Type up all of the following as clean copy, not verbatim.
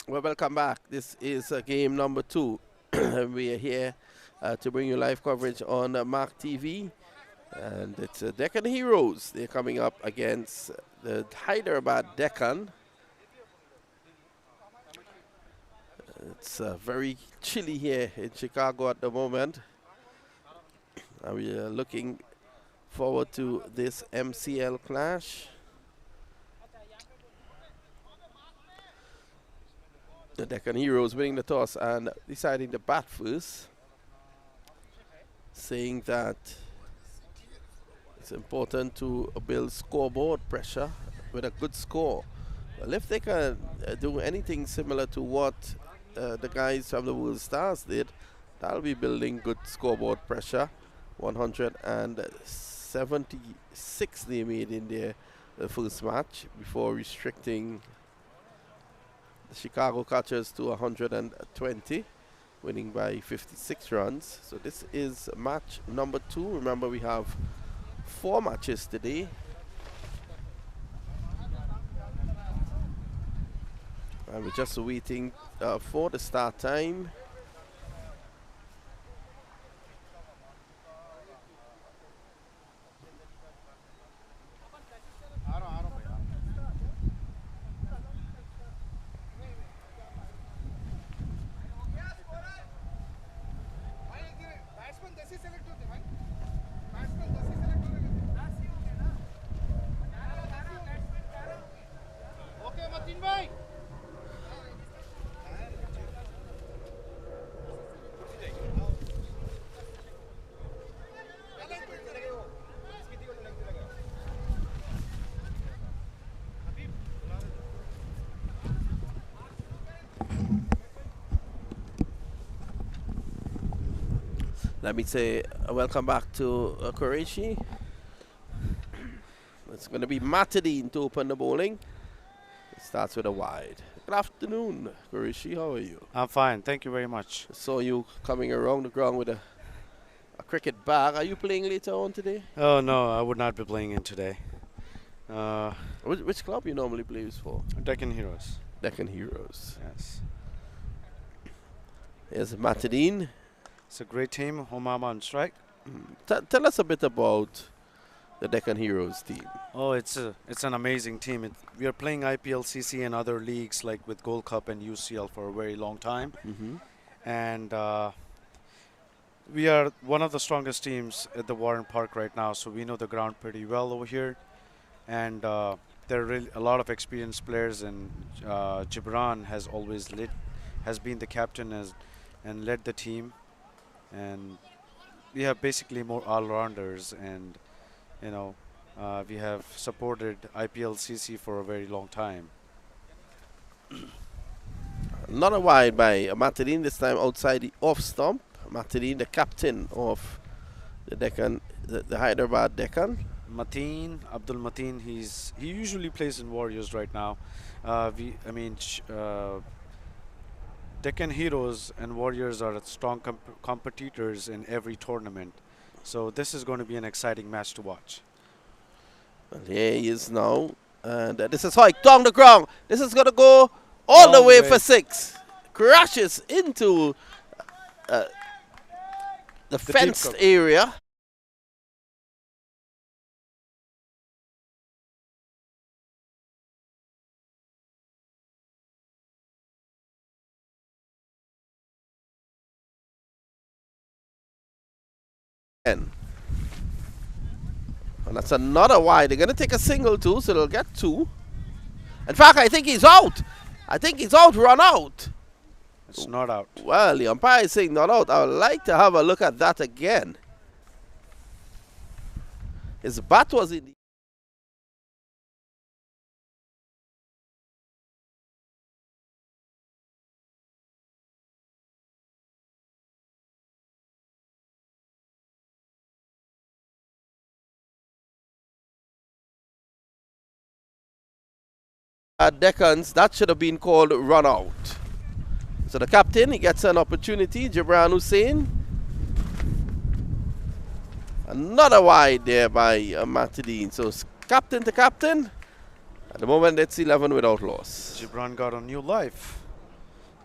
Well, welcome back. This is game number 2. We are here to bring you live coverage on MAQ TV. And it's Deccan Heroes. They're coming up against the Hyderabad Deccan. It's very chilly here in Chicago at the moment. And we are looking forward to this MCL clash. The Deccan Heroes winning the toss and deciding to bat first, saying that it's important to build scoreboard pressure with a good score. Well, if they can do anything similar to what the guys from the World Stars did, that'll be building good scoreboard pressure. 176 they made in their first match before restricting the Chicago catchers to 120, winning by 56 runs. So this is match number 2. Remember, we have 4 matches today. And we're just waiting for the start time. Let me say welcome back to Qureshi. It's going to be Matadine to open the bowling. It starts with a wide. Good afternoon, Qureshi. How are you? I'm fine. Thank you very much. I saw you coming around the ground with a cricket bag. Are you playing later on today? Oh, no, I would not be playing in today. Which club you normally plays for? Deccan Heroes. Deccan Heroes. Yes. Here's Matadine. It's a great team. Homama on strike. Tell us a bit about the Deccan Heroes team. Oh, it's an amazing team. We are playing IPL, CC, and other leagues like with Gold Cup and UCL for a very long time. And we are one of the strongest teams at the Warren Park right now, so we know the ground pretty well over here. And there are really a lot of experienced players, and Gibran has been the captain and led the team. And we have basically more all-rounders, and we have supported IPL CC for a very long time. Another wide by Matadine, this time outside the off stump. Matadine, the captain of the Deccan, the Hyderabad Deccan. Mateen, Abdul Mateen, he usually plays in Warriors right now. Deccan Heroes and Warriors are strong competitors in every tournament. So this is going to be an exciting match to watch. Well, here he is now. And this is Hoik down the ground. This is going to go all the way for 6. Crashes into the fenced area. And that's another wide. They're going to take a single too, so they'll get 2. In fact, I think he's out. Run out. It's not out. Well, the umpire is saying not out. I would like to have a look at that again. His bat was in the Deccans. That should have been called run out. So the captain, he gets an opportunity. Gibran Hussain. Another wide there by Matadine. So captain to captain. At the moment, it's 11 without loss. Gibran got a new life.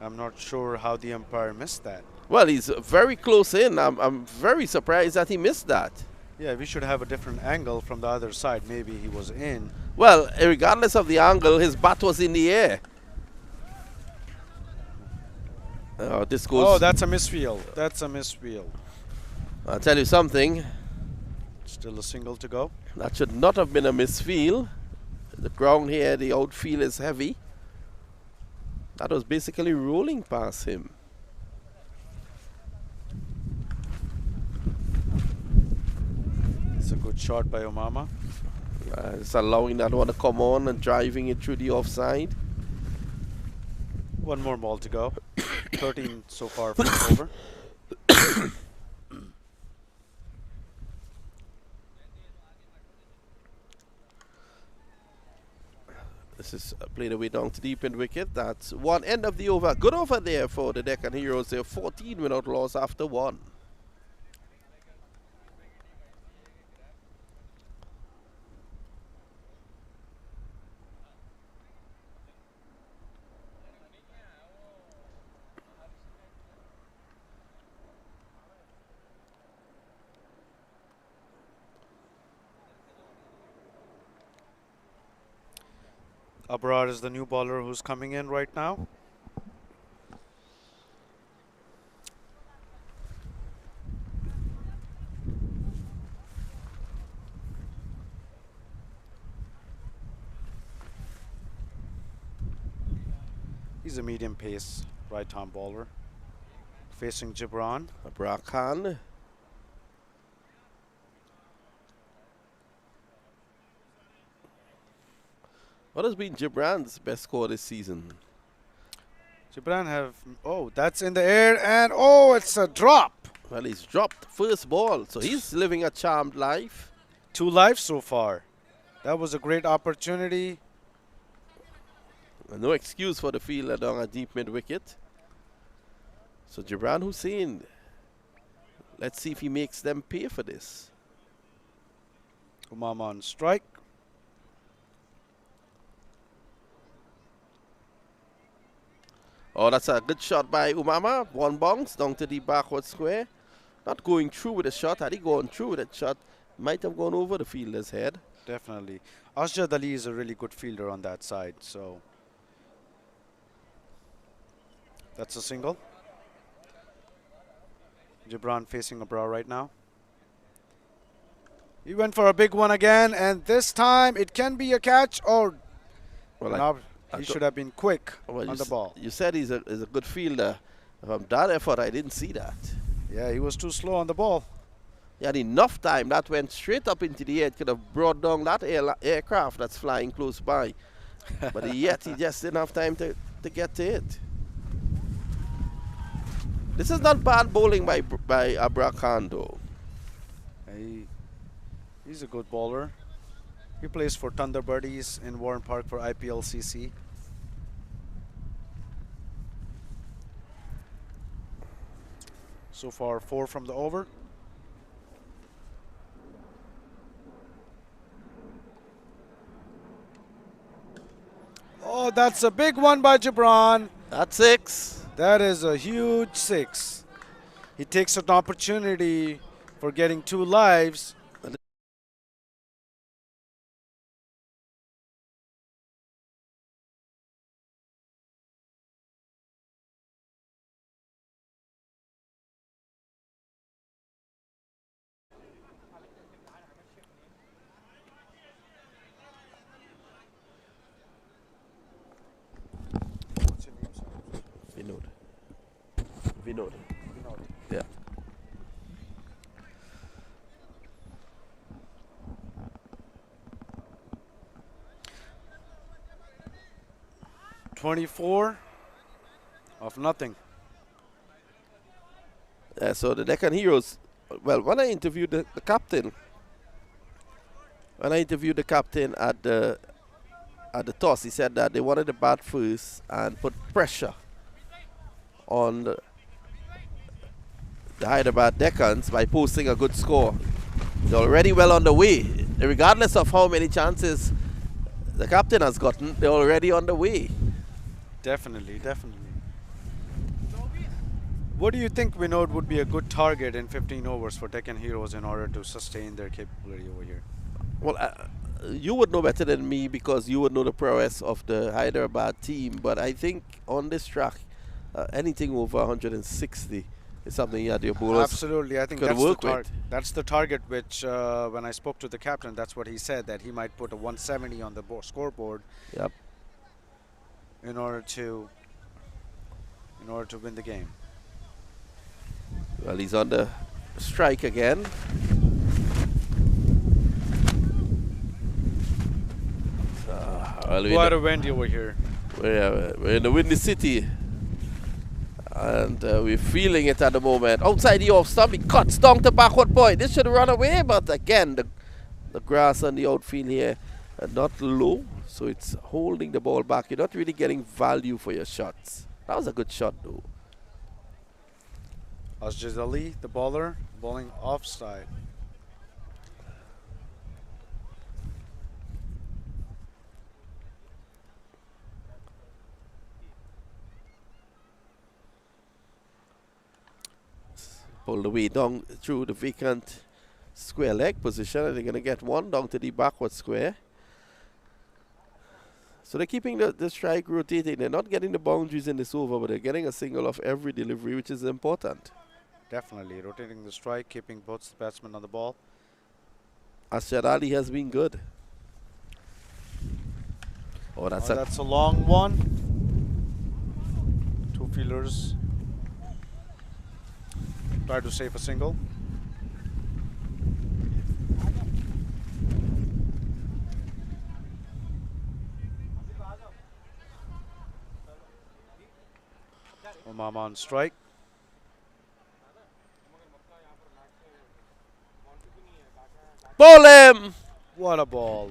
I'm not sure how the umpire missed that. Well, he's very close in. I'm very surprised that he missed that. Yeah, we should have a different angle from the other side. Maybe he was in. Well, regardless of the angle, his bat was in the air. This goes. Oh, that's a misfield. That's a misfield. I'll tell you something. Still a single to go. That should not have been a misfield. The ground here, the outfield is heavy. That was basically rolling past him. It's a good shot by Omama. It's allowing that one to come on and driving it through the offside. One more ball to go. 13 so far from over. This is played away down to deep in wicket. That's one end of the over. Good over there for the Deccan Heroes. They're 14 without loss after one. Abrar is the new bowler who's coming in right now. He's a medium pace right-arm bowler. Facing Gibran. Abrar Khan. What has been Gibran's best score this season? Gibran have, oh, that's in the air, and oh, it's a drop. Well, he's dropped first ball, so he's living a charmed life. 2 lives so far. That was a great opportunity. No excuse for the fielder down a deep mid wicket. So Gibran Hussain, let's see if he makes them pay for this. Umama on strike. Oh, that's a good shot by Umama. One bounce down to the backward square. Not going through with a shot. Had he gone through with a shot, might have gone over the fielder's head. Definitely. Asjad Ali is a really good fielder on that side, so that's a single. Gibran facing Abrar right now. He went for a big one again, and this time it can be a catch, or well, he should have been quick well, on the ball. You said he's a good fielder. From that effort, I didn't see that. Yeah, he was too slow on the ball. He had enough time. That went straight up into the air. It could have brought down that aircraft that's flying close by. But yet he just didn't have time to get to it. This is not bad bowling by Abrar Khan, though. He's a good bowler. He plays for Thunderbirdies in Warren Park for IPL CC. So far, 4 from the over. Oh, that's a big one by Gibran. That's 6. That is a huge 6. He takes an opportunity for getting 2 lives. Vinod. Yeah. $24 of nothing. So the Deccan Heroes, well, when I interviewed the captain, at the toss, he said that they wanted to bat first and put pressure on the Hyderabad Deccans by posting a good score. They're already well on the way. Regardless of how many chances the captain has gotten, they're already on the way. Definitely, definitely. What do you think, Vinod, would be a good target in 15 overs for Deccan Heroes in order to sustain their capability over here? Well, you would know better than me because you would know the prowess of the Hyderabad team. But I think on this track, anything over 160 is something that your bowlers Absolutely, I think could that's the work with. That's the target. Which, when I spoke to the captain, that's what he said, that he might put a 170 on the scoreboard. Yep. In order to win the game. Well, he's on the strike again. Quite a windy over here. We're in the windy city. And we're feeling it at the moment. Outside the off stump, he cuts down to backward point. This should run away, but again, the grass on the outfield here are not low, so it's holding the ball back. You're not really getting value for your shots. That was a good shot, though. Asjad Ali, the bowler, bowling offside. Pull the way down through the vacant square leg position, and they're going to get one down to the backward square. So they're keeping the strike rotating. They're not getting the boundaries in this over, but they're getting a single off every delivery, which is important. Definitely rotating the strike, keeping both the batsmen on the ball. Asjad Ali has been good. Oh, that's a long one. Two fielders try to save a single. Umama on strike. Ball him! What a ball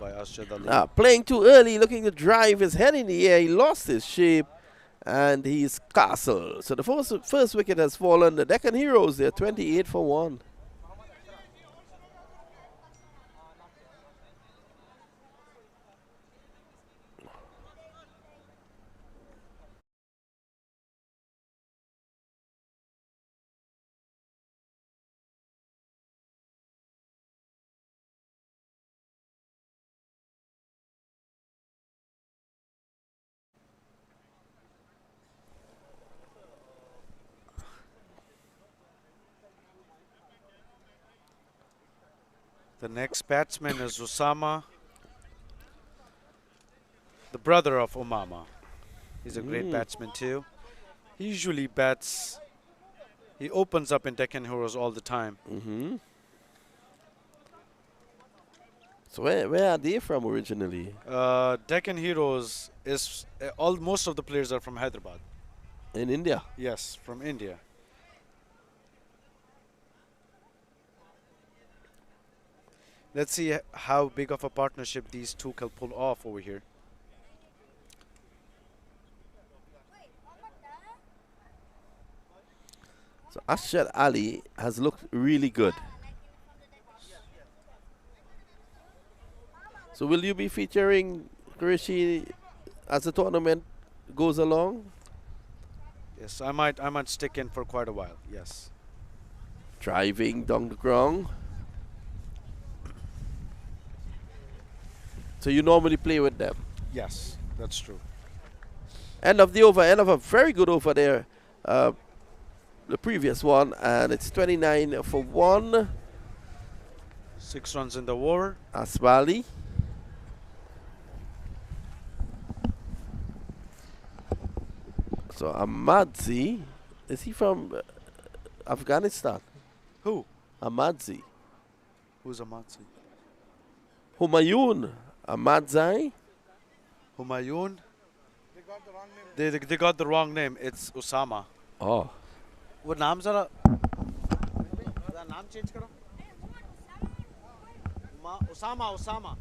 by Asjad Ali. Playing too early, looking to drive his head in the air. He lost his shape and he's castled. So the first wicket has fallen. The Deccan Heroes, they're 28 for 1. The next batsman is Usama, the brother of Umama. He's a great batsman too. He usually bats, he opens up in Deccan Heroes all the time. So where are they from originally? Deccan Heroes is, most of the players are from Hyderabad. In India? Yes, from India. Let's see how big of a partnership these two can pull off over here. So Asjad Ali has looked really good. So will you be featuring Qureshi as the tournament goes along? Yes, I might stick in for quite a while. Yes. Driving down the ground. So you normally play with them? Yes, that's true. End of the over, end of a very good over there. The previous one, and it's 29 for 1. 6 runs in the over. Asbali. So Ahmadzi, is he from Afghanistan? Who? Ahmadzi. Who's Ahmadzi? Humayun Ahmadzai. Humayun? They got the wrong name. It's Usama. Oh. What naam zara? Naam change karo. Usama.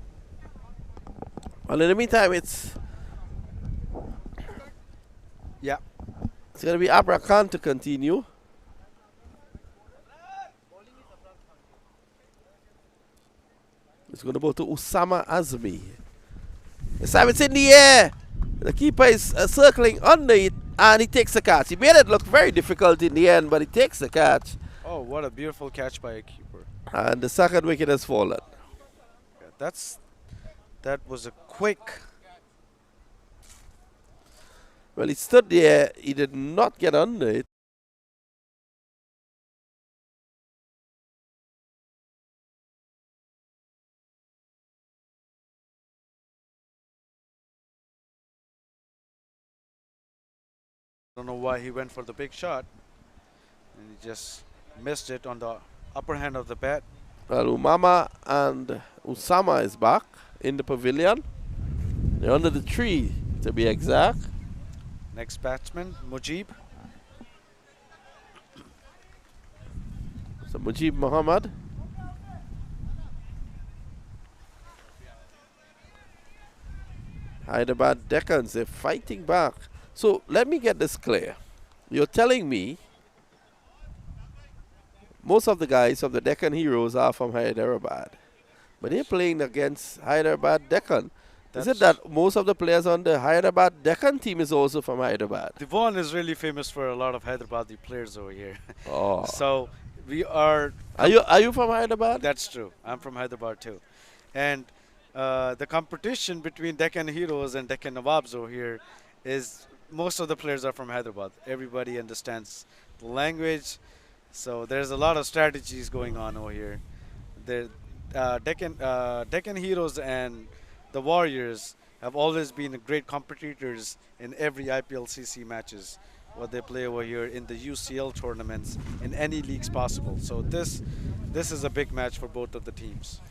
Well, in the meantime, it's going to be Abra Khan to continue. It's going to go to Usama Azmi. This time it's in the air. The keeper is circling under it. And he takes the catch. He made it look very difficult in the end, but he takes the catch. Oh, what a beautiful catch by a keeper. And the second wicket has fallen. Yeah, that was a quick. Well, he stood there. He did not get under it. Don't know why he went for the big shot, and he just missed it on the upper hand of the bat. Well, Umama and Usama is back in the pavilion. They're under the tree, to be exact. Next batsman, Mujib. So Mujib Muhammad. Hyderabad Deccans, they're fighting back. So let me get this clear. You're telling me most of the guys of the Deccan Heroes are from Hyderabad, but they're playing against Hyderabad Deccan. Is it that most of the players on the Hyderabad Deccan team is also from Hyderabad? Devon is really famous for a lot of Hyderabadi players over here. Oh. So we are. Are you from Hyderabad? That's true. I'm from Hyderabad too, and the competition between Deccan Heroes and Deccan Nawabs over here is most of the players are from Hyderabad. Everybody understands the language, so there's a lot of strategies going on over here. The Deccan Heroes and the Warriors have always been great competitors in every IPL-CC matches, what they play over here in the UCL tournaments, in any leagues possible. So this is a big match for both of the teams.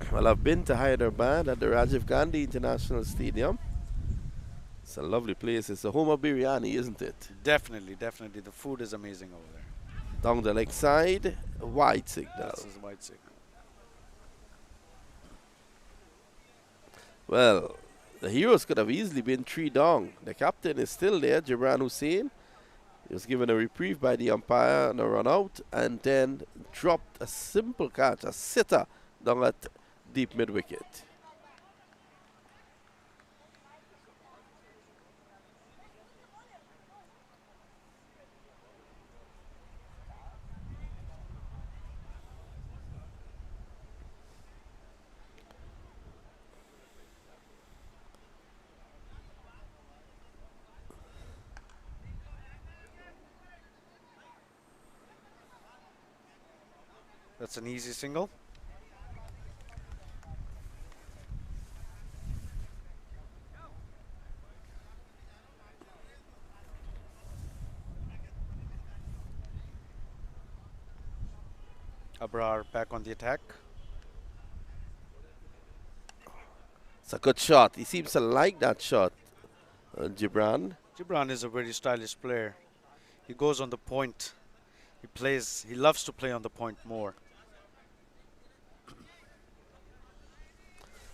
Well, I've been to Hyderabad at the Rajiv Gandhi International Stadium. It's a lovely place. It's the home of biryani, isn't it? Definitely, definitely. The food is amazing over there. Down the leg side, white signal. This is white signal. Well, the Heroes could have easily been 3 down. The captain is still there, Gibran Hussain. He was given a reprieve by the umpire on a run out and then dropped a simple catch, a sitter down at deep mid wicket. That's an easy single. Abrar back on the attack. It's a good shot. He seems to like that shot, Gibran. Gibran is a very stylish player. He goes on the point. He loves to play on the point more.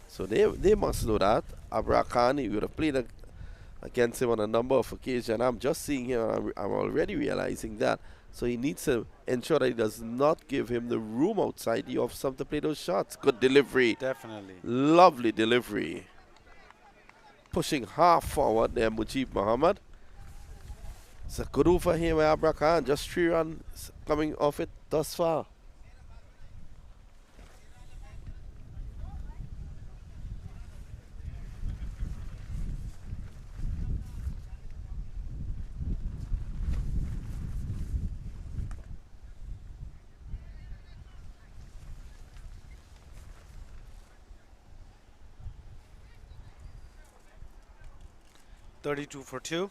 So they must know that. Abrar Khan, he would have played against him on a number of occasions. I'm just seeing him, I'm already realizing that. So he needs to ensure that he does not give him the room outside the off stump to play those shots. Good delivery. Definitely. Lovely delivery. Pushing half forward there, Mujib Muhammad. It's a good over here by Abrar Khan. Just 3 runs coming off it thus far. .32 for 2.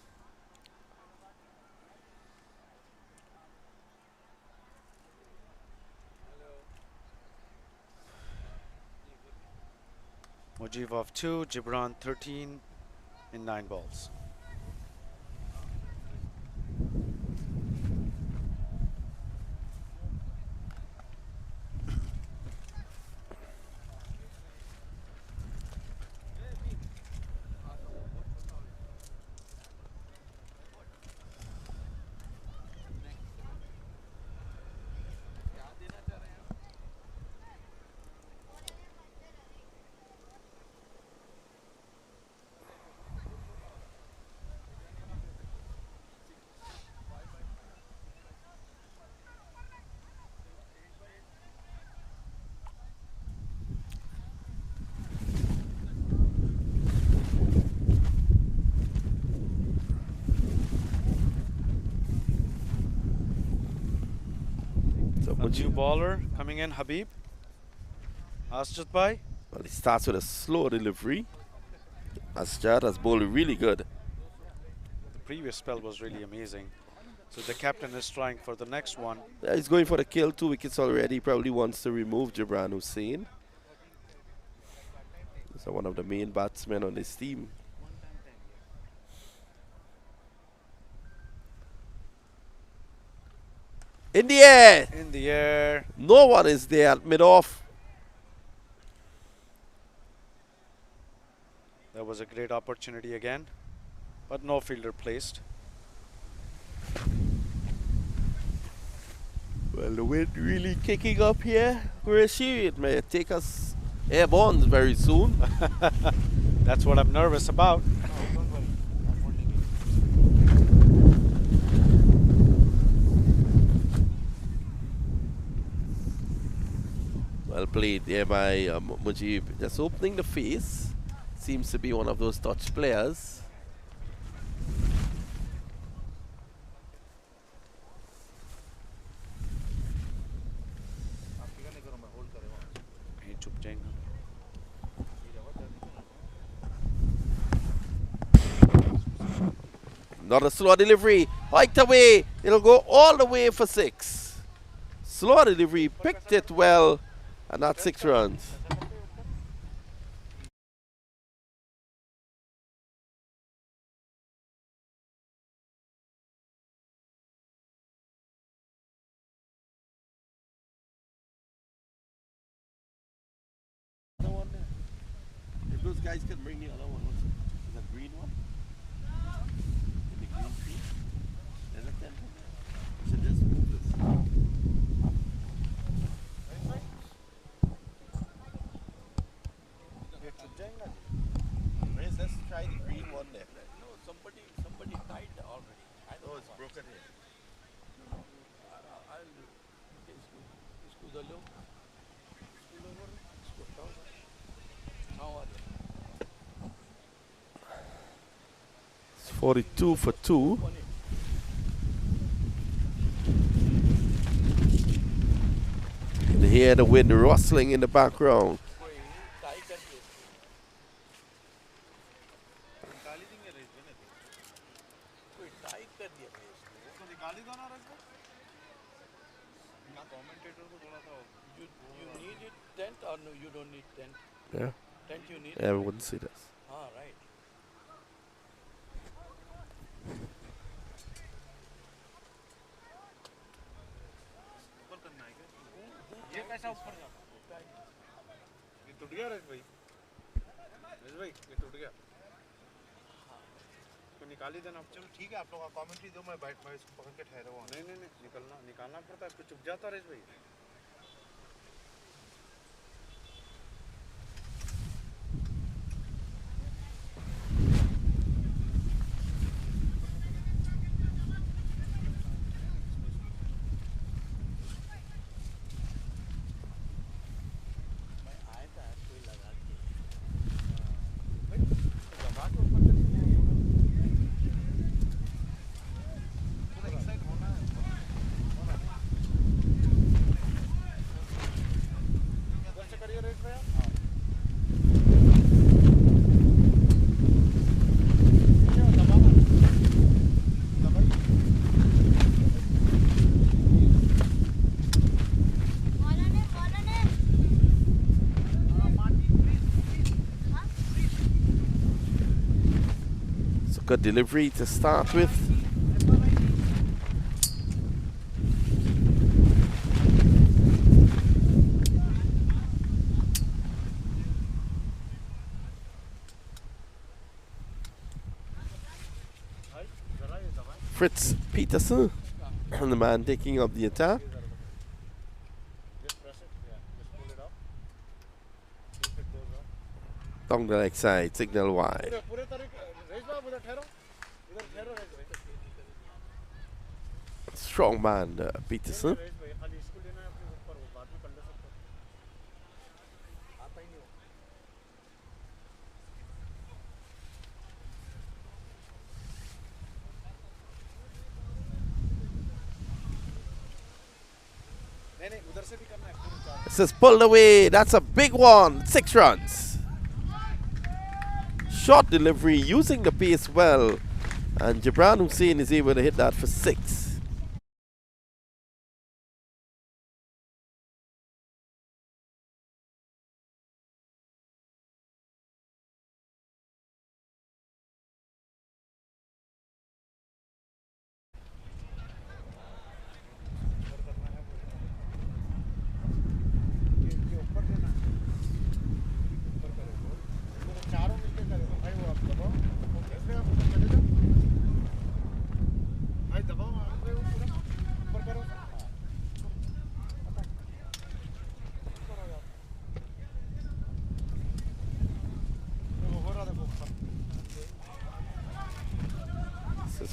Mujib off 2, Gibran 13 in 9 balls. New bowler coming in, Habib. Asjad Bhai. Well, he starts with a slow delivery. Asjad has bowled really good. The previous spell was really amazing. So the captain is trying for the next one. Yeah, he's going for the kill, 2 wickets already. He probably wants to remove Jabran Hussain. He's one of the main batsmen on this team. In the air! In the air. No one is there at mid-off. That was a great opportunity again, but no fielder placed. Well, the wind really kicking up here. Rishi, it may take us airborne very soon. That's what I'm nervous about. Well played there by Mujib. Just opening the face. Seems to be one of those touch players. Not a slow delivery. Hiked away. It'll go all the way for 6. Slow delivery. Picked it well. And that's 6 runs. If those guys can bring the other one, what's it? Is that green one? In the green tree? There's a tent in there. We should just move this. Let's try the green one there. No, somebody died already. Oh, it's broken here. I'll do. इसको डालो. इसको हटाओ. Now आ जाओ. It's 42 for 2. You can hear the wind rustling in the background. You need it tent or no? You don't need tent. Yeah, Tent you need. I wouldn't see this. Ah, right. ये कैसा ऊपर जाता? ये टूट गया रज भाई. रज भाई ये टूट गया. इसको निकाल ही देना. चलो ठीक है, आप लोग कमेंट्री दो, मैं बैठ मैं इसको पकड़ के ठहरा हुआ. नहीं निकालना पड़ता है. इसको चुप जाता रज भाई. Good delivery to start with. Fritz Peterson, the man taking up the attack. Down the leg side, signal wide. Strong man, Peterson. This is pulled away. That's a big one. 6 runs. Short delivery, using the pace well. And Gibran Hussain is able to hit that for 6.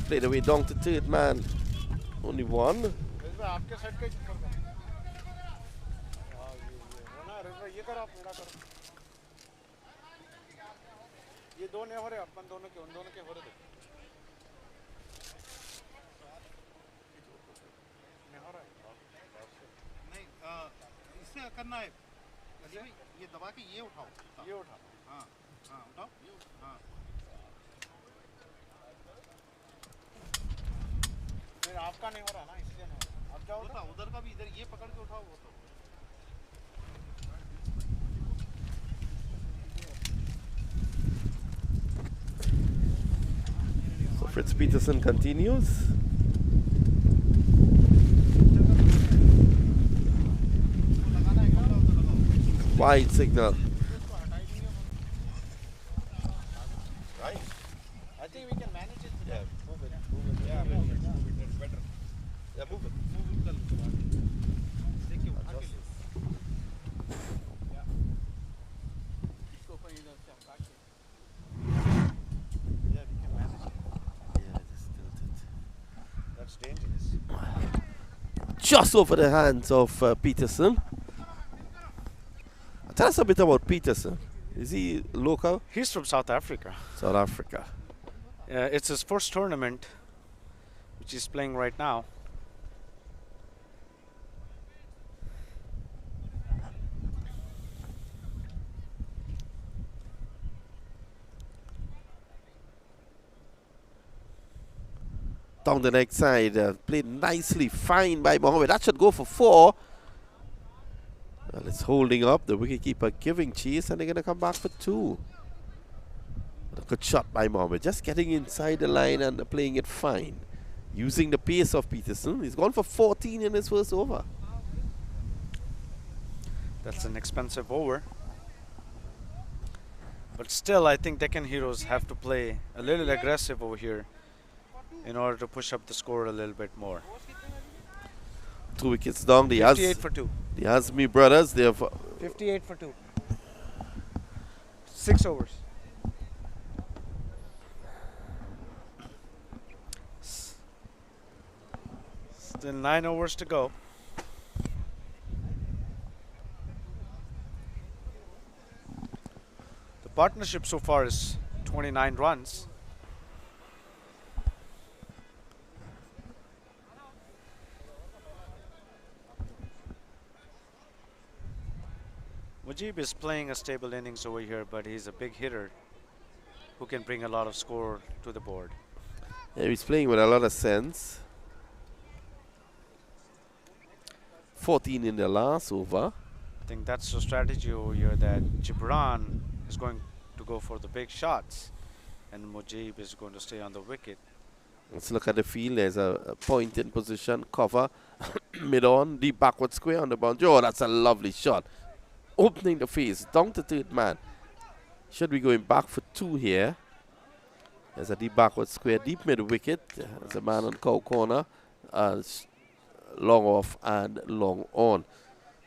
Played away down to third man. Only one. इससे करना है ये दबा के ये उठाओ हाँ हाँ उठाओ हाँ फिर आपका नहीं हो रहा ना इसलिए नहीं हो रहा आप जाओ ना उधर का भी इधर ये पकड़ के उठाओ वो तो So Fritz Peterson continues. Wide signal. right I think we can manage it yeah move it yeah move it it's better yeah move it take you adjust it yeah इसको ऊपर इधर से हम काट yeah we can manage it Yeah, just tilted. that's dangerous Just over the hands of Peterson. Tell us a bit about Peterson. Is he local? He's from South Africa. South Africa. It's his first tournament, which he's playing right now. Down the next side, played nicely, fine by Mohammed. That should go for 4. Well, it's holding up. The wicketkeeper giving chase, and they're going to come back for 2. But a good shot by Mohammed. Just getting inside the line and playing it fine. Using the pace of Peterson. He's gone for 14 in his first over. That's an expensive over. But still, I think Deccan Heroes have to play a little aggressive over here in order to push up the score a little bit more. 2 wickets down. The 58 for 2. The Azmi brothers, they have 58 for 2. 6 overs. Still 9 overs to go. The partnership so far is 29 runs. Mujib is playing a stable innings over here, but he's a big hitter who can bring a lot of score to the board. Yeah, he's playing with a lot of sense. 14 in the last over. I think that's the strategy over here, that Gibran is going to go for the big shots and Mujib is going to stay on the wicket. Let's look at the field. There's a point in position, cover, mid-on, deep backward square on the boundary. Oh, that's a lovely shot. Opening the face, down to third man. Should be going back for 2 here. There's a deep backward square, deep mid-wicket. There's a man on cow corner. Long off and long on.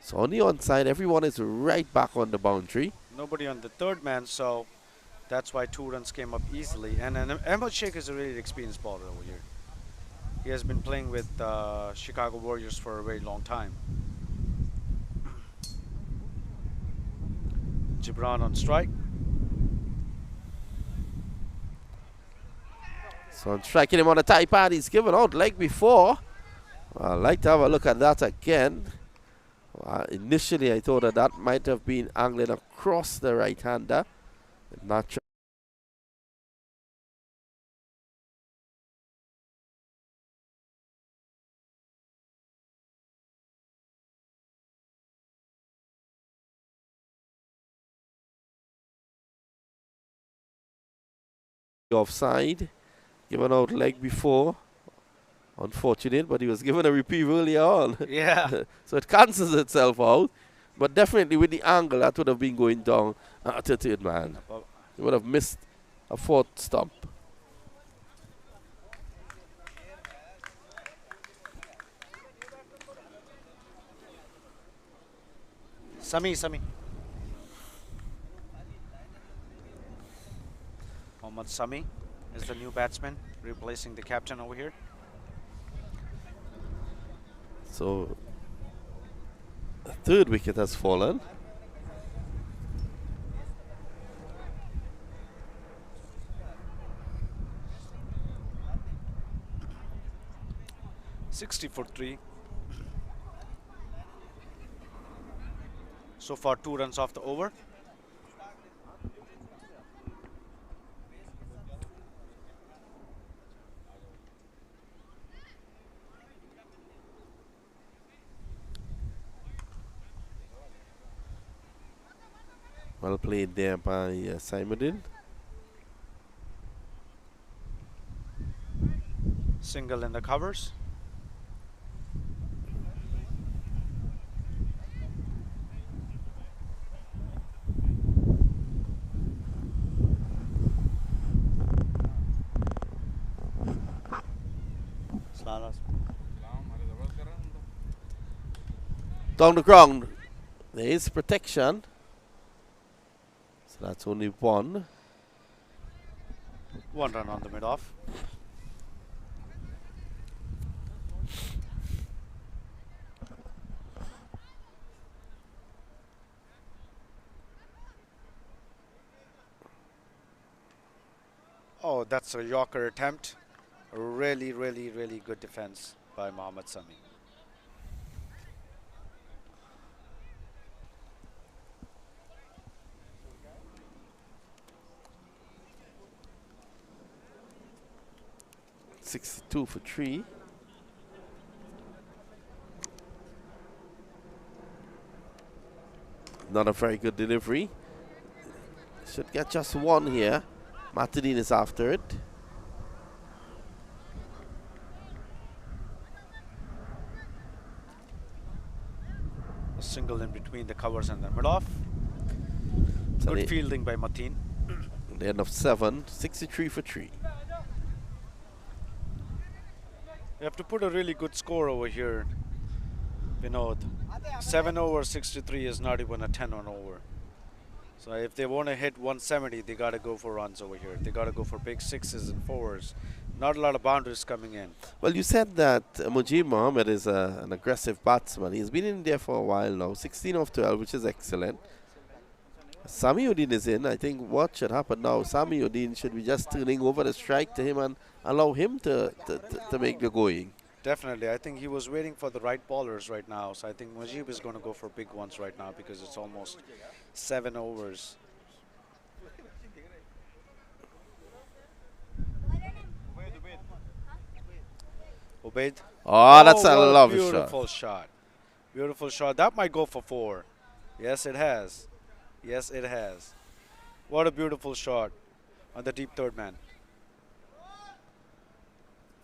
So on the onside, everyone is right back on the boundary. Nobody on the third man, so that's why 2 runs came up easily. And Ahmed Sheikh is a really experienced bowler over here. He has been playing with Chicago Warriors for a very long time. Gibran on strike. So I'm striking him on a tie pad. He's given out like before. I'd like to have a look at that again. Initially, I thought that that might have been angling across the right-hander. Not offside, given out leg before. Unfortunate, but he was given a reprieve earlier on. Yeah. So it cancels itself out. But definitely with the angle, that would have been going down to third man. He would have missed a fourth stump. Sami. Mohammad Sami is the new batsman, replacing the captain over here. So the third wicket has fallen. $60 for 3. So far 2 runs off the over. Well played there by Simonidin. Single in the covers. Down the ground. There is protection. So that's only one. 1 run on the mid-off. Oh, that's a Yorker attempt. Really good defense by Mohammad Sami. $62 for 3. Not a very good delivery. Should get just one here. Matadine is after it. A single in between the covers and the mid-off. So Good fielding by Mateen. The end of 7, 63 for 3. You have to put a really good score over here, Vinod. 7 over 63 is not even a 10 on over. So if they want to hit 170, they got to go for runs over here. They got to go for big 6s and 4s. Not a lot of boundaries coming in. Well, you said that Mujib Mohammed is an aggressive batsman. He's been in there for a while now. 16 of 12, which is excellent. Samiuddin is in. I think what should happen now, Samiuddin should be just turning over the strike to him and allow him to make the going. Definitely. I think he was waiting for the right ballers right now. So I think Mujib is going to go for big ones right now because it's almost 7 overs. Ubaid. Oh, that's a what lovely beautiful shot. Beautiful shot. That might go for 4. Yes, it has. Yes, it has. What a beautiful shot on the deep third man.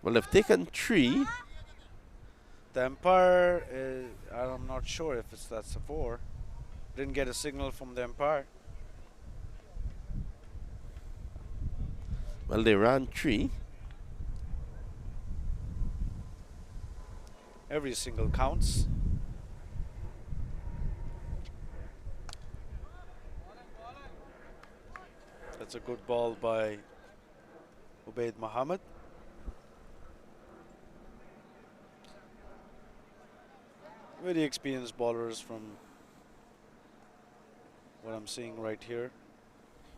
Well, they've taken 3. The umpire, I'm not sure if that's a 4. Didn't get a signal from the umpire. Well, they ran 3. Every single counts. That's a good ball by Ubaid Muhammad. Very experienced bowlers from what I'm seeing right here.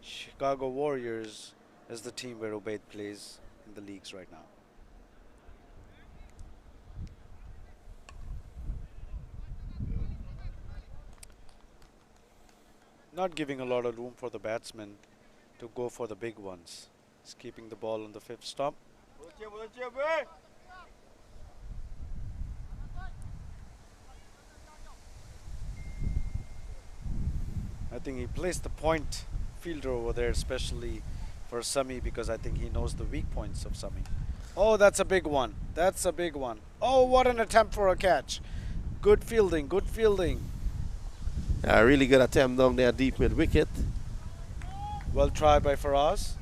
Chicago Warriors is the team where Ubaid plays in the leagues right now. Not giving a lot of room for the batsman to go for the big ones. He's keeping the ball on the 5th stump. I think he placed the point fielder over there, especially for Sami, because I think he knows the weak points of Sami. Oh, that's a big one. That's a big one. Oh, what an attempt for a catch. Good fielding, good fielding. A really good attempt down there deep mid wicket. Well tried by Faraz.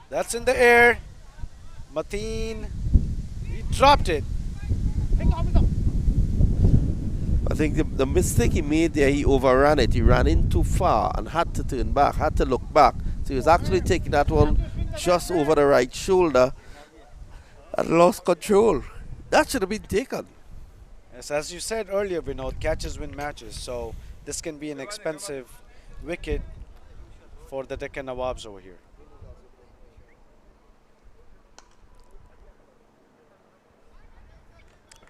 That's in the air. Mateen, he dropped it. I think the mistake he made there, he overran it. He ran in too far and had to turn back, had to look back. So he was actually taking that one just over the right shoulder and lost control. That should have been taken. Yes, as you said earlier, Vinod, catches win matches. So this can be an expensive wicket for the Deccan Nawabs over here.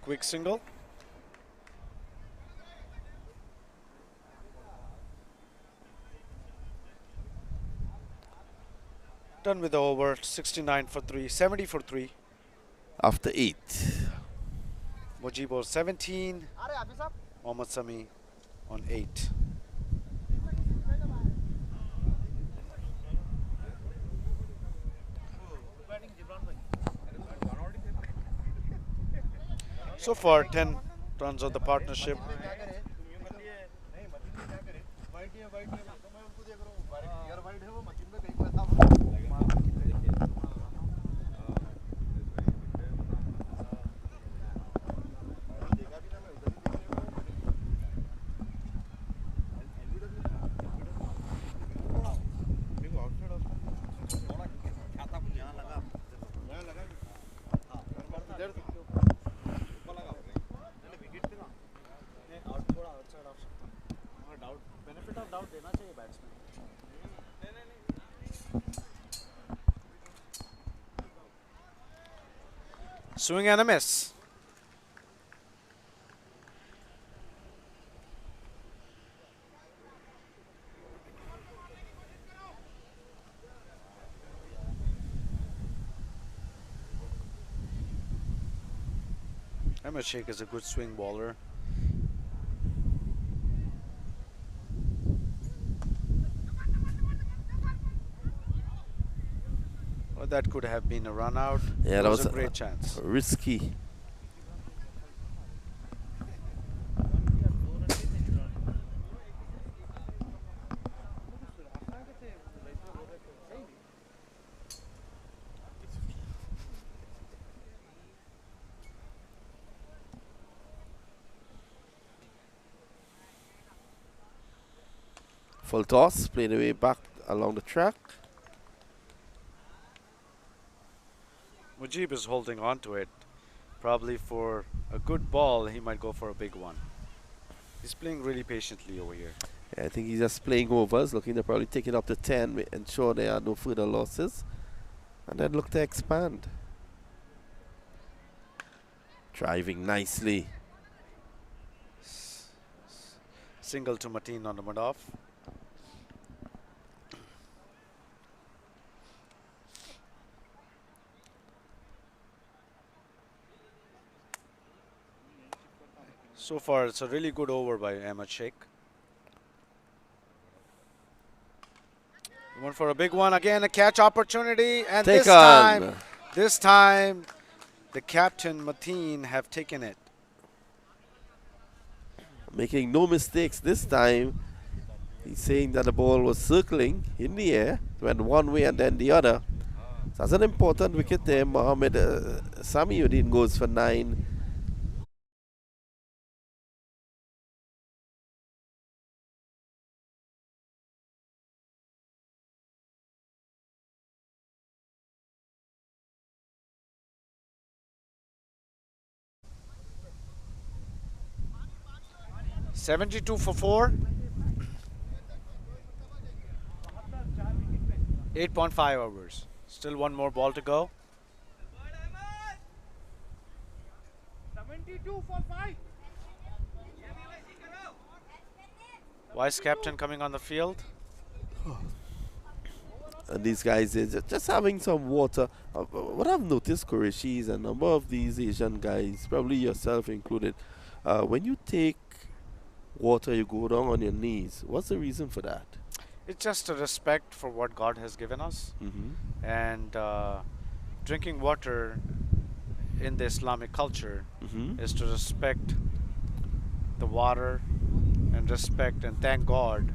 Quick single. Done with the over. 69 for 3, 70 for 3. After 8. Mujibo 17. Mohammad Sami on 8. So far, 10 runs on the partnership. Swing and a miss. Ahmed Sheikh is a good swing bowler. Well, that could have been a run out. Yeah, that was a great chance. Risky. Full toss, playing away back along the track. Mujib is holding on to it. Probably for a good ball, he might go for a big one. He's playing really patiently over here. Yeah, I think he's just playing overs, looking to probably take it up to 10, ensure there are no further losses, and then look to expand. Driving nicely. Single to Mateen on the mid-off. So far, it's a really good over by Ahmed Sheikh. He went for a big one again, a catch opportunity, and this time, the captain Mateen have taken it. Making no mistakes this time. He's saying that the ball was circling in the air, went one way and then the other. So that's an important wicket there. Mohammed Samiuddin goes for 9. 72 for 4. 8.5 overs. Still one more ball to go. 72 for 5. Vice captain coming on the field. And these guys are just having some water. What I've noticed, Qureshi, is a number of these Asian guys, probably yourself included, when you take water, you go down on your knees. What's the reason for that? It's just a respect for what God has given us. And drinking water in the Islamic culture is to respect the water and respect and thank God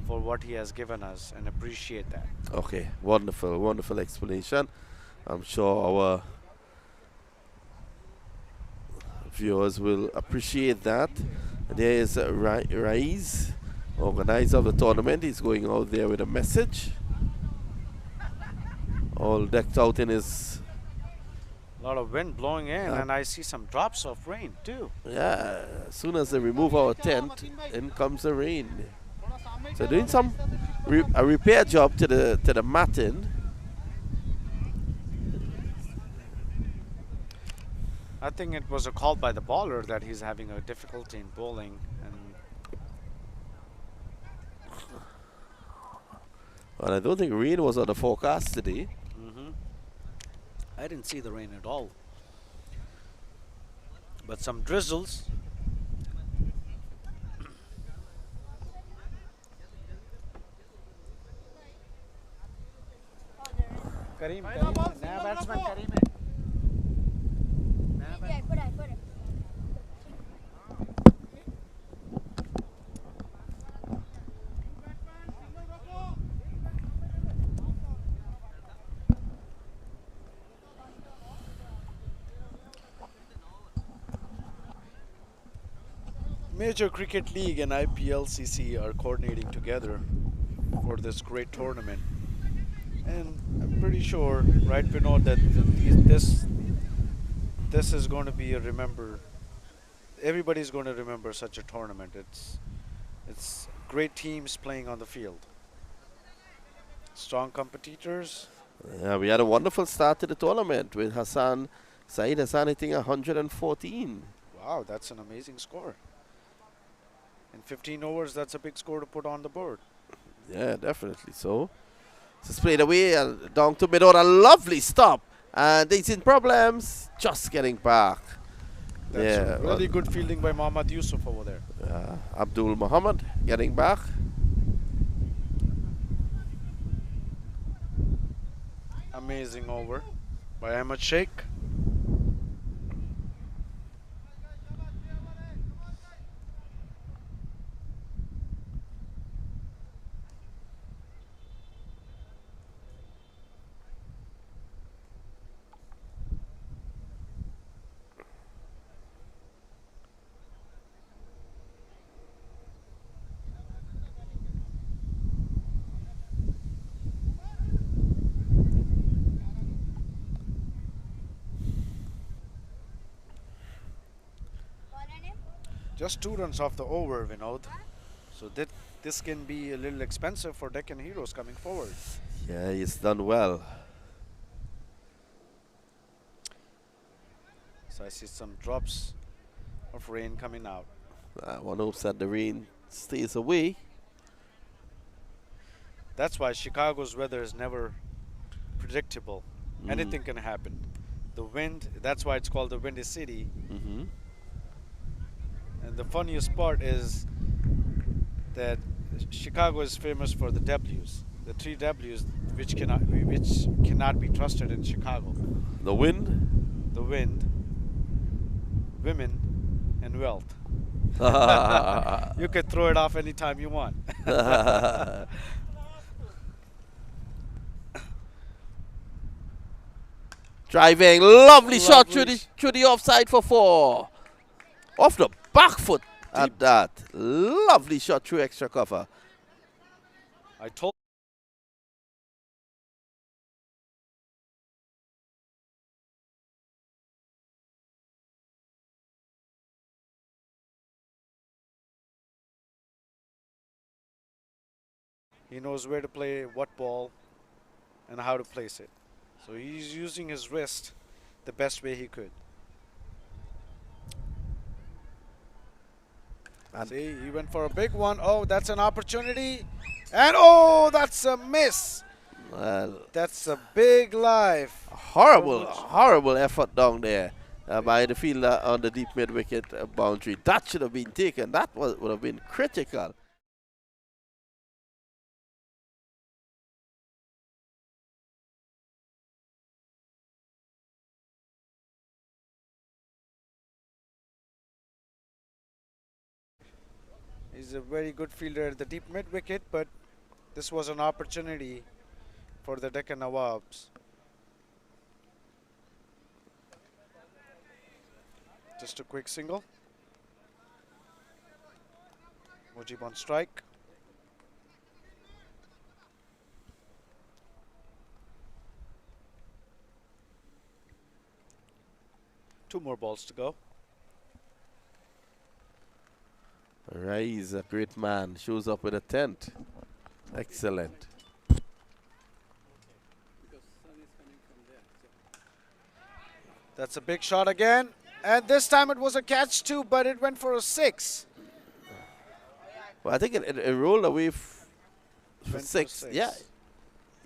for what He has given us and appreciate that. Okay, wonderful, wonderful explanation. I'm sure our viewers will appreciate that. There is Raiz, organizer of the tournament. He's going out there with a message. All decked out in his... A lot of wind blowing in, and I see some drops of rain too. Yeah, as soon as they remove our tent, in comes the rain. So doing some a repair job to the matting. I think it was a call by the bowler that he's having a difficulty in bowling, and well, I don't think rain was on the forecast today. I didn't see the rain at all. But some drizzles. Kareem, naya batsman Kareem hai. Major Cricket League and IPL-CC are coordinating together for this great tournament, and I'm pretty sure, right, Vinod, that this is going to be a everybody's going to remember such a tournament. It's great teams playing on the field, strong competitors. Yeah, we had a wonderful start to the tournament with Saeed Hassan hitting 114. Wow, that's an amazing score. In 15 overs, that's a big score to put on the board. Yeah, definitely so. It's played away and down to mid order. Lovely stop. And he's in problems. Just getting back. That's really good fielding by Mohammad Yusuf over there. Abdul Muhammad getting back. Amazing over by Ahmed Sheikh. Just 2 runs off the over, Vinod. So this can be a little expensive for Deccan Heroes coming forward. Yeah, he's done well. So I see some drops of rain coming out. One hopes that the rain stays away. That's why Chicago's weather is never predictable. Anything can happen. The wind, that's why it's called the Windy City. And the funniest part is that Chicago is famous for the W's, the 3 W's, which cannot be trusted in Chicago. The wind, women, and wealth. You can throw it off anytime you want. Driving, lovely shot through the offside for 4. Off the back foot at that. Lovely shot through extra cover. I told He knows where to play what ball and how to place it. So he's using his wrist the best way he could. And See, he went for a big one. Oh, that's an opportunity. And oh, that's a miss. well, That's a big life. horrible effort down there by the fielder on the deep mid wicket boundary. That should have been taken. That would have been critical. He's a very good fielder at the deep mid wicket, but this was an opportunity for the Deccan Nawabs. Just a quick single. Mujib on strike. Two more balls to go. Rise, a great man, shows up with a tent. Excellent. That's a big shot again. And this time it was a catch too, but it went for a 6. Well, I think it rolled away for Went for 6. Yeah,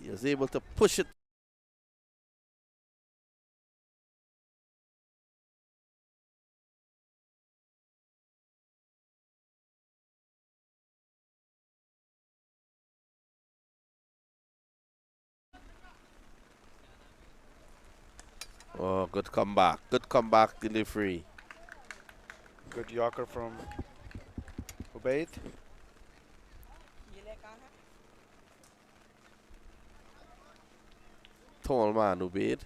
he was able to push it. Oh, good comeback. Good comeback delivery. Good Yorker from Ubaid. Tall man, Ubaid.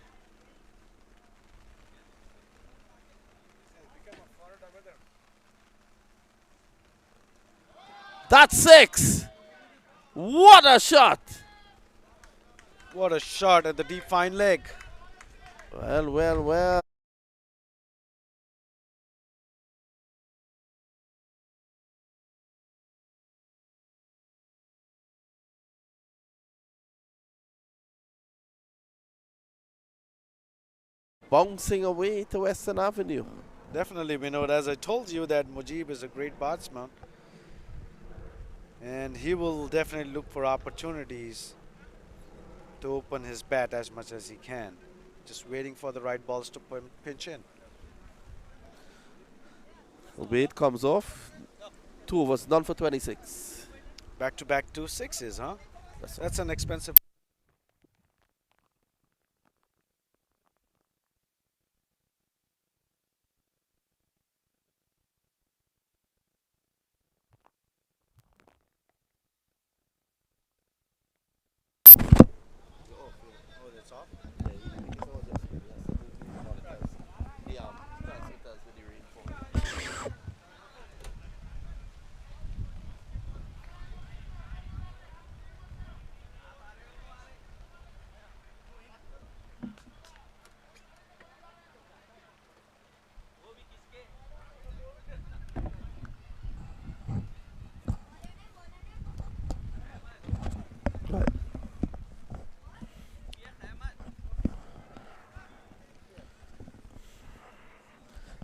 That's 6. What a shot. What a shot at the deep fine leg. Well. Bouncing away to Western Avenue. Definitely, Vinod. As I told you that Mujib is a great batsman. And he will definitely look for opportunities to open his bat as much as he can. Just waiting for the right balls to pinch in. Ubaid comes off. 2 overs, none for 26. Back-to-back 2 6s, huh? That's an expensive. Right.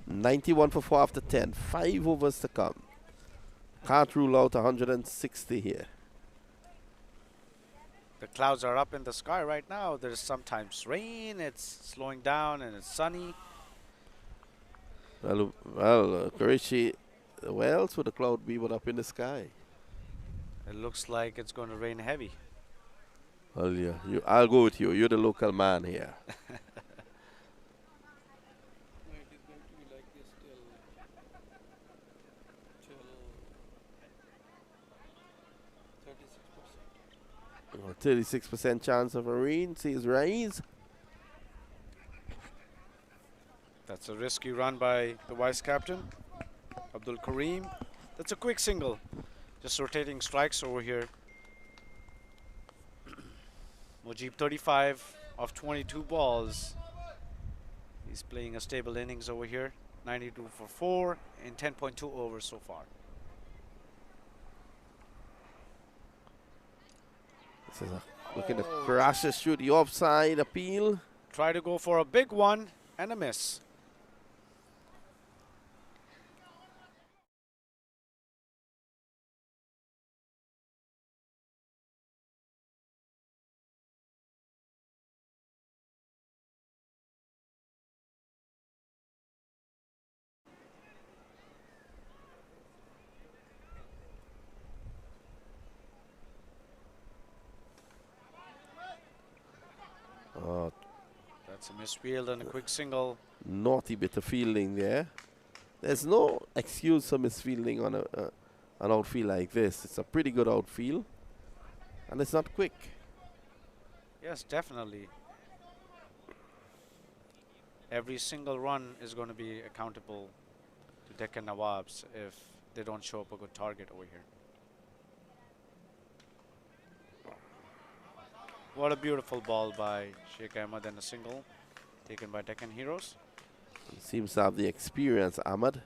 91 for 4 after 10. 5 overs to come. Can't rule out 160 here. The clouds are up in the sky right now. There's sometimes rain, it's slowing down, and it's sunny. Well, Qureshi, where else would the cloud be but up in the sky? It looks like it's going to rain heavy. Well, yeah, I'll go with you. You're the local man here. No, it is going to be like this till 36%. 36% chance of a rain, says Rise. That's a risky run by the vice captain, Abdul Kareem. That's a quick single. Just rotating strikes over here. Mujib 35 of 22 balls. He's playing a stable innings over here. 92 for 4 in 10.2 overs so far. Looking to crashes through the offside appeal. Try to go for a big one and a miss. Oh, That's a misfield and a quick single. naughty bit of fielding there. There's no excuse for misfielding on an outfield like this. It's a pretty good outfield, and it's not quick. Yes, definitely. Every single run is going to be accountable to Deccan Nawabs if they don't show up a good target over here. What a beautiful ball by Sheikh Ahmed and a single taken by Deccan Heroes. He seems to have the experience, Ahmed.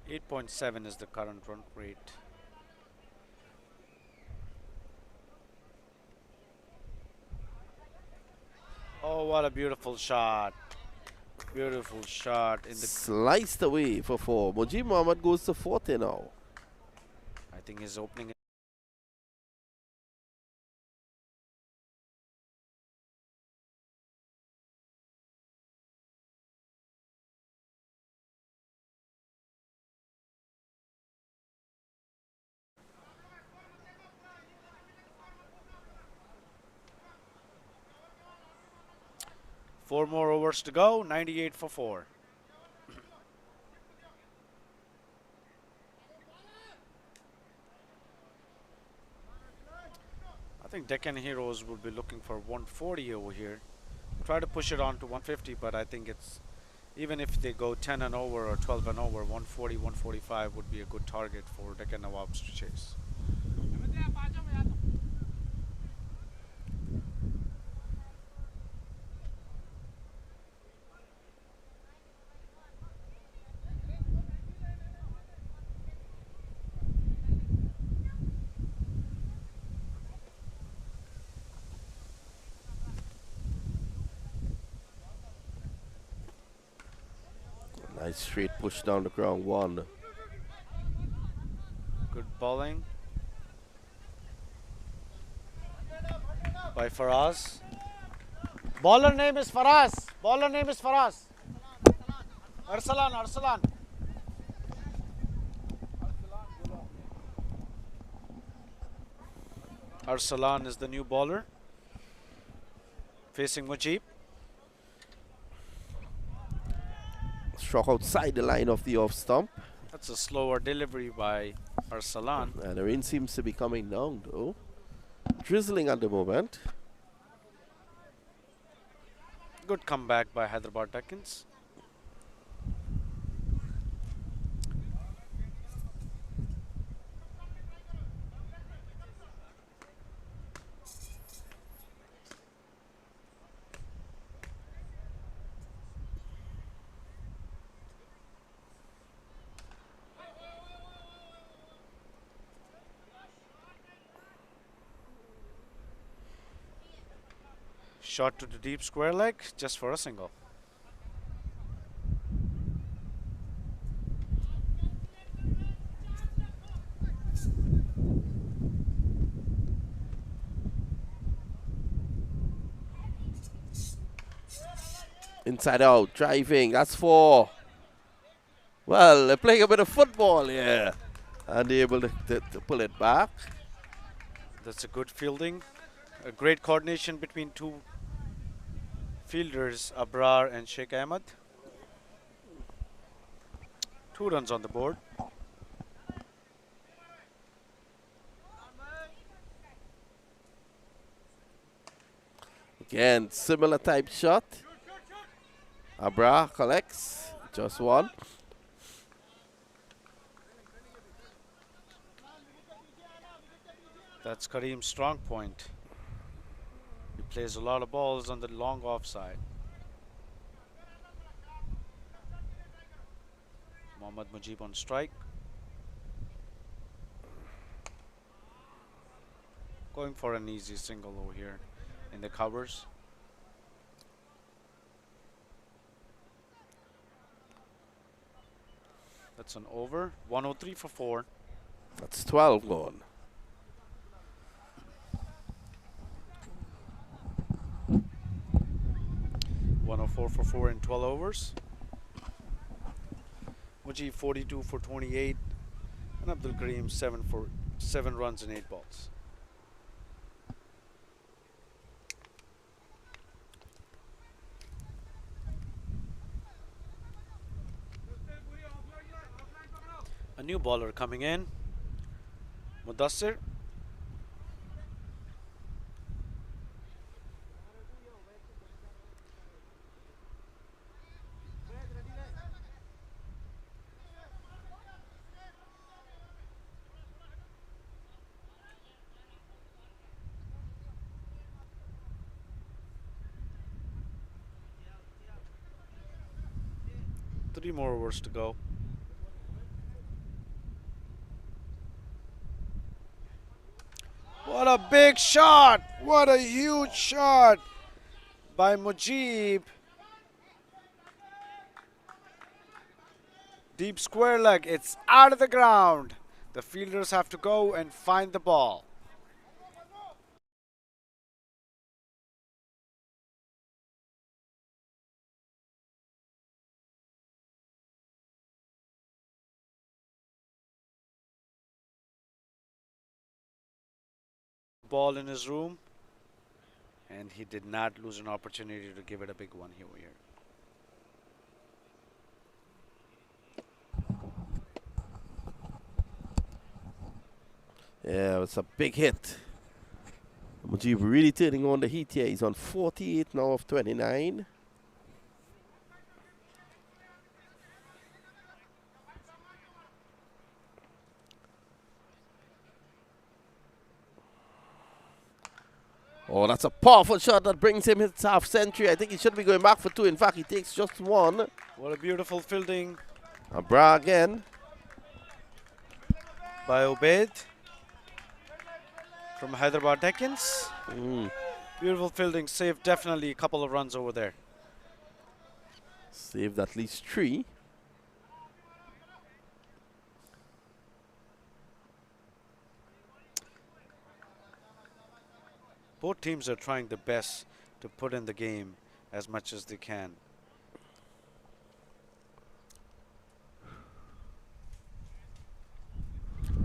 .7 is the current run rate. Oh, what a beautiful shot. Beautiful shot in the... Sliced away for 4. Mujib Mohammed goes to 40 now. I think his opening... Four more overs to go, 98 for 4. I think Deccan Heroes will be looking for 140 over here. Try to push it on to 150, but I think it's, even if they go 10 and over or 12 and over, 140, 145 would be a good target for Deccan Nawabs to chase. Nice straight push down the ground 1. Good bowling by Faraz. Bowler name is Faraz. Bowler name is Faraz. Arsalan, Arsalan. Arsalan is the new bowler facing Mujib. Struck outside the line of the off stump. That's a slower delivery by Arsalan. And the rain seems to be coming down though. Drizzling at the moment. Good comeback by Hyderabad Deccans. Shot to the deep square leg, just for a single. Inside out, driving, that's 4. Well, they're playing a bit of football here. And they're able to pull it back. That's a good fielding. A great coordination between two fielders, Abrar and Sheikh Ahmed. 2 runs on the board. Again, similar type shot. Abra collects, just 1. That's Kareem's strong point. He plays a lot of balls on the long offside. Mohammad Mujib on strike. Going for an easy single over here in the covers. That's an over. 103 for 4. That's 12 gone. .104 for 4 in 12 overs. Mujib 42 for 28, and Abdul Kareem 7 runs and 8 balls. A new bowler coming in, Mudassir. Three more overs to go. What a big shot! What a huge shot by Mujib. Deep square leg. It's out of the ground. The fielders have to go and find the ball. Ball in his room, and he did not lose an opportunity to give it a big one here. Yeah, it's a big hit. Mujib really turning on the heat here. He's on 48 now of 29. Oh, that's a powerful shot that brings him his half century. I think he should be going back for 2. In fact, he takes just 1. What a beautiful fielding. A bra again By Obaid from Hyderabad Deccans. Beautiful fielding. Saved definitely a couple of runs over there. Saved at least 3. Both teams are trying their best to put in the game as much as they can.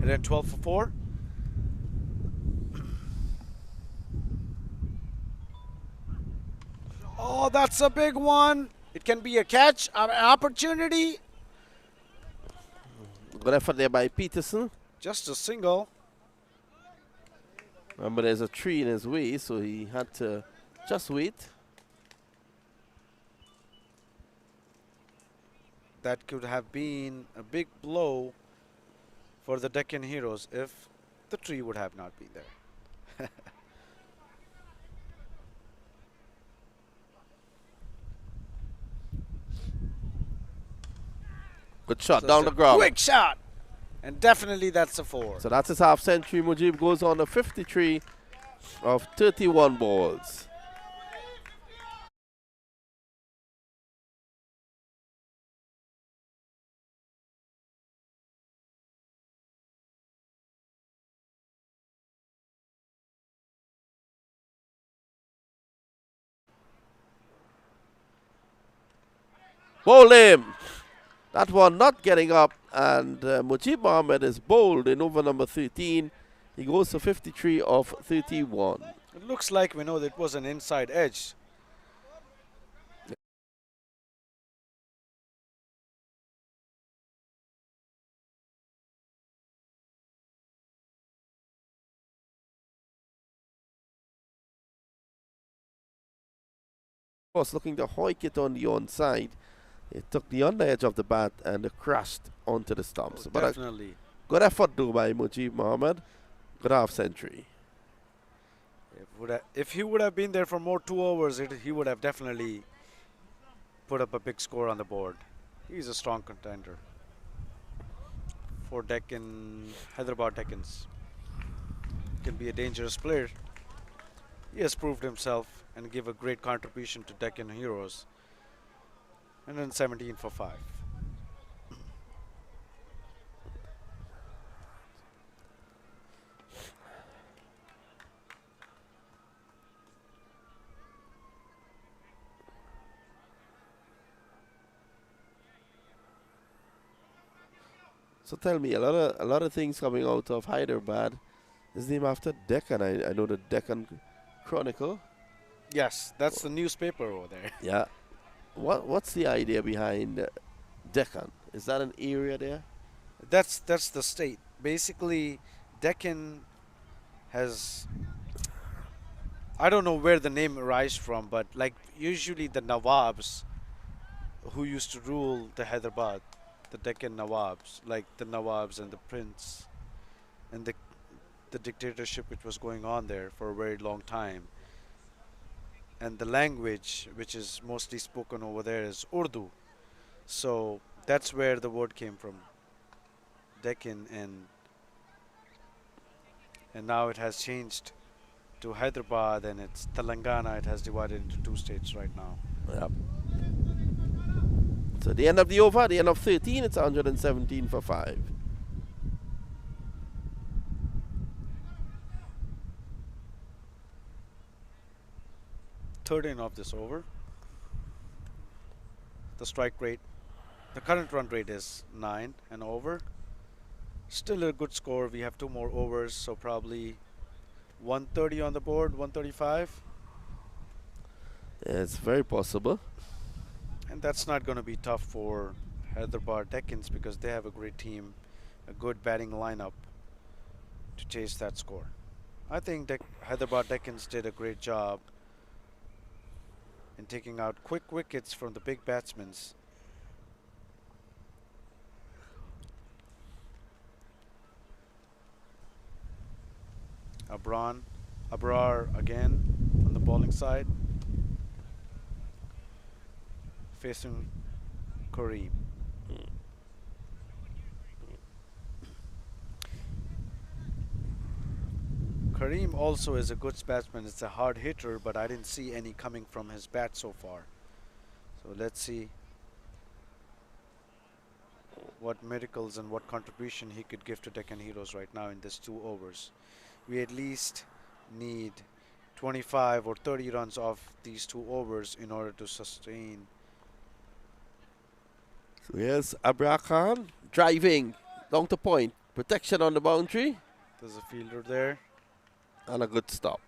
And then 12 for 4. Oh, that's a big one. It can be a catch, an opportunity. Good effort there by Peterson. Just a single. Remember, there's a tree in his way, so he had to just wait. That could have been a big blow for the Deccan Heroes if the tree would have not been there. Good shot Just down a the ground. quick shot. And definitely that's a 4. So that's his half century. Mujib goes on a 53 of 31 balls. Bowl him. That one not getting up, and Mujib Mohammed is bowled in over number 13. He goes to 53 of 31. It looks like we know that it was an inside edge. Of course, looking to hoik it on the onside. It took the under edge of the bat and it crashed onto the stumps. Oh, but definitely. good effort though by Mujib Mohammed. Good half century. If he would have been there for more 2 overs, he would have definitely put up a big score on the board. He's a strong contender. for Deccan, Hyderabad Deccans. Can be a dangerous player. He has proved himself and give a great contribution to Deccan Heroes. And then 17 for 5. So tell me, a lot of things coming out of Hyderabad is named after Deccan. I know the Deccan Chronicle. Yes, that's the newspaper over there. Yeah. What's the idea behind Deccan? Is that an area there? That's the state. Basically, Deccan has, I don't know where the name arises from, but like usually the Nawabs who used to rule the Hyderabad, the Deccan Nawabs, like the Nawabs and the Prince and the dictatorship which was going on there for a very long time. And the language which is mostly spoken over there is Urdu. So that's where the word came from, Deccan, and now it has changed to Hyderabad, and it's Telangana. It has divided into 2 states right now. Yep. So the end of the over, the end of 13, it's 117 for 5. Third in of this over. The strike rate, the current run rate is 9 and over. Still a good score. We have 2 more overs, so probably 130 on the board, 135. Yeah, it's very possible. And that's not going to be tough for Hyderabad Deccans because they have a great team, a good batting lineup to chase that score. I think Hyderabad Deccans did a great job in taking out quick wickets from the big batsmen. Abrar again on the bowling side, facing Kareem. Kareem also is a good batsman. It's a hard hitter, but I didn't see any coming from his bat so far. So let's see what miracles and what contribution he could give to Deccan Heroes right now in this 2 overs. We at least need 25 or 30 runs off these 2 overs in order to sustain. So here's Abra Khan driving down to point. Protection on the boundary. There's a fielder there. And a good stop.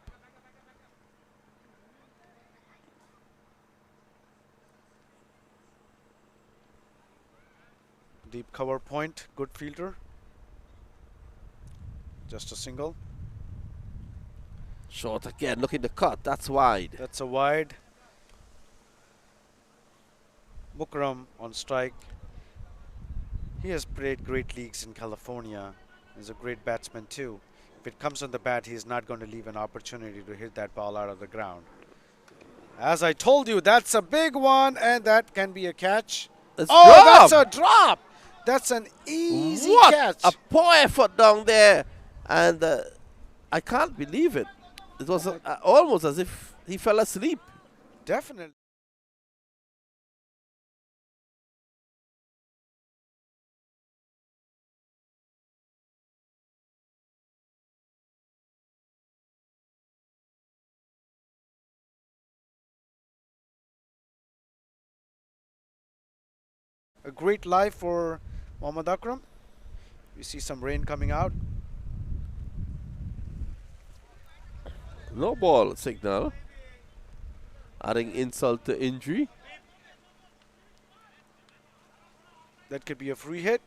Deep cover point, good fielder. Just a single. Short again, looking to cut. That's wide. That's a wide. Mukram on strike. He has played great leagues in California. He's a great batsman too. If it comes on the bat, he's not going to leave an opportunity to hit that ball out of the ground. As I told you, that's a big one, and that can be a catch. It's oh, that's a drop. That's an easy catch. A poor effort down there. And I can't believe it. It was almost as if he fell asleep. Definitely. A great life for Mohammad Akram. We see some rain coming out. No ball signal. Adding insult to injury. That could be a free hit.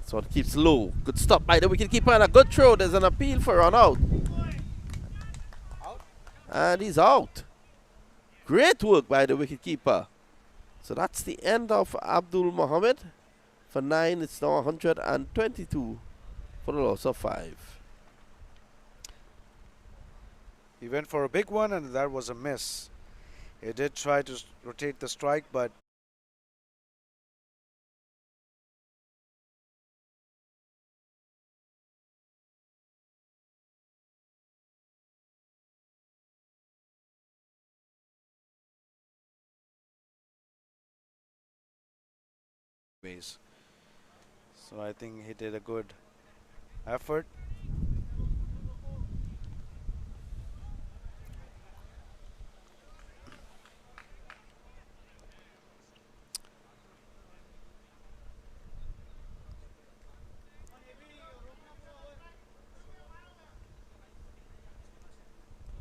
So it keeps low. Good stop by the wicketkeeper and a good throw. There's an appeal for run out. And he's out. Great work by the wicketkeeper. So that's the end of Abdul Mohammed. For 9, it's now 122 for the loss of 5. He went for a big one, and that was a miss. He did try to rotate the strike, but ways. So I think he did a good effort.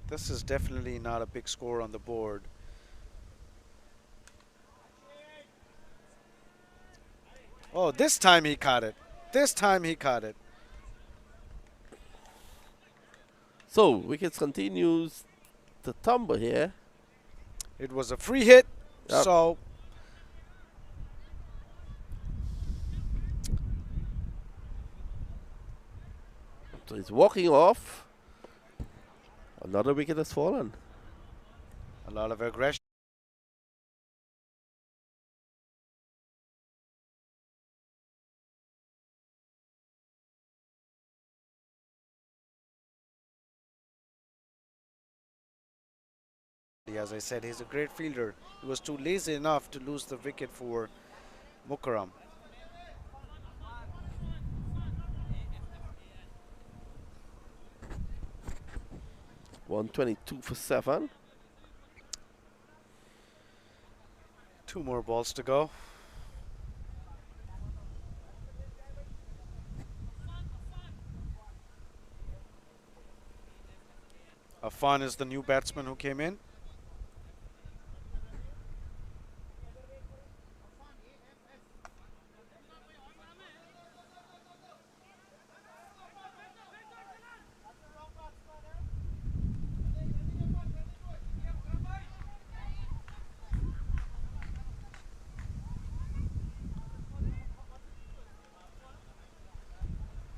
This is definitely not a big score on the board. Oh, this time he caught it. This time he caught it. So wickets continues to tumble here. It was a free hit. Yep. So So he's walking off. Another wicket has fallen. a lot of aggression. As I said, he's a great fielder. He was too lazy enough to lose the wicket for Mukarram. $122 for 7. 2 more balls to go. Afan is the new batsman who came in.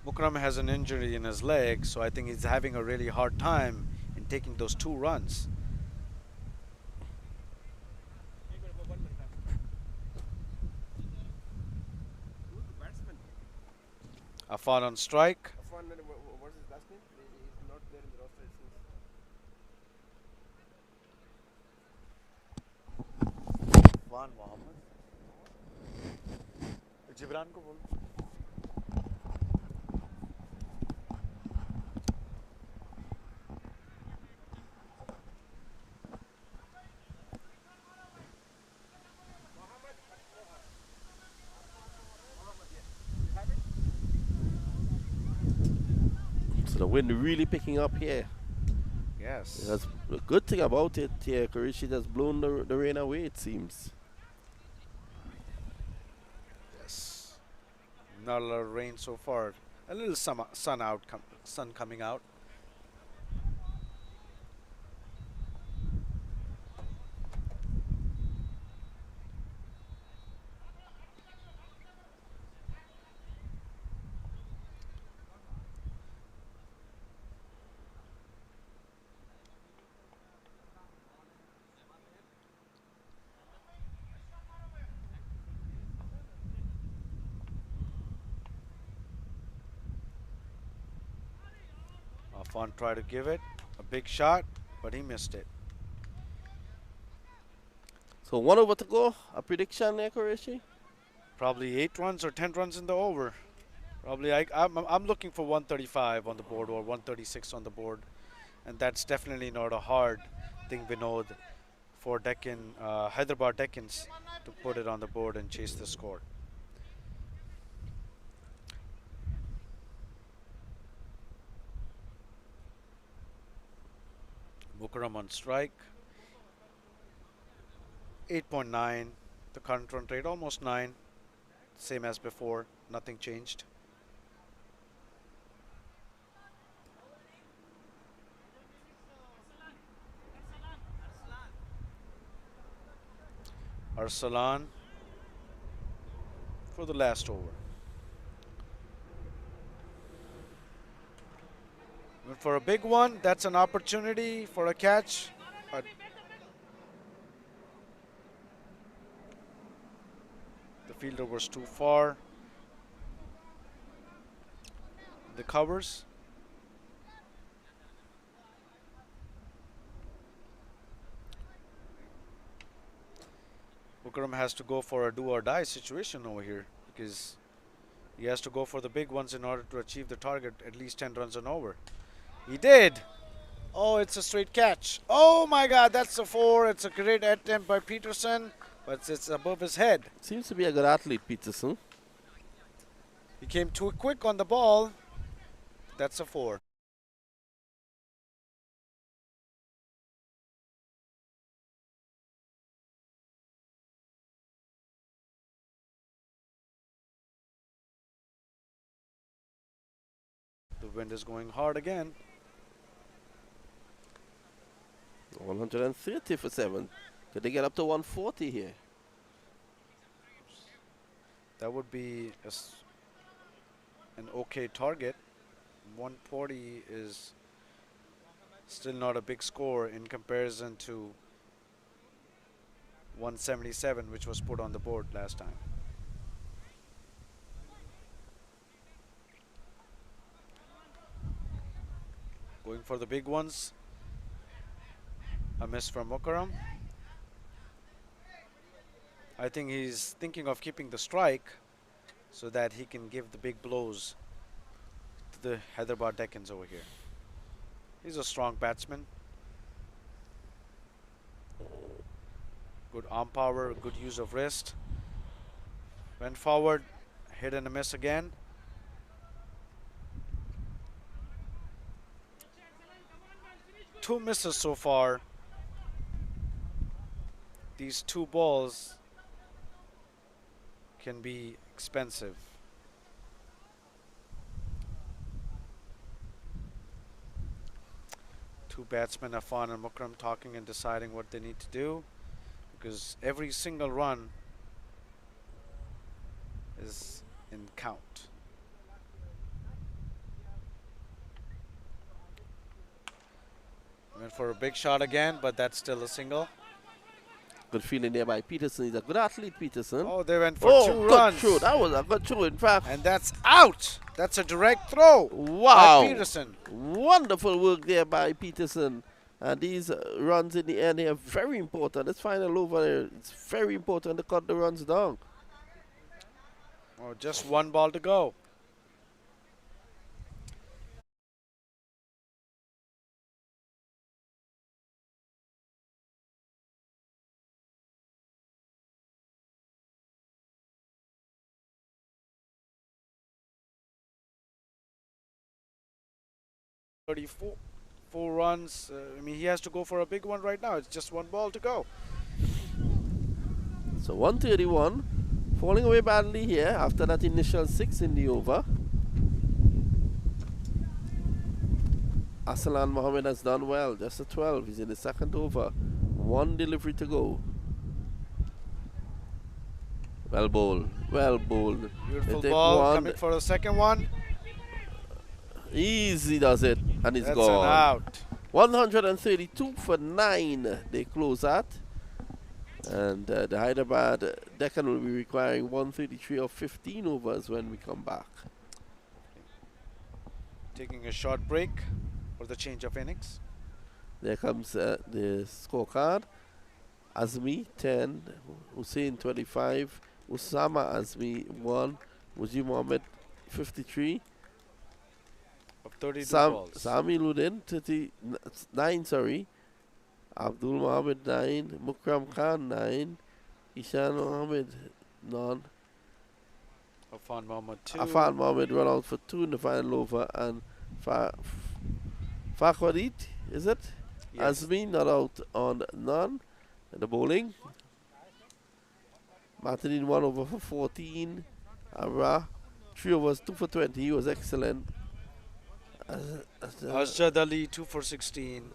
Mukram has an injury in his leg, so I think he's having a really hard time in taking those 2 runs. Afan on strike. What's his last name? He's not there in the roster, it seems. Afan Mohammed. Jibran को बोल. So the wind really picking up here. Yes. That's the good thing about it here, Karishi has blown the rain away, it seems. Yes. Not a lot of rain so far. A little sun coming out. Afan tried to give it a big shot, but he missed it. So 1 over to go. A prediction there, Karishi? Probably 8 runs or 10 runs in the over. Probably I'm looking for 135 on the board or 136 on the board, and that's definitely not a hard thing, Vinod, for Deccan, Hyderabad Deccans to put it on the board and chase the score. Mukarram on strike. 8.9. The current run rate almost 9. Same as before. Nothing changed. Arsalan for the last over. Went for a big one. That's an opportunity for a catch. But the fielder was too far. The covers. Bukram has to go for a do or die situation over here because he has to go for the big ones in order to achieve the target, at least 10 runs and over. He did. Oh, it's a straight catch. Oh my God, that's a 4. It's a great attempt by Peterson, but it's above his head. Seems to be a good athlete, Peterson. He came too quick on the ball. That's a 4. The wind is going hard again. 130 for 7. Could they get up to 140 here? That would be an okay target. 140 is still not a big score in comparison to 177, which was put on the board last time. Going for the big ones. A miss from Mukarram. I think he's thinking of keeping the strike so that he can give the big blows to the Hyderabad Deccans over here. He's a strong batsman. Good arm power, good use of wrist. Went forward, hit and a miss again. Two misses so far. These 2 balls can be expensive. Two batsmen, Afan and Mukram, talking and deciding what they need to do, because every single run is in count. Went for a big shot again, but that's still a single. Good feeling there by Peterson. He's a good athlete, Peterson. Oh, they went for 2 good runs. throw. That was a good throw, in fact. And that's out. That's a direct throw. Wow. By Peterson. Wonderful work there by Peterson. And these runs in the end here are very important. This final over there, it's very important to cut the runs down. Oh, just 1 ball to go. Four runs. I mean, he has to go for a big one right now. It's just 1 ball to go. So 131, falling away badly here after that initial 6 in the over. Aslan Mohammed has done well, just a 12. He's in the second over. 1 delivery to go. Well bowled, well bowled. Beautiful ball coming for the second one. Easy does it, and it's That's gone. An out. 132 for 9. They close that. And the Hyderabad Deccan will be requiring 133 or 15 overs when we come back. Taking a short break for the change of innings. There comes the scorecard. Azmi 10, Hussein 25, Usama Azmi 1, Mujib Mohammed 53. Of 32 balls. Sami Ludin 39, sorry. Abdul Mohammed 9, Mukram Khan 9, Ishan Mohammed none. Afan Mohammed 2. Afan Mohammed run out for 2 in the final over, and Fakhwarit, is it? Yes. Azmi not out on none. And the bowling. Martin 1 over for 14. Amra 3 overs 2 for 20. He was excellent. Asjad Ali 2 for 16.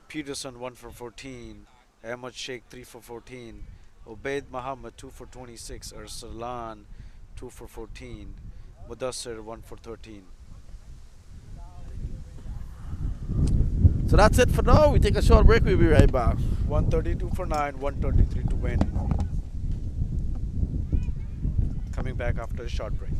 Peterson 1 for 14. Ahmad Sheikh 3 for 14. Ubaid Muhammad 2 for 26, Arsalan 2 for 14, Mudassir 1 for 13. So that's it for now. We take a short break. We'll be right back. 132 for 9, 133 to win. Coming back after a short break.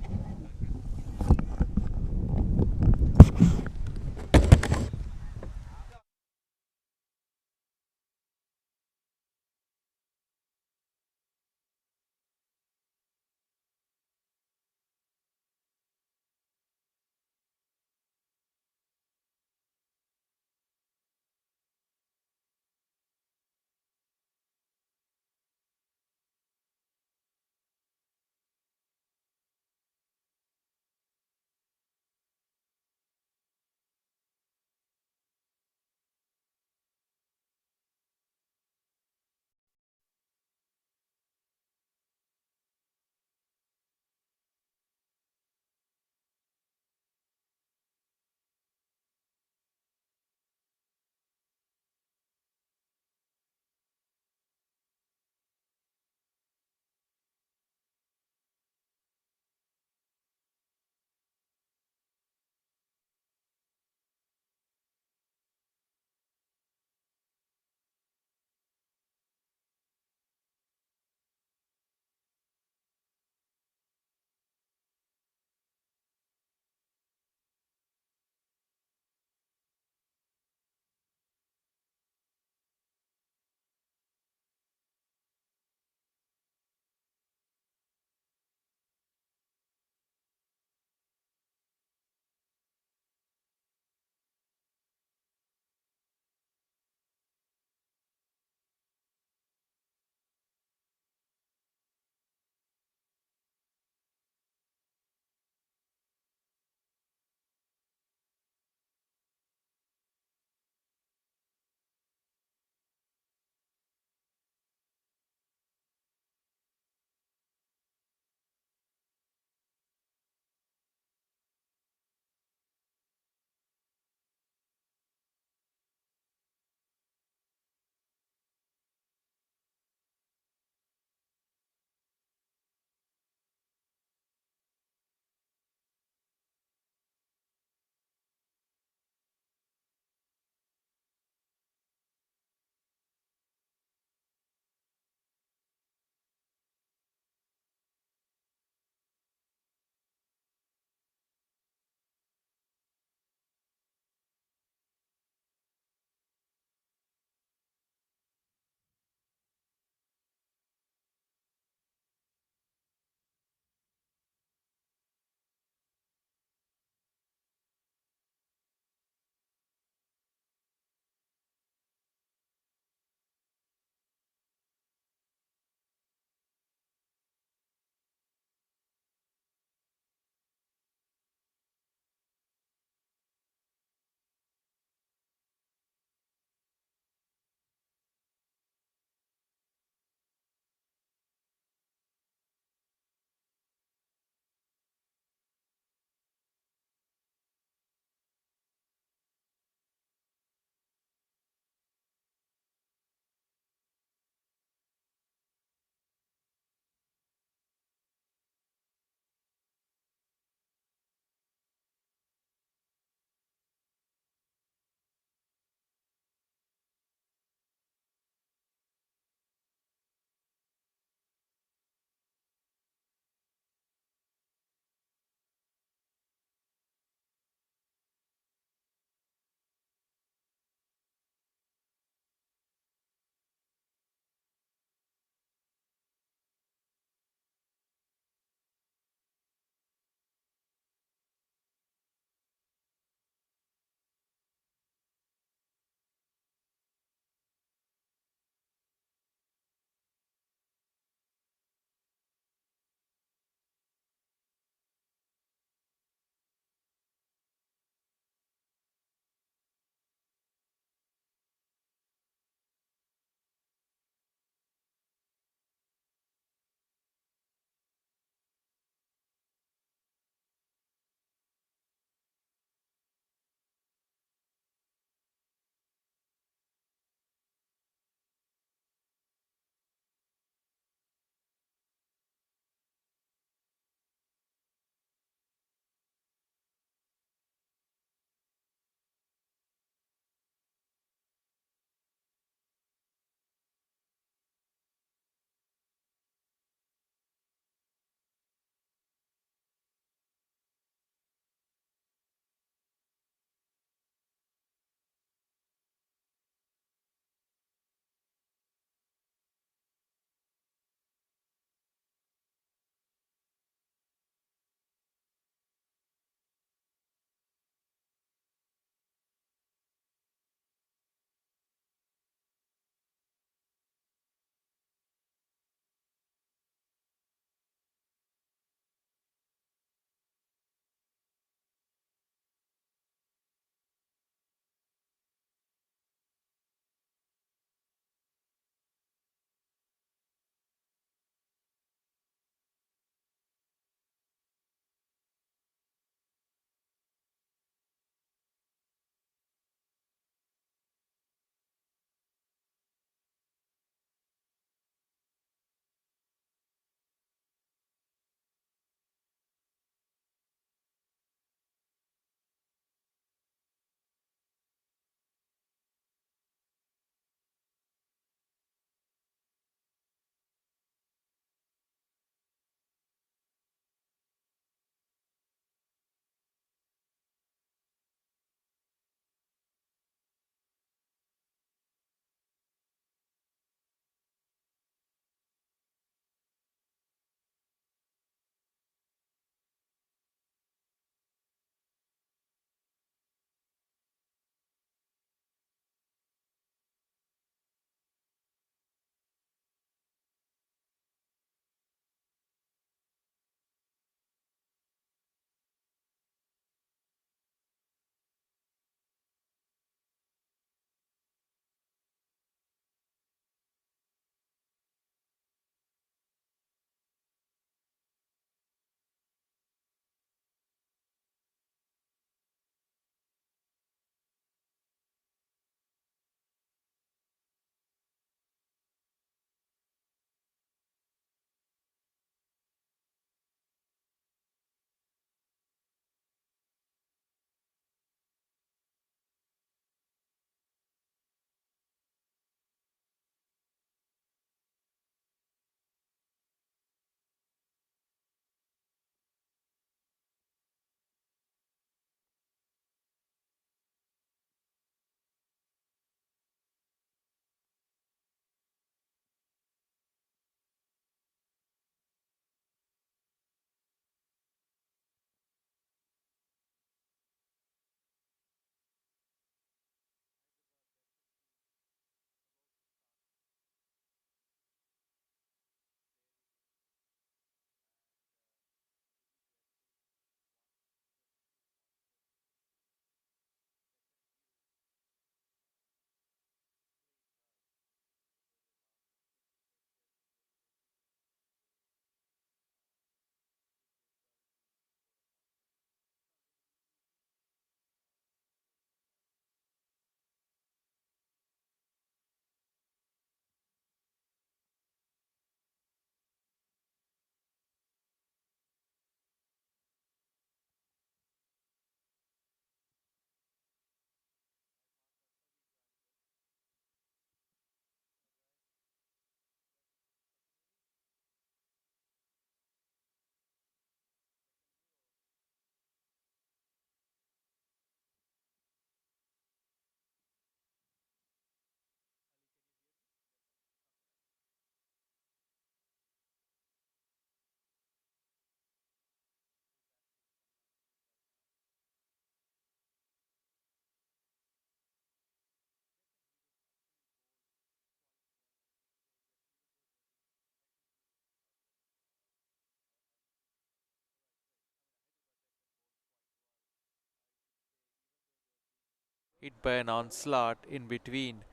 hit by an onslaught in between.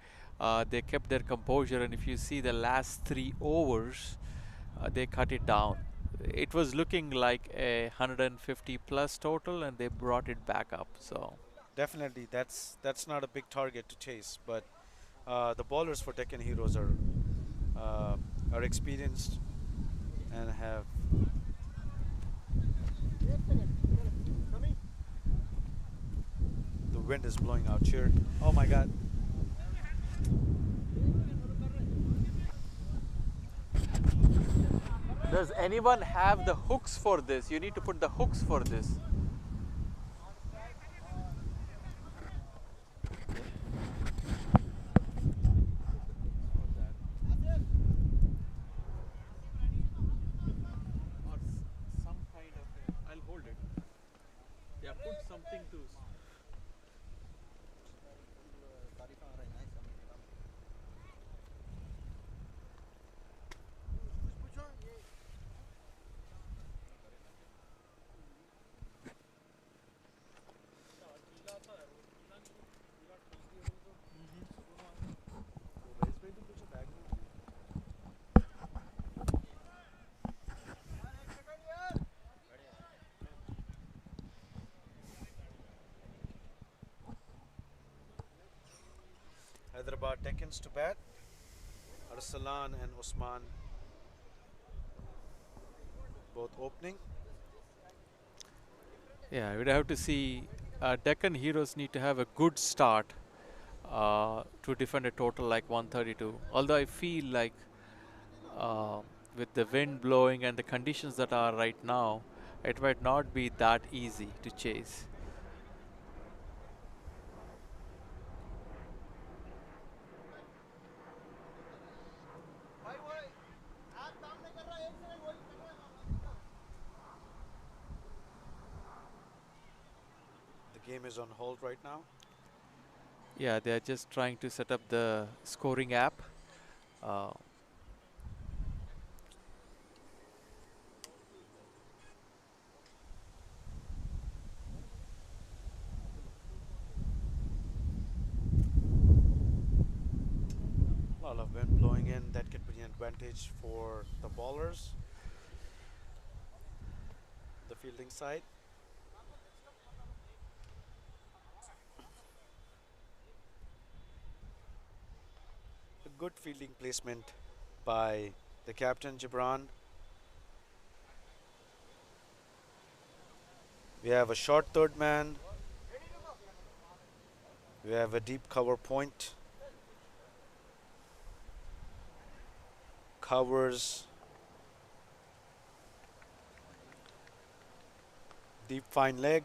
They kept their composure, and if you see the last 3 overs, they cut it down. It was looking like a 150 plus total, and they brought it back up. So Definitely, that's not a big target to chase, but the bowlers for Deccan Heroes are experienced and have. The wind is blowing out here. Oh my God! does anyone have the hooks for this? You need to put the hooks for this. Or some kind of I'll hold it. Yeah, put something to. Hyderabad Deccans to bat. Arsalan and Usman both opening. Yeah, we'd have to see. Deccan Heroes need to have a good start to defend a total like 132. Although I feel like uh, with the wind blowing and the conditions that are right now, it might not be that easy to chase. The game is on hold right now. Yeah, they are just trying to set up the scoring app. Uh, A lot of wind blowing in. That could be an advantage for the bowlers. The fielding side. A good fielding placement by the captain Gibran. We have a short third man. We have a deep cover point. Covers. Deep fine leg.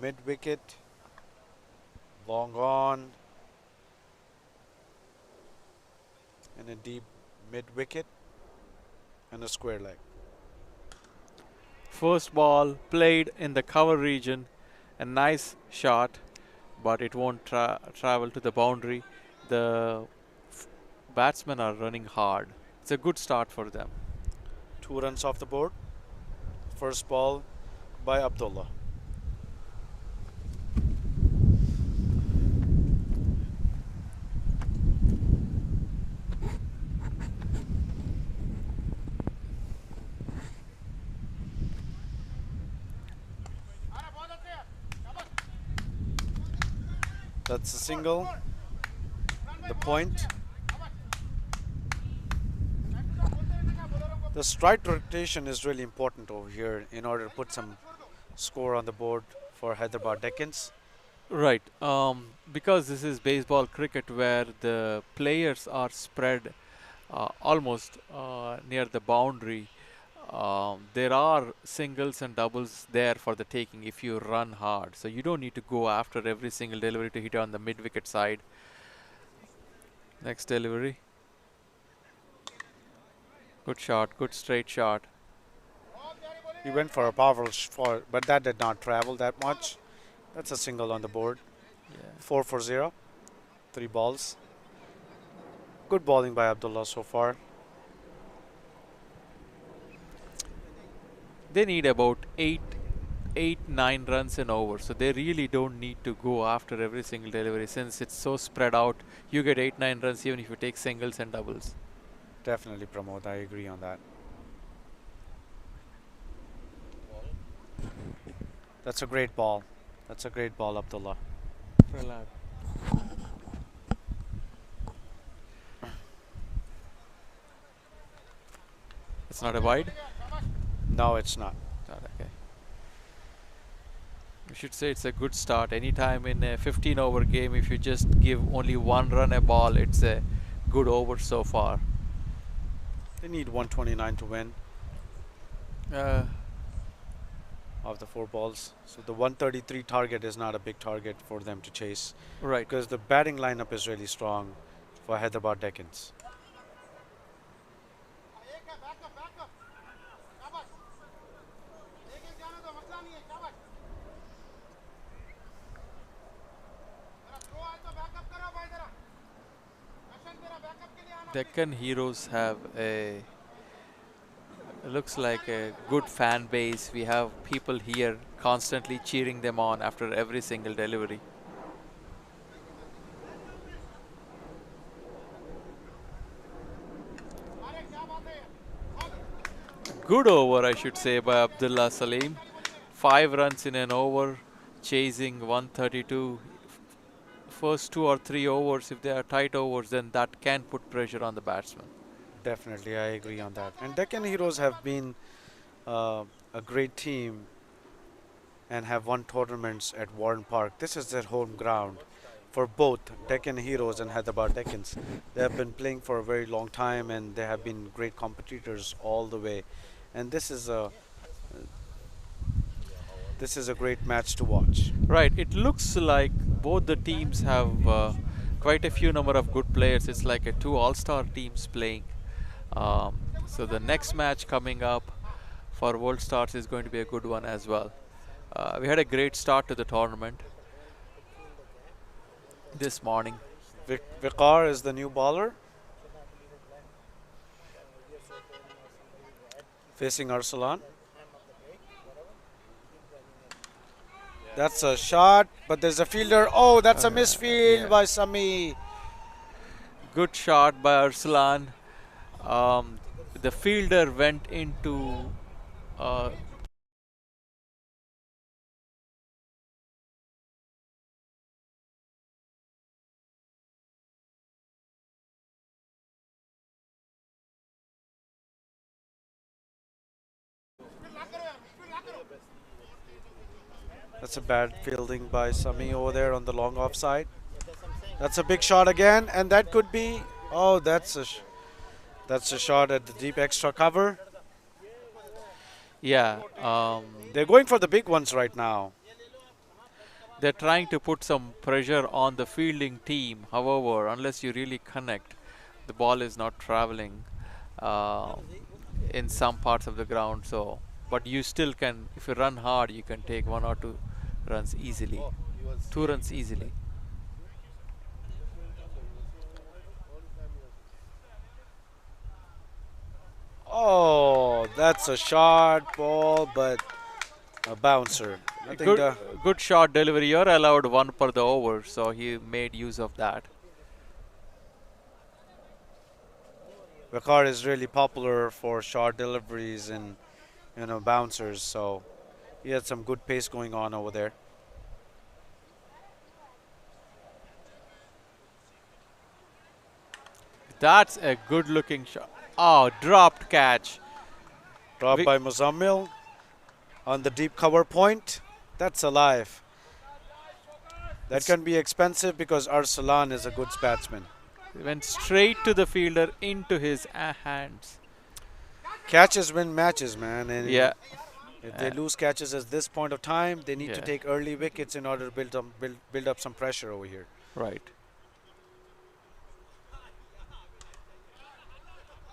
Mid wicket. Long on. And a deep mid wicket. And a square leg. First ball played in the cover region, a nice shot, but it won't travel to the boundary. The batsmen are running hard. It's a good start for them. 2 runs off the board. First ball by Abdullah. That's a single. The point. The strike rotation is really important over here in order to put some score on the board for Hyderabad Deccans. Right. Because this is baseball cricket where the players are spread almost near the boundary. There are singles and doubles there for the taking if you run hard. So you don't need to go after every single delivery to hit on the mid-wicket side. Next delivery. Good shot, good straight shot. He went for a powerful shot, but that did not travel that much. That's a single on the board. Yeah. 4 for 0. 3 balls. Good bowling by Abdullah so far. They need about 8 8-9 runs an over, so they really don't need to go after every single delivery since it's so spread out. You get 8-9 runs even if you take singles and doubles. Definitely, Pramod. I agree on that. That's a great ball. That's a great ball, Abdullah. It's not a wide? No, it's not. Not okay. We should say it's a good start. Anytime in a 15 over game, if you just give only 1 run a ball, it's a good over so far. They need 129 to win of the 4 balls. So the 133 target is not a big target for them to chase. Right. Because the batting lineup is really strong for Hyderabad Deccans. Deccan Heroes have looks like a good fan base. We have people here constantly cheering them on after every single delivery. Good over, I should say, by Abdullah Salim. 5 runs in an over, chasing 132. First 2 or 3 overs, if they are tight overs, then that can put pressure on the batsman. Definitely, I agree on that. And Deccan Heroes have been a great team and have won tournaments at Warren Park. This is their home ground for both Deccan Heroes and Hyderabad Deccans. They have been playing for a very long time and they have been great competitors all the way. And this is a great match to watch. Right, it looks like both the teams have quite a few number of good players. It's like a 2 all-star teams playing. So the next match coming up for World Stars is going to be a good one as well. We had a great start to the tournament this morning. Viqar is the new bowler, facing Arsalan. That's a shot, but there's a fielder. Oh, that's a misfield by Sami. Good shot by Arsalan. The fielder went into That's a bad fielding by Sami over there on the long offside. That's a big shot again, and that could be. Oh, that's a shot at the deep extra cover. yeah. They're going for the big ones right now. They're trying to put some pressure on the fielding team. However, unless you really connect, the ball is not traveling in some parts of the ground. So, but you still can, if you run hard, you can take 1 or 2 runs easily. 2 runs easily. Oh, that's a short ball, but a bouncer. I think Good shot delivery. You're allowed 1 per the over, so he made use of that. Viqar is really popular for short deliveries and bouncers, so he had some good pace going on over there. That's a good looking shot. Oh, dropped catch. Dropped by Muzammil on the deep cover point. That's alive. That can be expensive because Arsalan is a good batsman. Went straight to the fielder into his hands. Catches win matches, man. And Yeah. if they lose catches at this point of time, they need to take early wickets in order to build up some pressure over here. Right.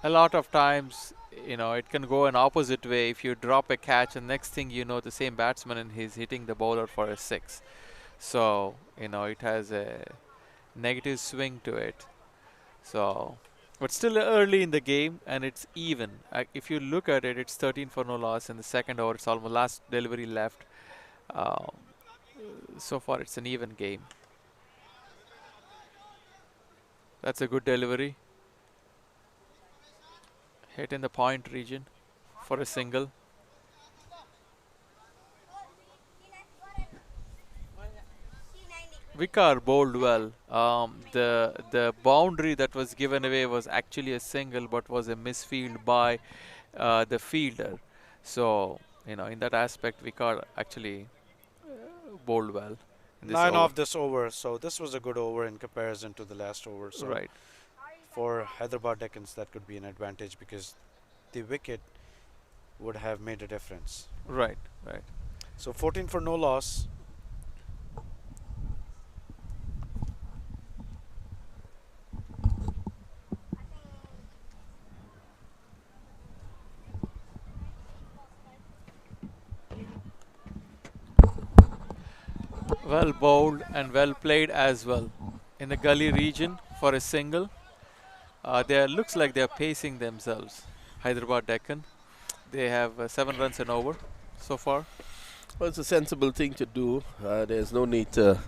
A lot of times, it can go an opposite way. If you drop a catch and next thing you know, the same batsman and he's hitting the bowler for a 6. So, it has a negative swing to it. So, but still early in the game and it's even. If you look at it, it's 13 for no loss in the second over. It's almost last delivery left Um, so far, it's an even game. That's a good delivery. Hit in the point region for a single. Vikar bowled well. The boundary that was given away was actually a single, but was a misfield by the fielder. So in that aspect, Vikar actually bowled well in this 9 over. off this over, so this was a good over in comparison to the last over. So Right, for Hyderabad Deccans, that could be an advantage because the wicket would have made a difference. right, right. So 14 for no loss. Well bowled and well played as well. In the gully region for a single. Looks like they are pacing themselves. Hyderabad Deccan. They have 7 runs and over so far. Well, it's a sensible thing to do. There's no need to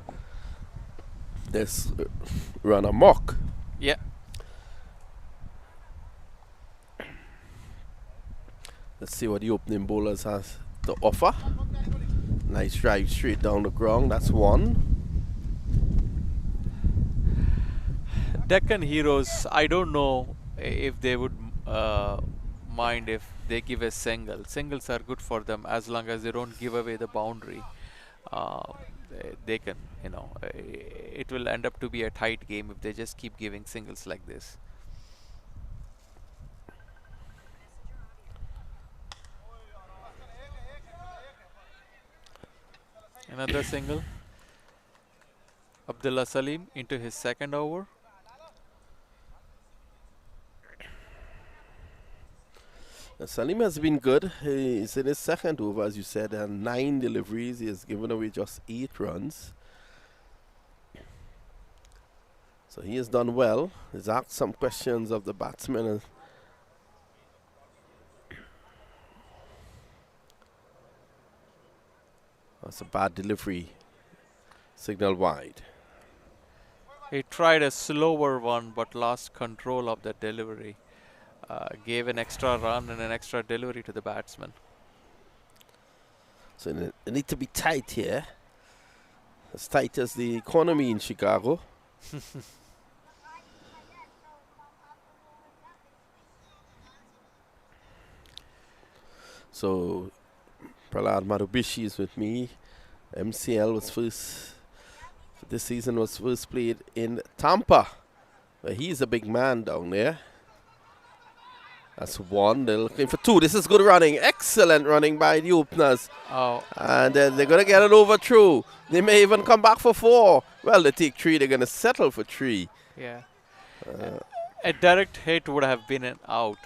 just run amok. Yeah. Let's see what the opening bowlers has to offer. Nice drive straight down the ground. That's one. Deccan Heroes, I don't know if they would mind if they give a single. Singles are good for them as long as they don't give away the boundary. They can, it will end up to be a tight game if they just keep giving singles like this. Another single. Abdullah Salim into his second over. Salim has been good. He's in his second over, as you said, and 9 deliveries. He has given away just 8 runs. So he has done well. He's asked some questions of the batsmen. That's a bad delivery. Signal wide. He tried a slower one but lost control of the delivery. Gave an extra run and an extra delivery to the batsman. So they need to be tight here. As tight as the economy in Chicago. So Prahlad Marubishi is with me. MCL was this season was first played in Tampa. But he's a big man down there. That's one. They're looking for 2. This is good running. Excellent running by the openers. Oh, And they're going to get it over through. They may even come back for 4. Well, they take 3. They're going to settle for 3. yeah. A direct hit would have been an out.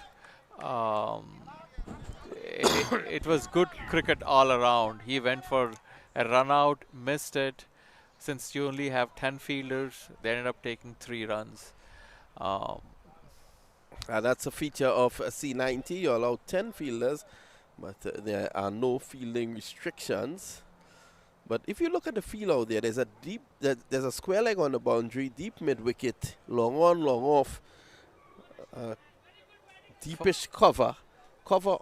It was good cricket all around. He went for a run out, missed it. Since you only have 10 fielders, they ended up taking 3 runs. That's a feature of C90. You're allowed 10 fielders, but there are no fielding restrictions. But if you look at the field out there, there's a square leg on the boundary, deep mid wicket, long on, long off, deepish cover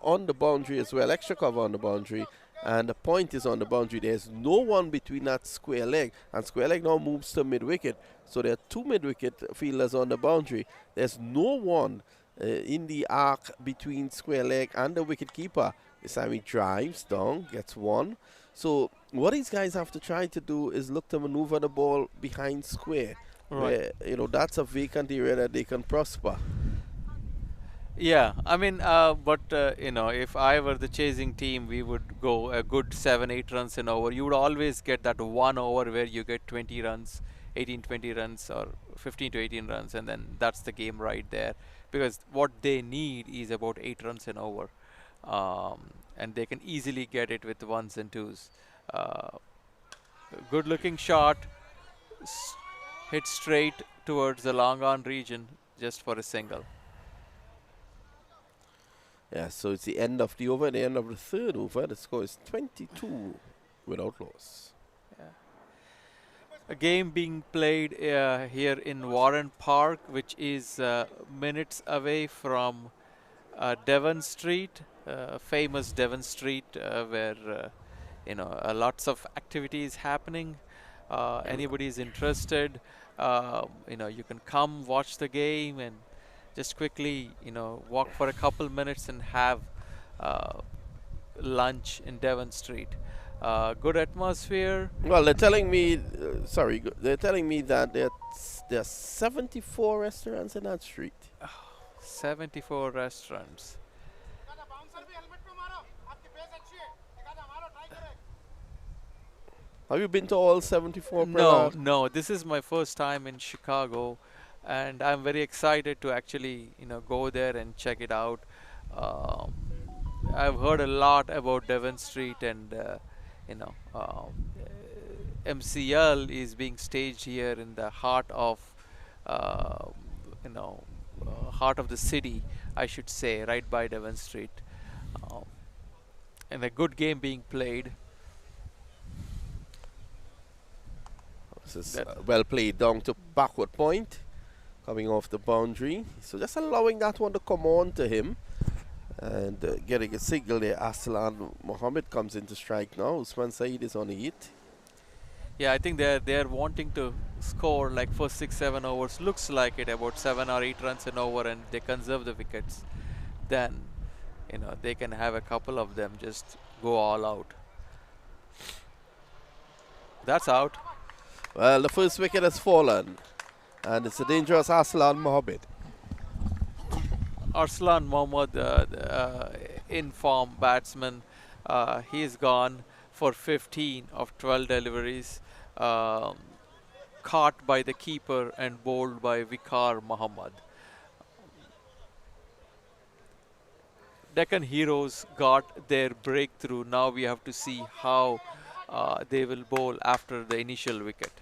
on the boundary as well, extra cover on the boundary, and the point is on the boundary. There's no one between that square leg, and square leg now moves to mid wicket. So there are 2 mid wicket fielders on the boundary. There's no one in the arc between square leg and the wicket keeper. This time he drives down, gets 1. So what these guys have to try to do is look to maneuver the ball behind square. Right. Where, that's a vacant area that they can prosper. Yeah, I mean, if I were the chasing team, we would go a good 7-8 runs an over. You would always get that 1 over where you get 20 runs, 18-20 runs, or 15 to 18 runs, and then that's the game right there. Because what they need is about 8 runs an over, and they can easily get it with 1s and 2s. Good looking shot, hit straight towards the long on region just for a single. Yeah, so it's the end of the over, the end of the third over. The score is 22. without loss. A game being played here in Warren Park, which is minutes away from Devon Street, famous Devon Street, where lots of activities happening. Anybody is interested, you can come watch the game and just quickly, walk for a couple minutes and have lunch in Devon Street. Good atmosphere. Well, they're telling me, they're telling me that there's 74 restaurants in that street. 74 restaurants. Have you been to all 74? No, this is my first time in Chicago, and I'm very excited to actually, go there and check it out. I've heard a lot about Devon Street, and MCL is being staged here in the heart of, heart of the city, I should say, right by Devon Street, and a good game being played. This is well played down to backward point, coming off the boundary. So just allowing that one to come on to him, and getting a signal there. Aslan Mohammed comes into strike now. Usman Saeed is on the hit. Yeah, I think they're wanting to score like for 6-7 overs. Looks like it, about 7 or 8 runs an over, and they conserve the wickets. Then, they can have a couple of them just go all out. That's out. Well, the first wicket has fallen, and it's a dangerous Aslan Mohammed. Arslan Mohammad, in-form batsman, he's gone for 15 of 12 deliveries, caught by the keeper and bowled by Vikar Muhammad. Deccan Heroes got their breakthrough. Now we have to see how they will bowl after the initial wicket.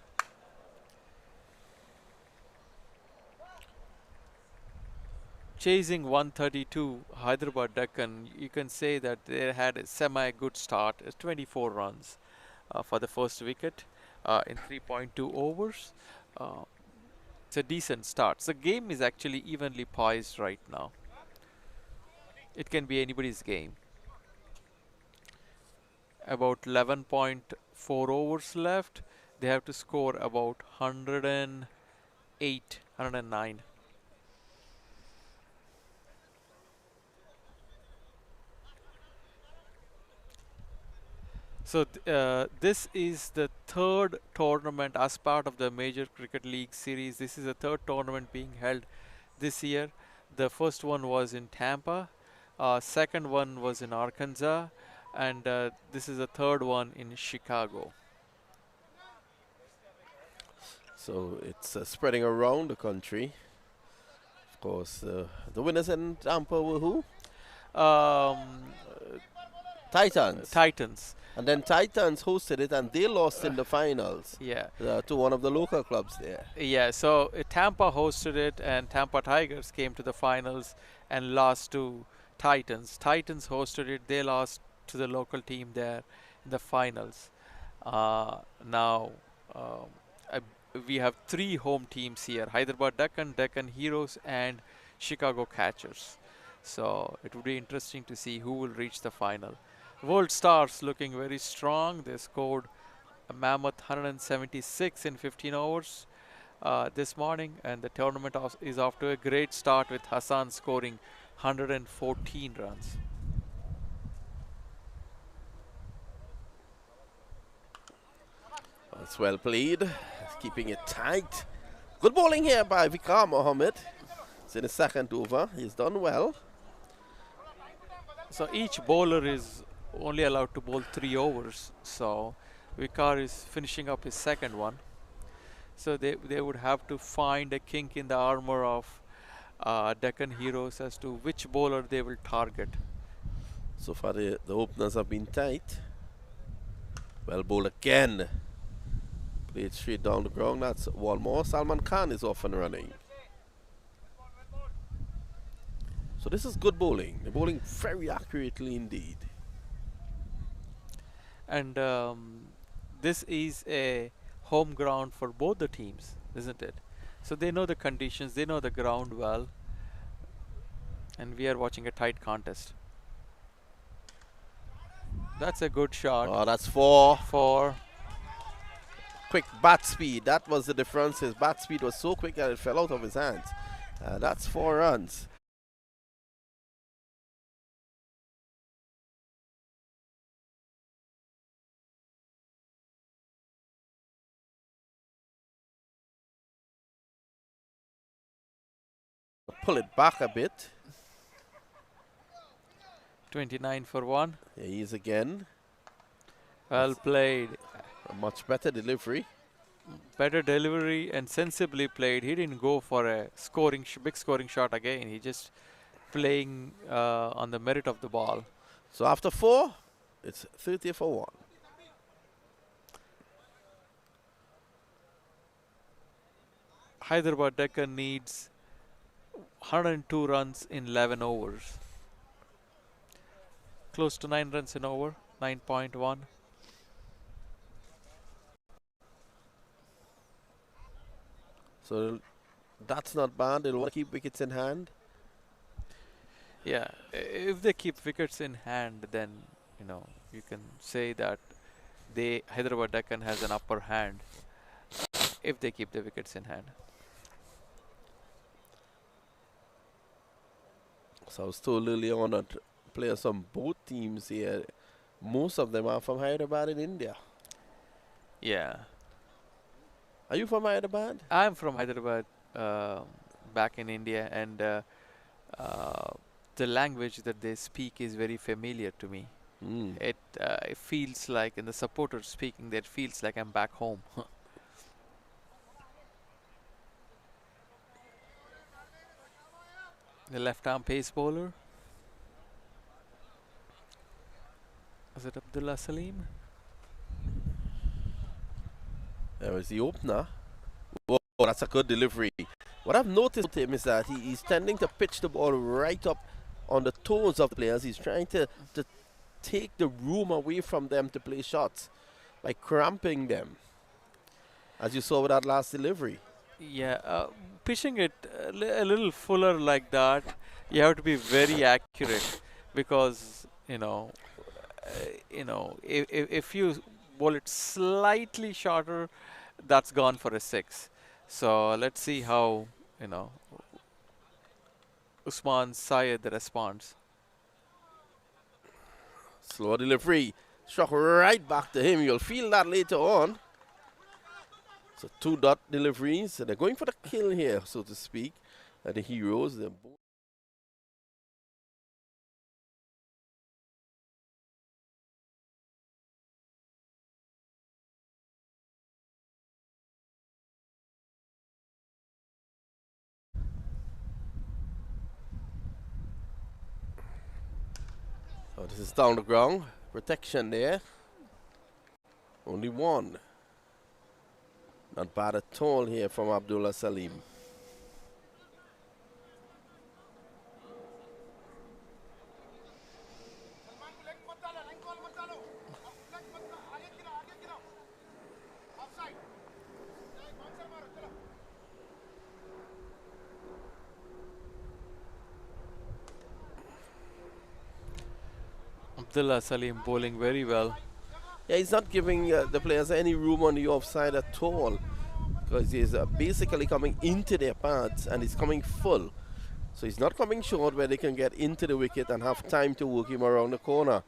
Chasing 132, Hyderabad Deccan, you can say that they had a semi-good start, 24 runs for the first wicket in 3.2 overs. It's a decent start. So the game is actually evenly poised right now. It can be anybody's game. About 11.4 overs left. They have to score about 108, 109. So this is the third tournament as part of the Major Cricket League series. This is the third tournament being held this year. The first one was in Tampa, second one was in Arkansas, and this is the third one in Chicago. So it's spreading around the country. Of course, the winners in Tampa were who? Titans. Titans. And then Titans hosted it, and they lost in the finals. Yeah. To one of the local clubs there. Yeah, so Tampa hosted it, and Tampa Tigers came to the finals and lost to Titans. Titans hosted it, they lost to the local team there in the finals. Now, we have 3 home teams here: Hyderabad Deccan, Deccan Heroes, and Chicago Catchers. So it would be interesting to see who will reach the final. World Stars looking very strong. They scored a mammoth 176 in 15 overs this morning, and the tournament is off to a great start with Hassan scoring 114 runs. That's well played, keeping it tight. Good bowling here by Vikar Mohammed. It's in the second over. He's done well. So each bowler is only allowed to bowl 3 overs. So Vikar is finishing up his second one. So they would have to find a kink in the armor of Deccan Heroes as to which bowler they will target. So far the openers have been tight. Well bowled again. Played straight down the ground. That's one more. Salman Khan is off and running. So this is good bowling. They're bowling very accurately indeed. and this is a home ground for both the teams, isn't it? So they know the conditions, they know the ground well, and we are watching a tight contest. That's a good shot. Oh, that's 4. For Quick bat speed. That was the difference. His bat speed was so quick that it fell out of his hands. That's 4 runs. Pull it back a bit. 29 for 1. There he is again. Well played. A much better delivery. Better delivery and sensibly played. He didn't go for a big scoring shot again. He just playing on the merit of the ball. So after 4, it's 30 for 1. Hyderabad Deccan needs 102 runs in 11 overs. Close to 9 runs in over, 9.1. So that's not bad. They'll want to keep wickets in hand. Yeah, if they keep wickets in hand, then you can say that Hyderabad Deccan has an upper hand if they keep the wickets in hand. So I was told earlier on that players from both teams here, most of them are from Hyderabad in India. Yeah. Are you from Hyderabad? I'm from Hyderabad, back in India, and the language that they speak is very familiar to me. It feels like, in the supporters speaking, that feels like I'm back home. The left arm pace bowler. Is it Abdullah Salim? There was the opener. Whoa, that's a good delivery. What I've noticed with him is that he's tending to pitch the ball right up on the toes of the players. He's trying to take the room away from them to play shots by cramping them, as you saw with that last delivery. Yeah, pitching it a little fuller like that, you have to be very accurate, because if you bowl it slightly shorter, that's gone for a 6. So let's see how Usman Syed responds. Slow delivery, struck right back to him. You'll feel that later on. So 2 dot deliveries. So they're going for the kill here, so to speak. The Heroes. They're both so this is down the ground. Protection there. Only 1. Not bad at all here from Abdullah Salim. Abdullah Salim bowling very well. Yeah, he's not giving the players any room on the offside at all, because he's basically coming into their pads and he's coming full. So he's not coming short where they can get into the wicket and have time to work him around the corner.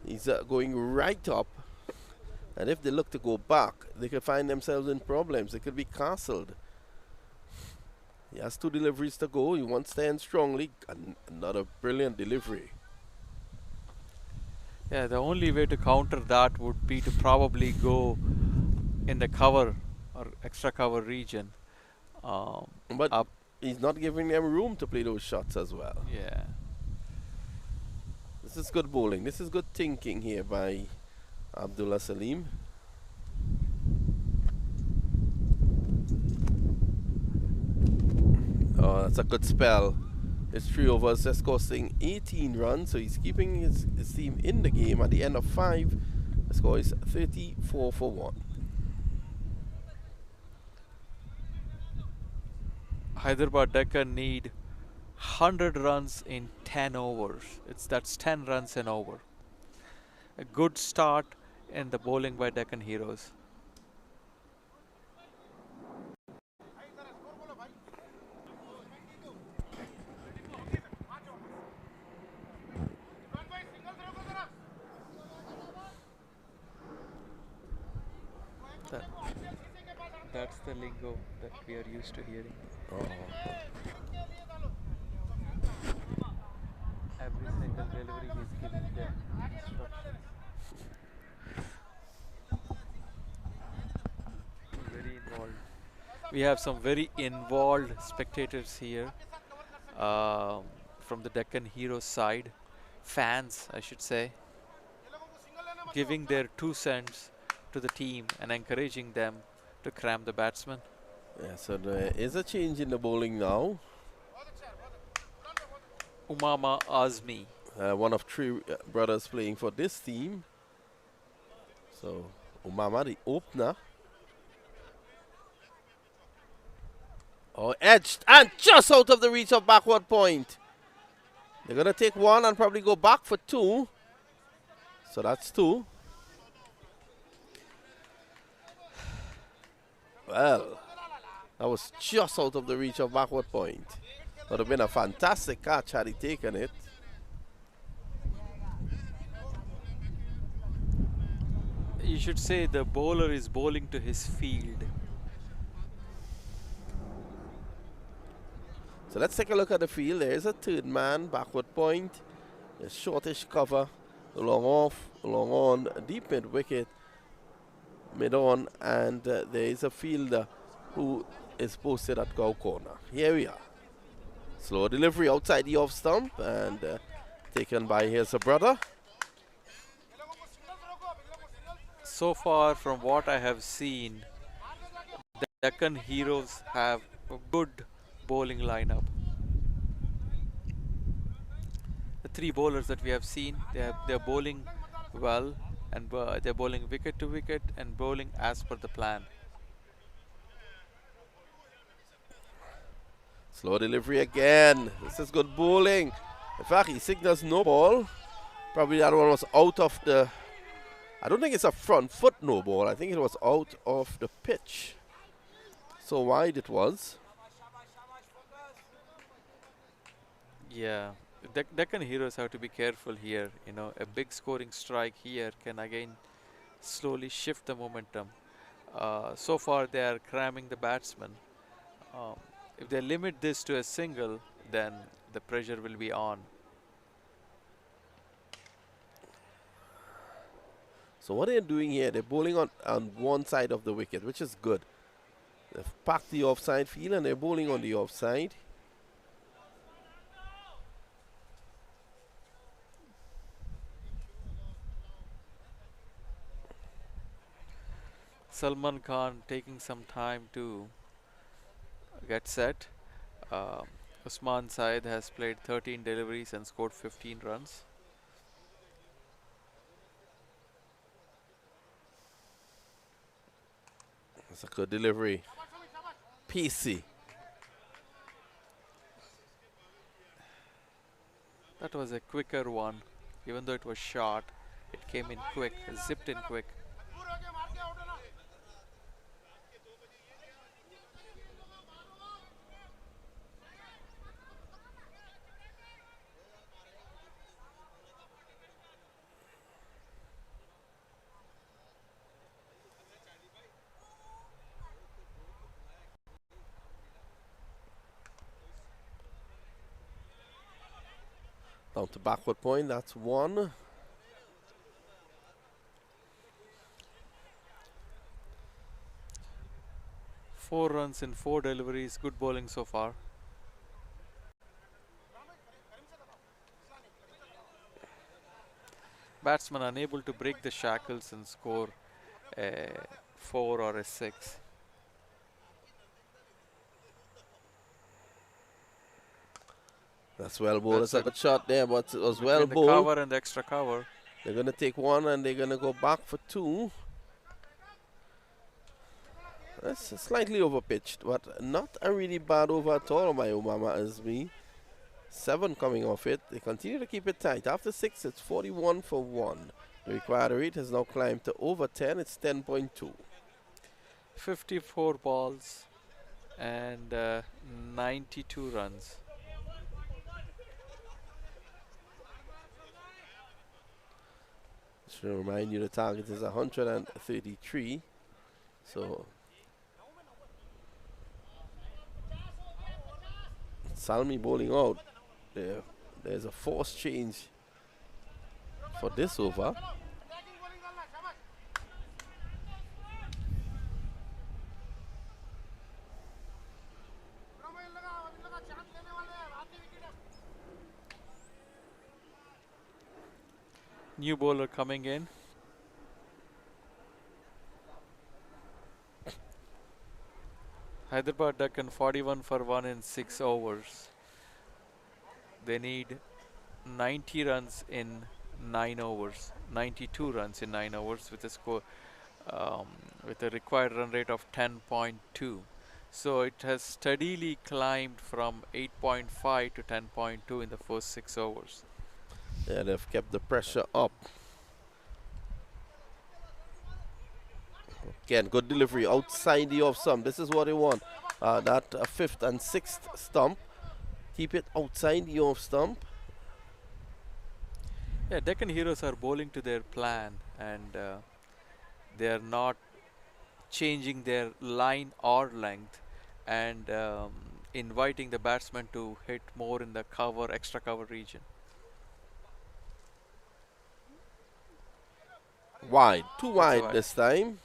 He's going right up, and if they look to go back, they could find themselves in problems. They could be castled. He has 2 deliveries to go. He wants to end strongly. Another brilliant delivery. Yeah, the only way to counter that would be to probably go in the cover or extra cover region. But up. He's not giving them room to play those shots as well. Yeah. This is good bowling. This is good thinking here by Abdullah Salim. Oh, that's a good spell. His 3 overs just costing 18 runs, so he's keeping his team in the game. At the end of 5, The score is 34 for 1. Hyderabad Deccan need 100 runs in 10 overs. That's 10 runs an over. A good start in the bowling by Deccan Heroes. That's the lingo that we are used to hearing. Every single delivery he's giving them instructions. Very involved. We have some very involved spectators here from the Deccan Heroes side. Fans, I should say. Giving their 2 cents to the team and encouraging them to cram the batsman. Yeah, so there is a change in the bowling now. Umama Azmi. One of 3 brothers playing for this team. So, Umama, the opener. Oh, edged and just out of the reach of backward point. They're going to take 1 and probably go back for 2. So that's 2. Well, that was just out of the reach of backward point. Would have been a fantastic catch had he taken it. You should say the bowler is bowling to his field. So let's take a look at the field. There is a 3rd man, backward point, a shortish cover, long off, long on, deep mid wicket, mid on, and there is a fielder who is posted at goal corner. Here we are. Slow delivery outside the off stump and taken by here's a brother. So far from what I have seen, the Deccan Heroes have a good bowling lineup. The 3 bowlers that we have seen, they're bowling well, and they're bowling wicket to wicket and bowling as per the plan. Slow delivery again. This is good bowling. In fact, he signals no ball. Probably that one was out of the... I don't think it's a front foot no ball. I think it was out of the pitch. So wide it was. Yeah, Deccan Heroes have to be careful here. You know, a big scoring strike here can again slowly shift the momentum. So far they are cramming the batsman. If they limit this to a single, then the pressure will be on. So what they're doing here, they're bowling on one side of the wicket, which is good. They've packed the offside field and they're bowling on the offside. Salman Khan taking some time to get set. Usman Said has played 13 deliveries and scored 15 runs. That's a good delivery. PC. That was a quicker one. Even though it was short, it came in quick, zipped in quick. Down to backward point, that's 1. Four runs in 4 deliveries, good bowling so far. Batsman unable to break the shackles and score a 4 or a 6. That's well bowled. That's a good shot there, but it was well The bowled. cover and the extra cover. They're going to take one and they're going to go back for two. That's slightly overpitched, but not a really bad over at all by Obama as me. 7 coming off it. They continue to keep it tight. After 6, it's 41 for 1. The required rate has now climbed to over 10. It's 10.2. 54 balls and 92 runs. Just to remind you, the target is 133. So Salmi bowling out. There's a force change for this over. New bowler coming in. Hyderabad Deccan 41 for 1 in 6 overs. They need 90 runs in 9 overs. 92 runs in 9 overs with a score with a required run rate of 10.2. So it has steadily climbed from 8.5 to 10.2 in the first 6 overs. Yeah, they've kept the pressure up. Again, good delivery outside the off stump. This is what they want. That 5th and 6th stump. Keep it outside the off stump. Yeah, Deccan Heroes are bowling to their plan, and they are not changing their line or length, and inviting the batsman to hit more in the cover, extra cover region. Wide. Too wide wide. this time.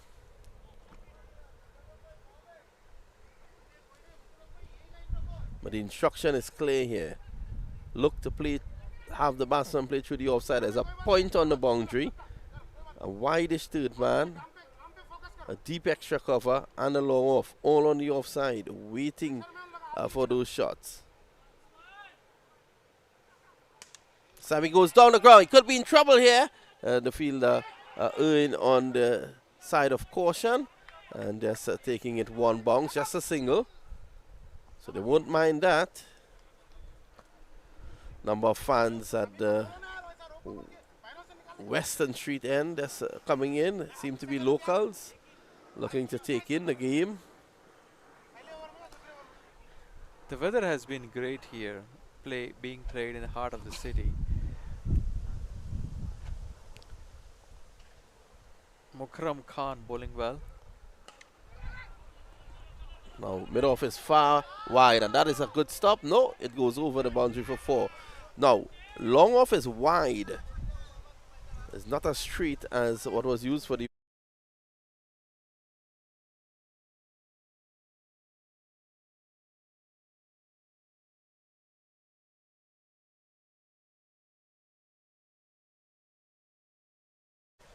But the instruction is clear here. Look to play, have the batsman play through the offside. There's a point on the boundary. A wideish third man. A deep extra cover and a long off. All on the offside. Waiting for those shots. Sammy goes down the ground. He could be in trouble here. The fielder earning on the side of caution. And just taking it one bounce. Just a single. So they won't mind that. Number of fans at the Western Street end that's coming in. Seem to be locals looking to take in the game. The weather has been great here, being played in the heart of the city. Mukram Khan bowling well. Now mid-off is far wide, and that is a good stop. No, it goes over the boundary for 4. Now, long off is wide. It's not as straight as what was used for the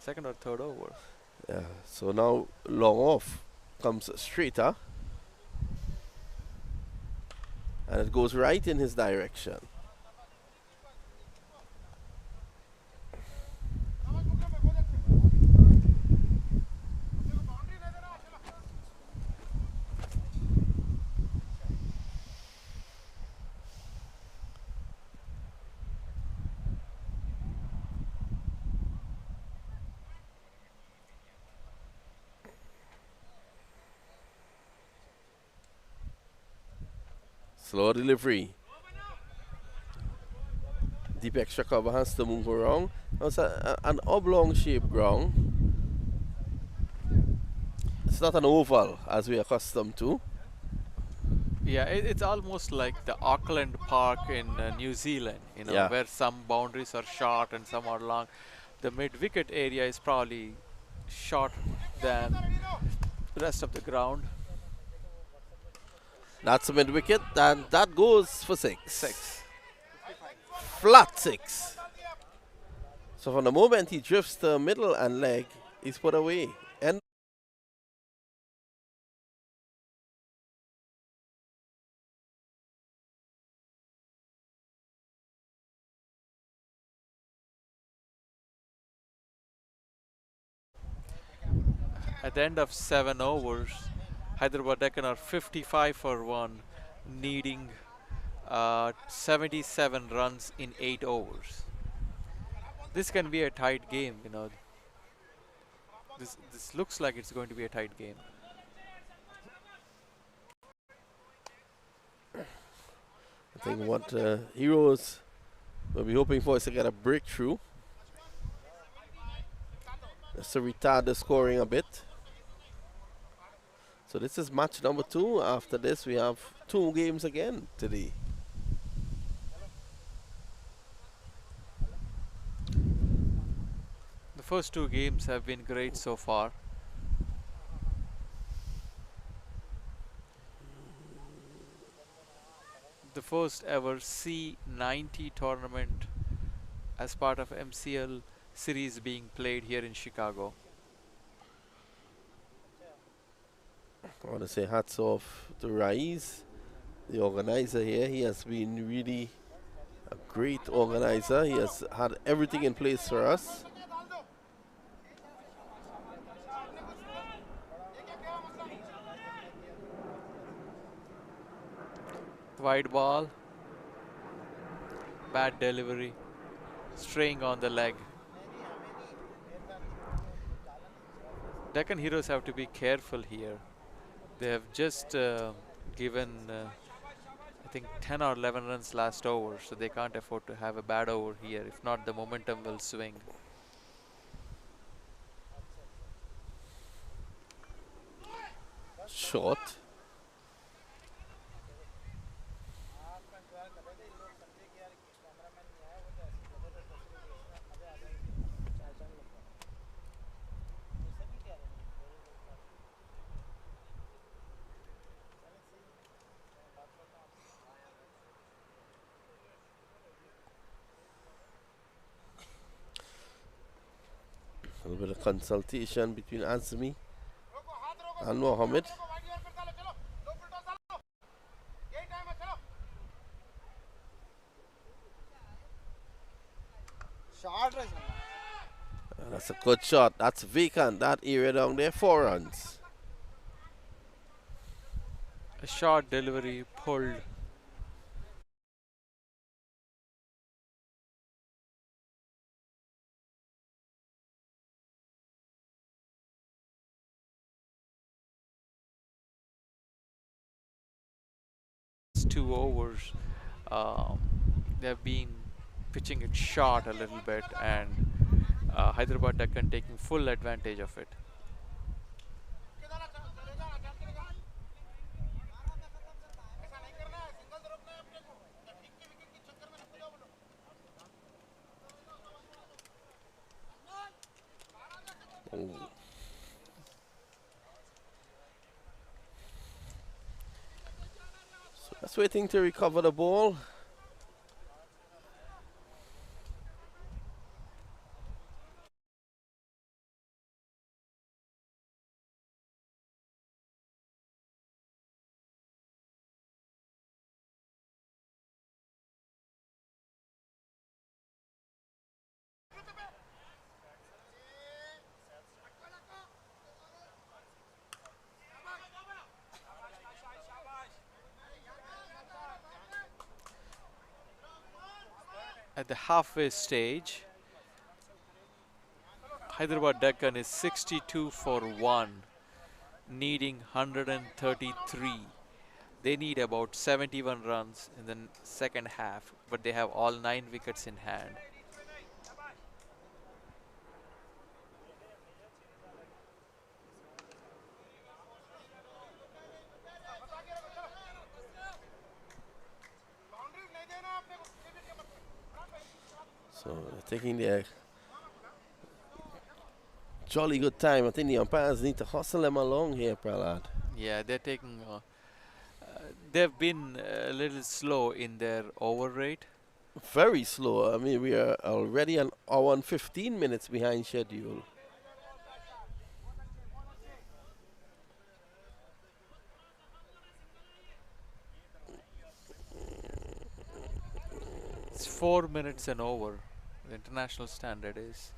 Second or third over. yeah. So now long off comes straighter. And it goes right in his direction. Slow delivery. Deep extra cover has to move around. Now it's an oblong shaped ground. It's not an oval as we're accustomed to. Yeah, it's almost like the Auckland Park in New Zealand, you know, Yeah. where some boundaries are short and some are long. The mid-wicket area is probably short than the rest of the ground. That's a mid wicket, and that goes for 6. 6. Flat 6. So from the moment he drifts the middle and leg, he's put away. End At the end of 7 overs, Hyderabad Deccan are 55 for 1, needing 77 runs in 8 overs. This can be a tight game, you know. This looks like it's going to be a tight game. I think what Heroes will be hoping for is to get a breakthrough. Just to retard the scoring a bit. So this is match number 2. After this, we have 2 games again today. The first 2 games have been great so far. The first ever C90 tournament as part of MCL series being played here in Chicago. I want to say hats off to Raiz, the organizer here. He has been really a great organizer. He has had everything in place for us. Wide ball, bad delivery, straying on the leg. Deccan Heroes have to be careful here. They have just given I think 10 or 11 runs last over, so they can't afford to have a bad over here. If not, the momentum will swing. Short. A little bit of consultation between Azmi and Mohammed. That's a good shot. That's vacant. That area down there, 4 runs. A short delivery pulled. It's 2 overs. They have been pitching it short a little bit, and Hyderabad Deccan taking full advantage of it. Oh. So just waiting to recover the ball. At the halfway stage, Hyderabad Deccan is 62 for 1, needing 133. They need about 71 runs in the second half, but they have all 9 wickets in hand. So taking their jolly good time. I think the umpires need to hustle them along here, Prahlad. Yeah, they're taking. They've been a little slow in their over rate. Very slow. I mean, we are already an hour and 15 minutes behind schedule. It's 4 minutes and over. The international standard is.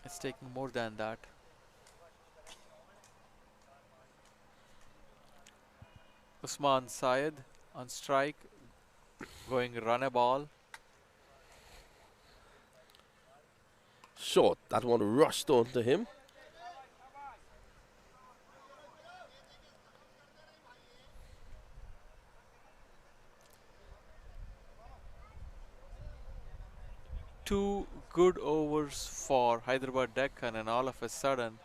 It's taking more than that. Usman Syed on strike, going run a ball. Short. That one rushed onto him. Two good overs for Hyderabad Deccan, and all of a sudden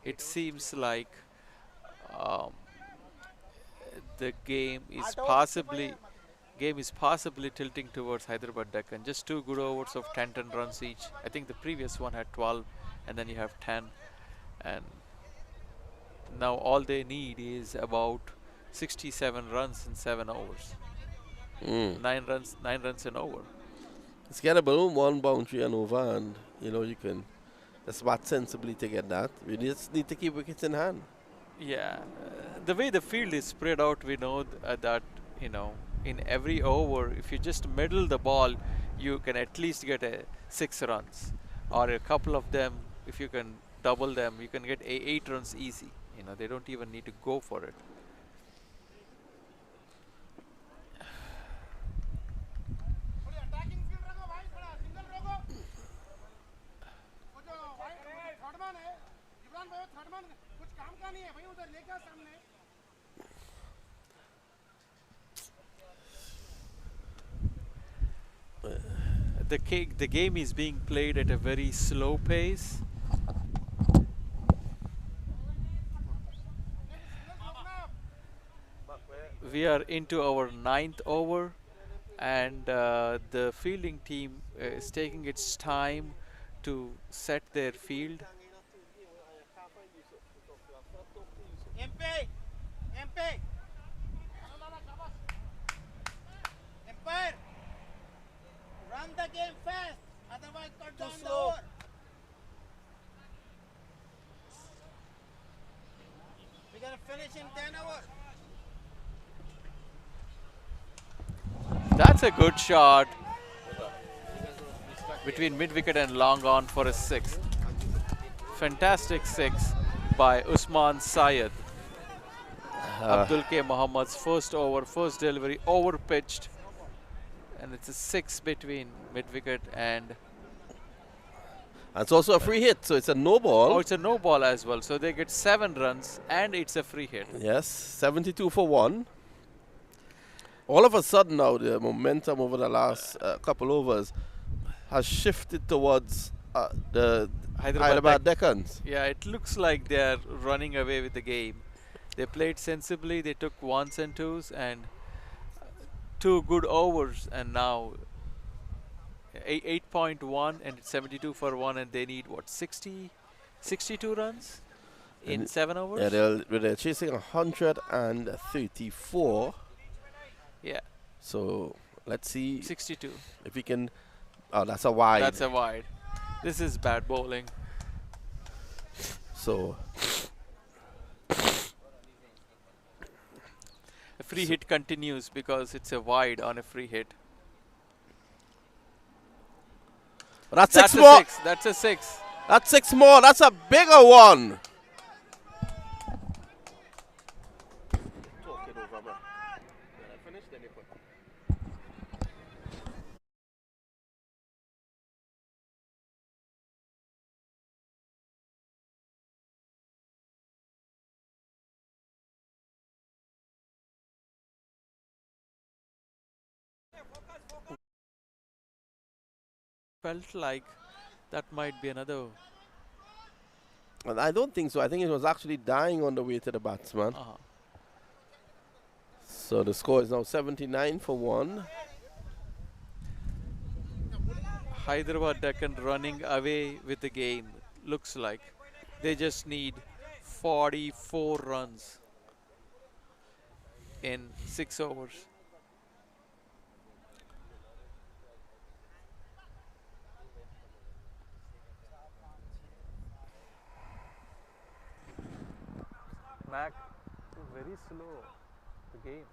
it seems like um, the game is possibly tilting towards Hyderabad Deccan. Just two good overs of 10 runs each. I think the previous one had 12, and then you have 10, and now all they need is about 67 runs in 7 overs. 9 runs and over. It's gettable, one boundary and over, and you can just bat sensibly to get that. We just need to keep wickets in hand. Yeah, the way the field is spread out, we know that in every over, if you just middle the ball, you can at least get 6 runs, or a couple of them. If you can double them, you can get 8 runs easy. They don't even need to go for it. The game is being played at a very slow pace. We are into our 9th over, and the fielding team is taking its time to set their field. Empire, run the game fast, otherwise cut down the over. We're gonna finish in 10 hours. That's a good shot between mid-wicket and long on for a 6. Fantastic 6 by Usman Syed. Abdul K. Muhammad's first over, first delivery, over pitched, and it's a 6 between mid-wicket and... It's also a free hit, so it's a no ball. Oh, it's a no ball as well, so they get 7 runs and it's a free hit. Yes, 72 for 1. All of a sudden now, the momentum over the last couple overs has shifted towards the Hyderabad Deccans. Yeah, it looks like they're running away with the game. They played sensibly, they took 1s and 2s, and 2 good overs, and now 8.1, and it's 72 for 1, and they need what, 62 runs in 7 overs? Yeah, they're chasing 134. Yeah. So let's see 62. if we can. Oh, that's a wide. That's a wide. This is bad bowling. So a free hit continues because it's a wide on a free hit. That's 6 more. That's a 6. That's 6 more. That's a bigger one. Felt like that might be another. And I don't think so. I think it was actually dying on the way to the batsman. So the score is now 79 for 1. Hyderabad Deccan running away with the game. Looks like they just need 44 runs in 6 overs. MAQ very slow, the game.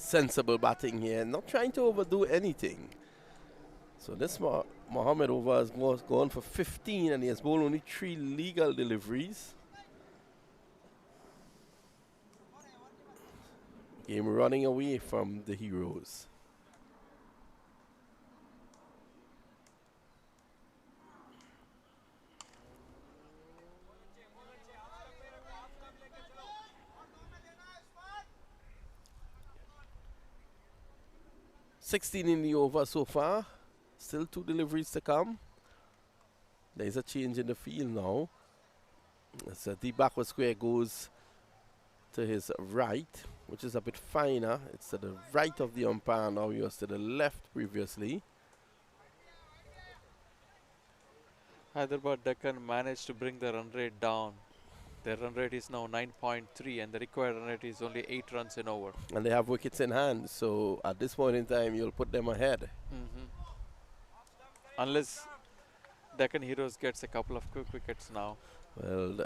sensible batting here, not trying to overdo anything. So this Mohammed over has gone for 15 and he has bowled only 3 legal deliveries. Game running away from the Heroes. $16 in the over so far. Still 2 deliveries to come. There's a change in the field now. So the backward square goes to his right, which is a bit finer. It's to the right of the umpire now. He was to the left previously. Hyderabad Deccan managed to bring the run rate down. Their run rate is now 9.3 and the required run rate is only 8 runs in over. And they have wickets in hand, so at this point in time, you'll put them ahead. Unless Deccan Heroes gets a couple of quick wickets now. Well,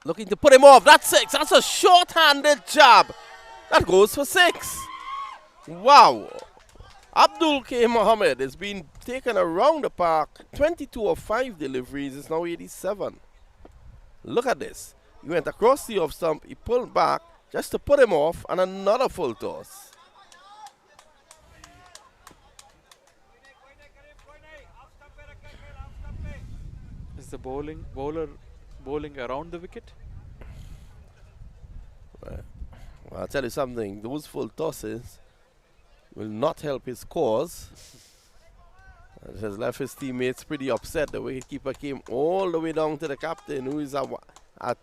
looking to put him off. That's 6. That's a short-handed jab. That goes for 6. Wow. Abdul K. Mohammed has been taken around the park. 22 of 5 deliveries. It's now 87. Look at this. He went across the off stump. He pulled back just to put him off, and another full toss. Is the bowler bowling around the wicket? Well, I'll tell you something. Those full tosses will not help his cause. It has left his teammates pretty upset. The wicketkeeper came all the way down to the captain, who is at a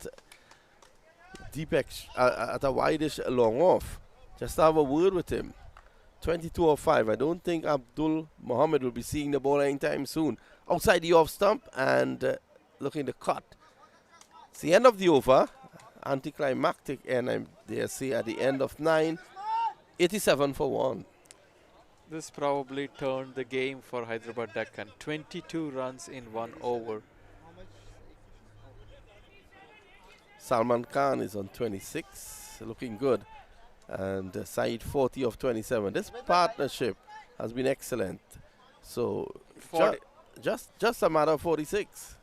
wideish long off. Just to have a word with him. 22 of 5. I don't think Abdul Mohammed will be seeing the ball anytime soon. Outside the off stump and looking to cut. It's the end of the over. Anticlimactic end, I dare say, at the end of 9. 87 for 1. This probably turned the game for Hyderabad Deccan. 22 runs in 1 over. Salman Khan is on 26, looking good. And Saeed 40 of 27. This partnership has been excellent. So just a matter of 46.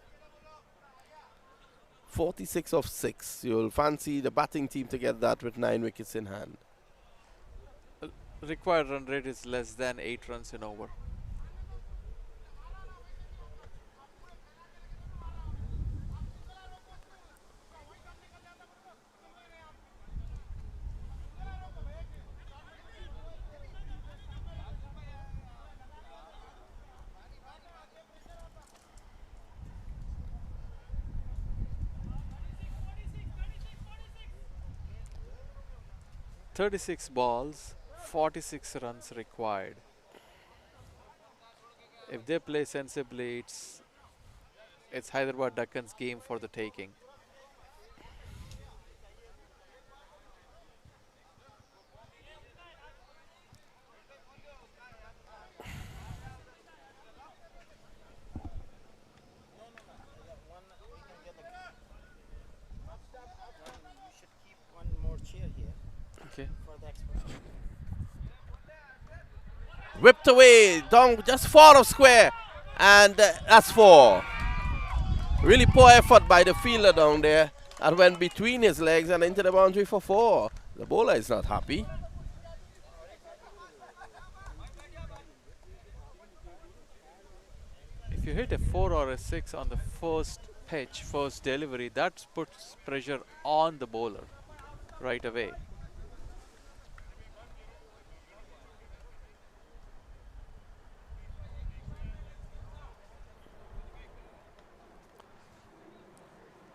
46 of 6. You'll fancy the batting team to get that with 9 wickets in hand. Required run rate is less than 8 runs in over. "36 balls, 46 runs required." If they play sensibly, it's Hyderabad Deccan's game for the taking. You should keep one more chair here Okay. for the expert. Whipped away, down just 4 of square, and that's 4. Really poor effort by the fielder down there. That went between his legs and into the boundary for 4. The bowler is not happy. If you hit a 4 or a 6 on the first pitch, first delivery, that puts pressure on the bowler right away.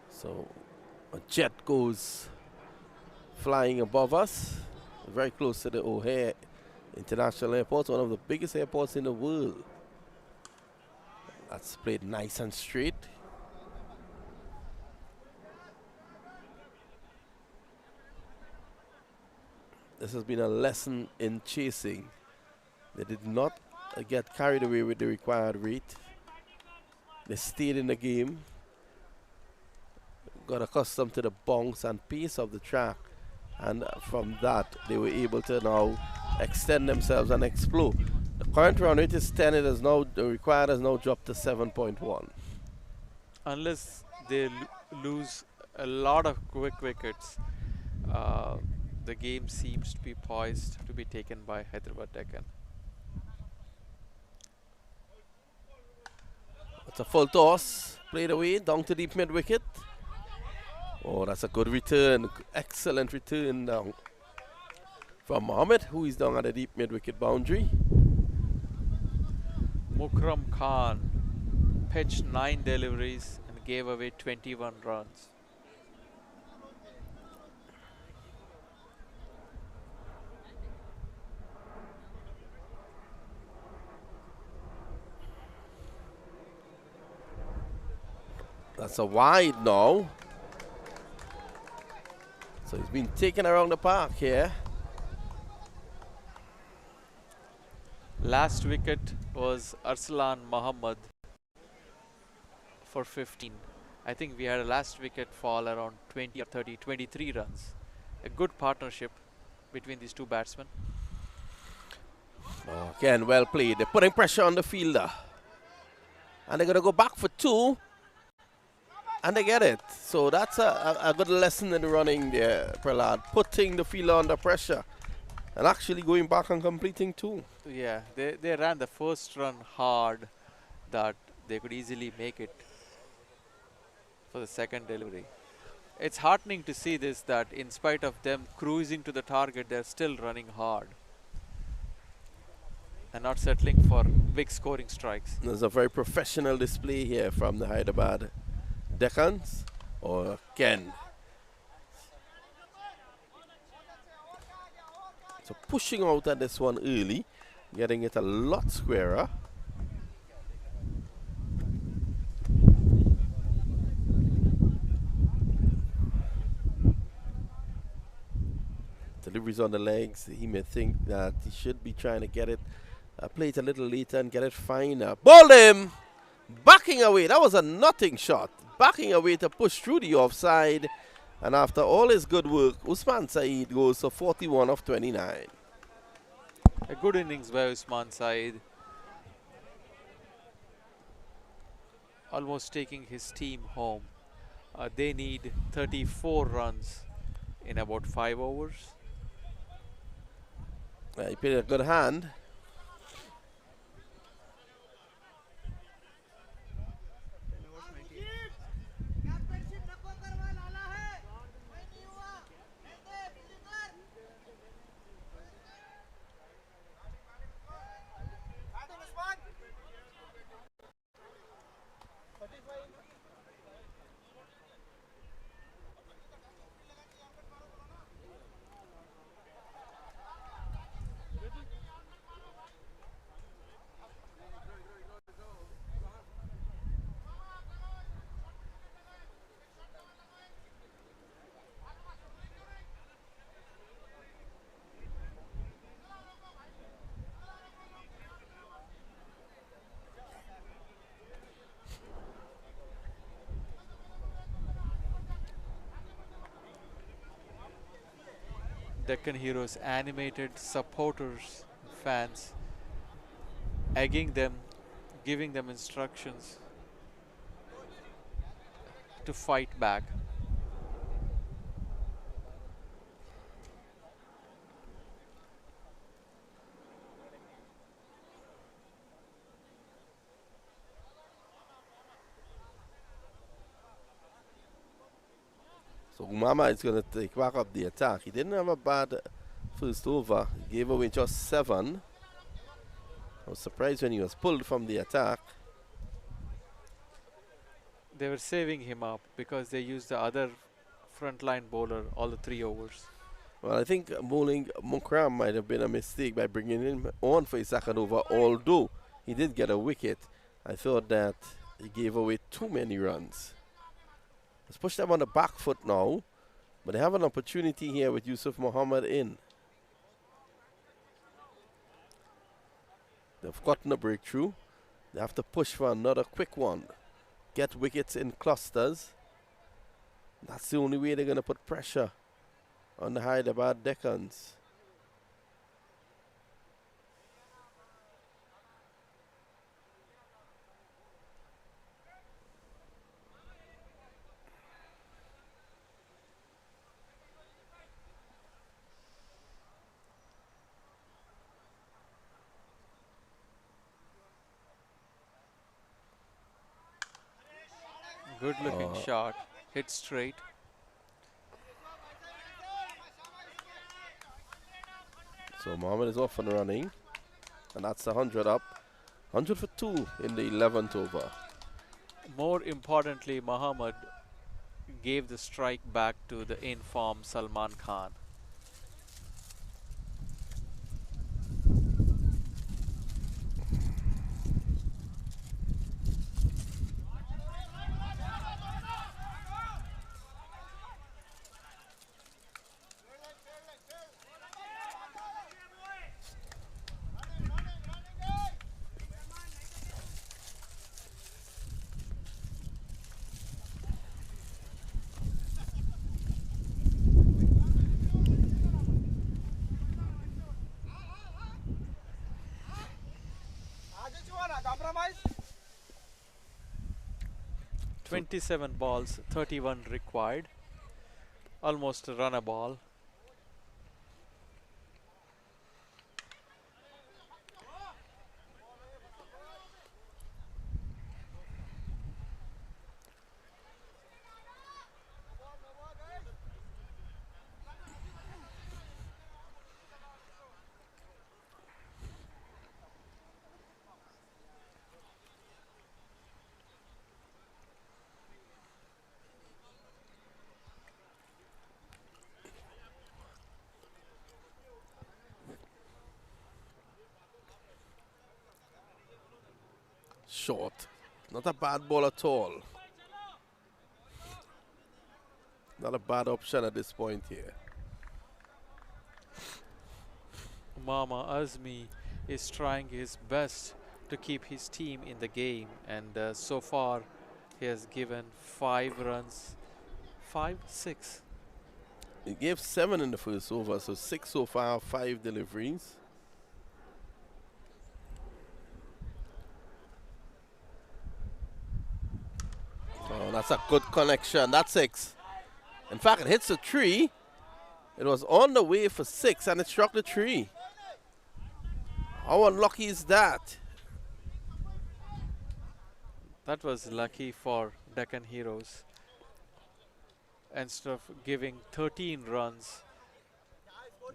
So a jet goes flying above us, very close to the O'Hare International Airport, one of the biggest airports in the world. That's played nice and straight. This has been a lesson in chasing. They did not get carried away with the required rate. They stayed in the game, got accustomed to the bounce and pace of the track, and from that they were able to now extend themselves and explode. The current run rate is 10. It is now required has now dropped to 7.1. Unless they lose a lot of quick wickets, the game seems to be poised to be taken by Hyderabad Deccan. It's a full toss, played away, down to deep mid wicket. Oh, that's a good return, excellent return down from Mohammed, who is down at the deep mid wicket boundary. Mukram Khan pitched 9 deliveries and gave away 21 runs. That's a wide now. So he's been taken around the park here. Last wicket was Arslan Muhammad for 15. I think we had a last wicket fall around 20 or 30, 23 runs. A good partnership between these two batsmen. Oh, again, well played. They're putting pressure on the fielder. And they're going to go back for 2. And they get it. So that's a good lesson in running there, Prahlad. Putting the fielder under pressure. And actually going back and completing 2. Yeah, they ran the first run hard that they could easily make it for the second delivery. It's heartening to see this, that in spite of them cruising to the target, they're still running hard and not settling for big scoring strikes. There's a very professional display here from the Hyderabad Deccans, or Ken. So pushing out at this one early, getting it a lot squarer. Deliveries on the legs. He may think that he should be trying to get it, play it a little later and get it finer. Bowled him! Backing away. That was a nothing shot. Backing away to push through the offside. And after all his good work, Usman Saeed goes to 41 of 29. A good innings by Usman Saeed. Almost taking his team home. They need 34 runs in about 5 overs. He played a good hand. Deccan Heroes animated supporters, fans, egging them, giving them instructions to fight back. So Umama is going to take back up the attack. He didn't have a bad first over. He gave away just 7. I was surprised when he was pulled from the attack. They were saving him up because they used the other frontline bowler all the 3 overs. Well, I think bowling Mukram might have been a mistake by bringing him on for his second over, although he did get a wicket. I thought that he gave away too many runs. Let's push them on the back foot now, but they have an opportunity here with Yusuf Mohammed in. They've gotten a breakthrough. They have to push for another quick one. Get wickets in clusters. That's the only way they're going to put pressure on the Hyderabad Deccans. Good looking shot. Hit straight. So Mohammed is off and running. And that's 100 up. 100 for 2 in the 11th over. More importantly, Muhammad gave the strike back to the in-form Salman Khan. Compromise. 27 balls, 31 required. Almost a run a ball. Short. Not a bad ball at all. Not a bad option at this point here. Mama Azmi is trying his best to keep his team in the game, and so far he has given 5 runs. 5, 6. He gave 7 in the first over, so 6 so far, 5 deliveries. Oh, that's a good connection. That's 6. In fact, it hits a tree. It was on the way for 6 and it struck the tree. How unlucky is that? That was lucky for Deccan Heroes. Instead of giving 13 runs,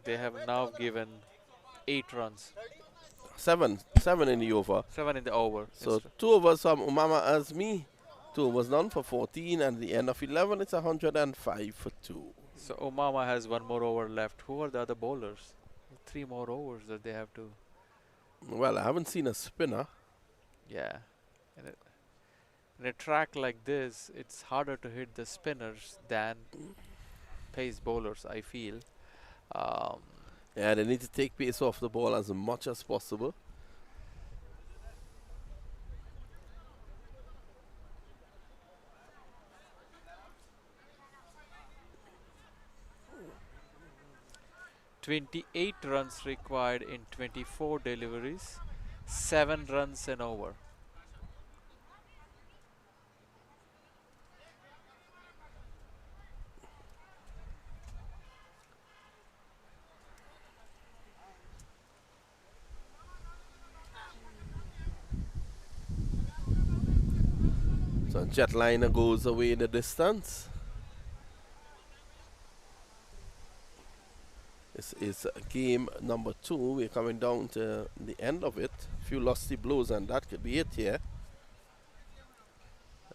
they have now given 8 runs. 7 in the over. 7 in the over. So 2 overs from Umama Azmi. 2 overs done for 14, and at the end of 11, it's 105 for 2. So Umama has 1 more over left. Who are the other bowlers? 3 more overs that they have to. Well, I haven't seen a spinner. Yeah. In a track like this, it's harder to hit the spinners than pace bowlers, I feel. Yeah, they need to take pace off the ball as much as possible. "28 runs required in 24 deliveries, 7 runs and over." So Jetliner goes away in the distance. This is game number 2. We're coming down to the end of it. A few lusty blows and that could be it here.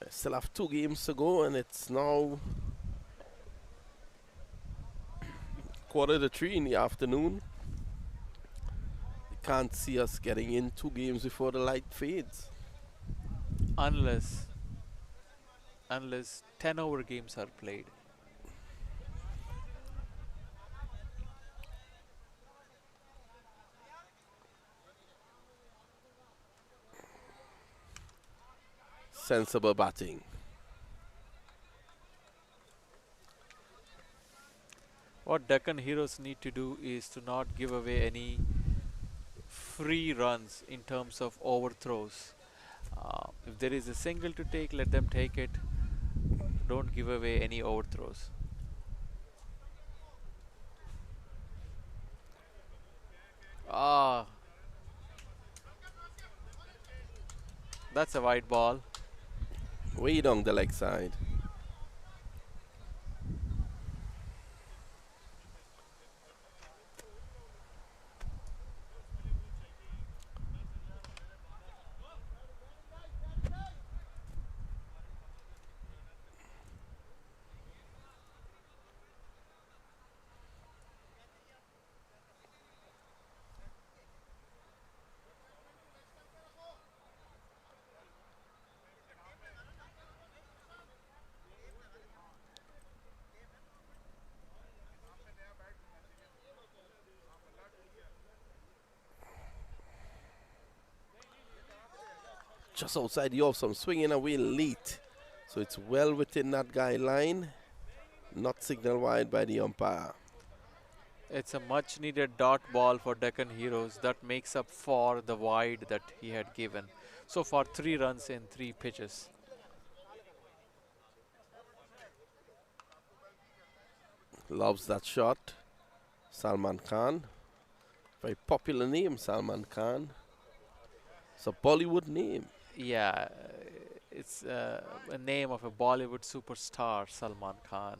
I still have 2 games to go, and it's now 2:45 in the afternoon. You can't see us getting in 2 games before the light fades. Unless 10-over games are played. Sensible batting. What Deccan Heroes need to do is to not give away any free runs in terms of overthrows. If there is a single to take, let them take it. Don't give away any overthrows. Ah, that's a wide ball. Way down the leg side. Just outside the off, some swinging away late. So it's well within that guideline. Not signal wide by the umpire. It's a much needed dot ball for Deccan Heroes that makes up for the wide that he had given. So far 3 runs in 3 pitches. Loves that shot. Salman Khan. Very popular name, Salman Khan. It's a Bollywood name. Yeah, it's a name of a Bollywood superstar, Salman Khan.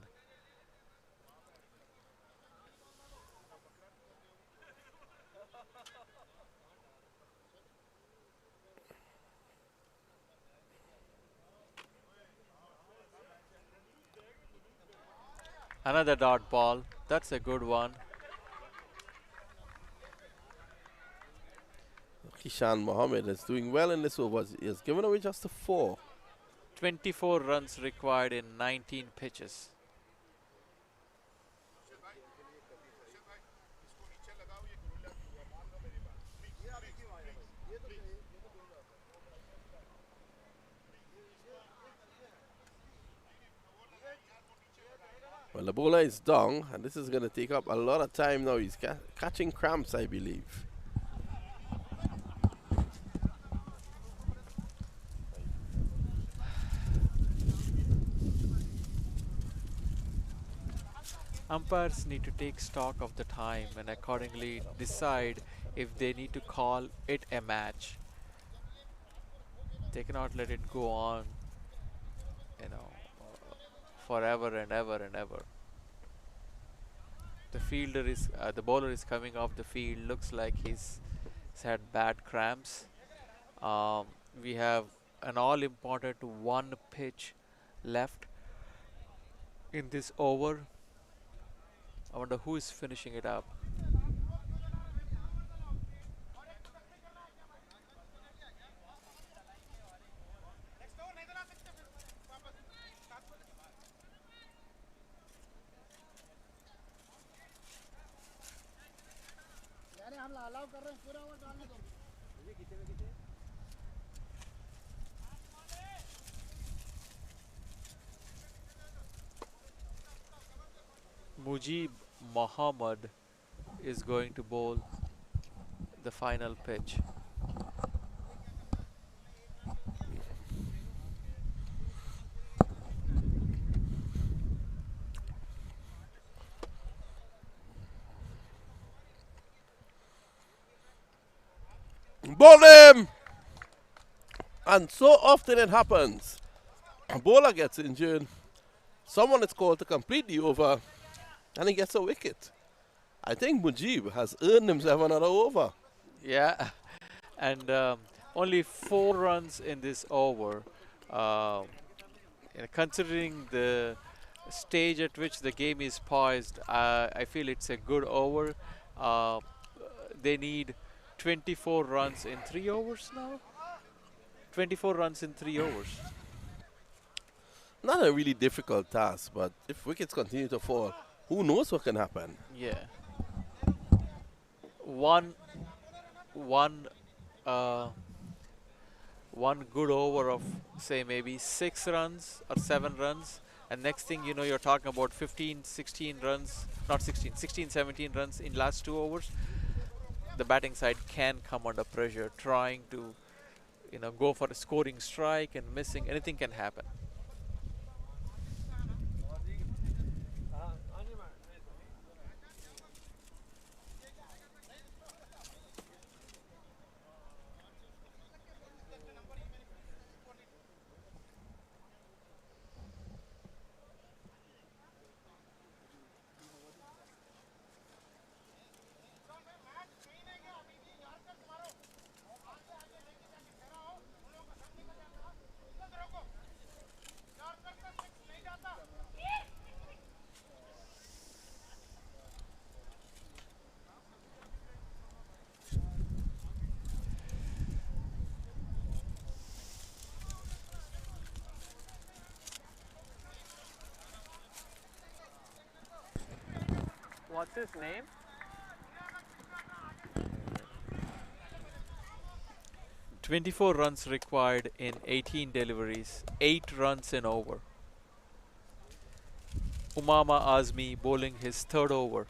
Another dot ball. That's a good one. Kishan Mohammed is doing well in this over. He has given away just a 4. 24 runs required in 19 pitches. Well, the bowler is down, and this is going to take up a lot of time now. He's catching cramps, I believe. Umpires need to take stock of the time and accordingly decide if they need to call it a match. They cannot let it go on, forever and ever and ever. The fielder is, the bowler is coming off the field. Looks like he's had bad cramps. We have an all-important 1 pitch left in this over. I wonder who is finishing it up. Mujib Muhammad is going to bowl the final pitch. Bowl him! And so often it happens. A bowler gets injured. Someone is called to complete the over, and he gets a wicket. I think Mujib has earned himself another over. Yeah, and only 4 runs in this over. Considering the stage at which the game is poised, I feel it's a good over. They need 24 runs in 3 overs now. 24 runs in 3 overs. Not a really difficult task, but if wickets continue to fall, who knows what can happen? Yeah. One good over of say maybe 6 runs or 7 runs And next thing you know, you're talking about 15, 16 runs, not 16, 16, 17 runs in last 2 overs. The batting side can come under pressure, trying to, go for a scoring strike and missing. Anything can happen. What's his name? 24 runs required in 18 deliveries, 8 runs in over. Umama Azmi bowling his third over.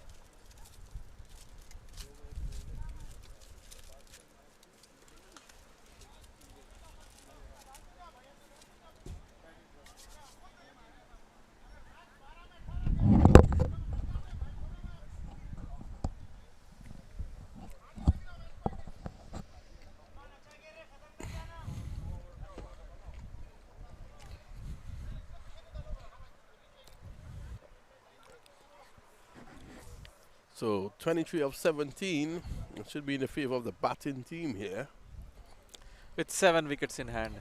So 23 of 17. It should be in the favor of the batting team here. With 7 wickets in hand.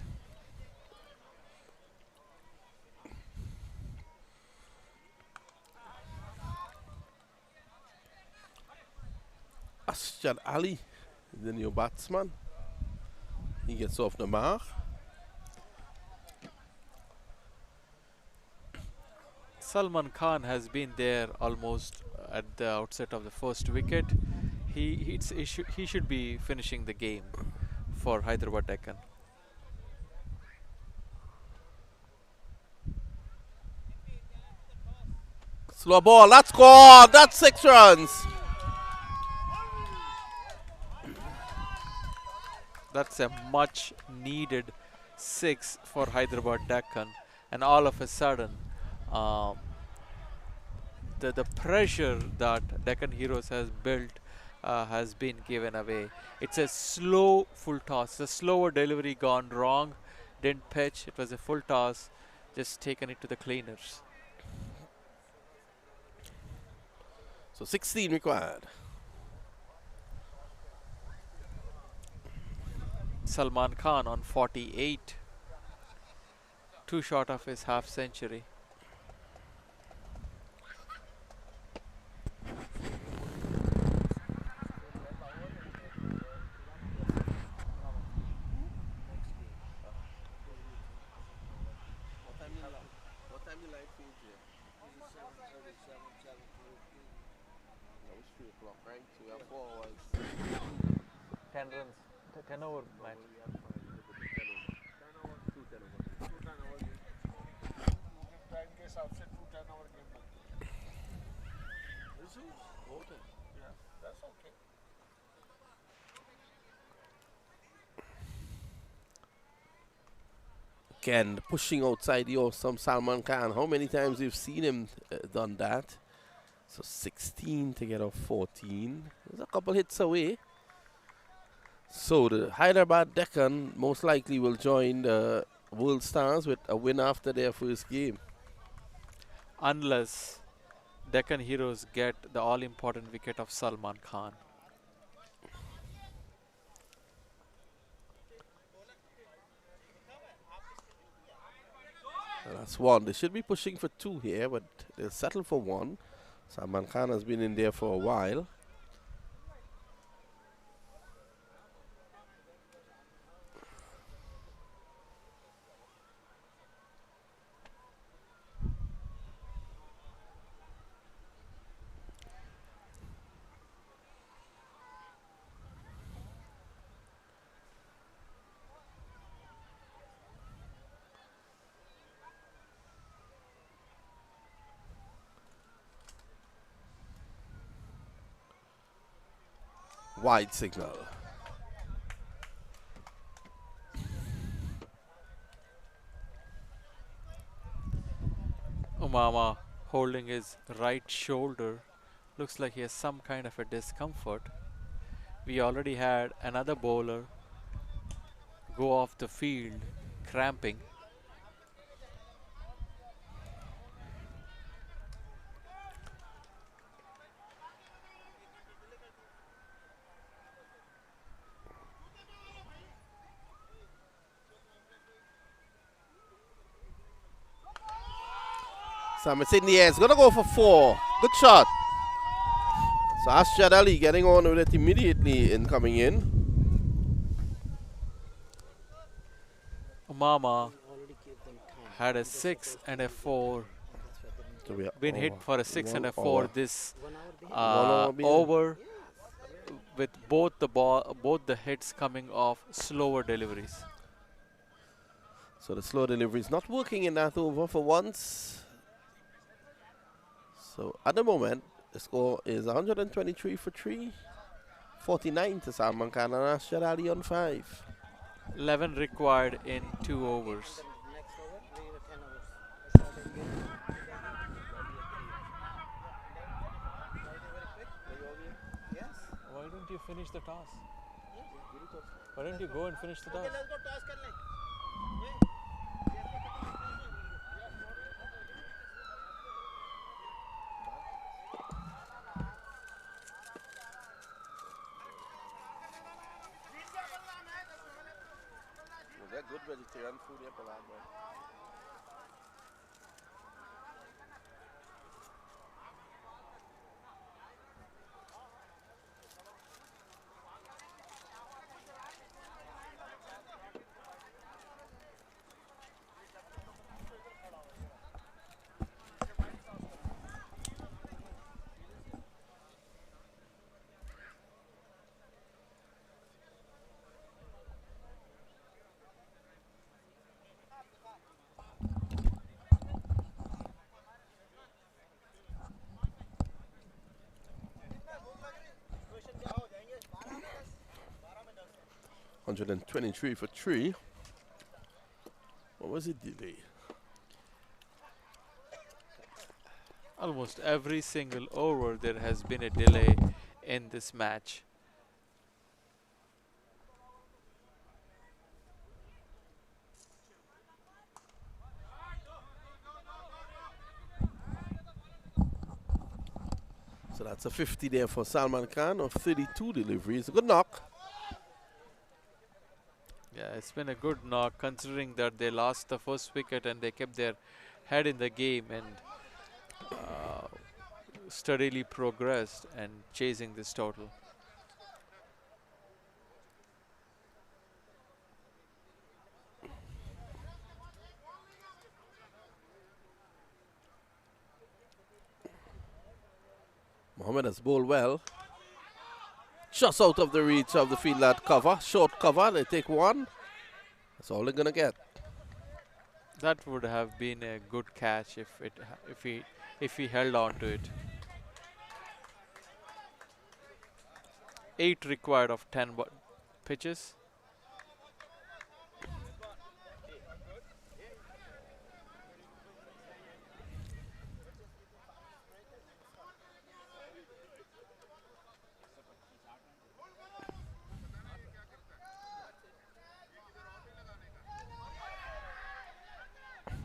Asjad Ali, the new batsman. He gets off the mark. Salman Khan has been there almost at the outset of the first wicket. He should be finishing the game for Hyderabad Deccan. Slow ball, that's gone. That's 6 runs. That's a much needed 6 for Hyderabad Deccan, and all of a sudden the pressure that Deccan Heroes has built has been given away. It's a slow full toss, a slower delivery gone wrong, didn't pitch, it was a full toss, just taken it to the cleaners. So 16 required. Salman Khan on 48, 2 short of his half century. What time you live feed here? 3 o'clock, right? So we have 4 hours. 10 runs, 10 over match. That's okay. Again, pushing outside the awesome Salman Khan. How many times we've seen him done that? So 16 to get off 14. There's a couple hits away. So the Hyderabad Deccan most likely will join the World Stars with a win after their first game. Unless Deccan Heroes get the all-important wicket of Salman Khan. And that's 1. They should be pushing for 2 here, but they'll settle for 1. Salman Khan has been in there for a while. Wide signal. Umama holding his right shoulder. Looks like he has some kind of a discomfort. We already had another bowler go off the field cramping. Sam, it's in the air. It's going to go for 4. Good shot. So Asjad Ali getting on with it immediately in coming in. Umama had a 6 and a 4. So we are Been hit over. for a 6 and a 4 hour. this 1 hour behind. over, with both the hits coming off slower deliveries. So the slow delivery is not working in that over for once. So at the moment, the score is 123 for 3, 49 to Salman Khan and Asjad Ali on 5. 11 required in 2 overs. Next over, we were 10 overs. Start again. Very quick. Yes. Why don't you finish the toss? Why don't you go and finish the toss? Let's go toss kar le. They're good vegetarian food here, Palamba. Question क्या हो जाएंगे 12 में 10 123 for 3. What was it delay? Almost every single over there has been a delay in this match. So that's a 50 there for Salman Khan of 32 deliveries. A good knock. Yeah, it's been a good knock considering that they lost the first wicket and they kept their head in the game and steadily progressed and chasing this total. Mohammed has bowled well. Just out of the reach of the field at cover. Short cover. They take 1. That's all they're going to get. That would have been a good catch if he held on to it. 8 required of 10 pitches.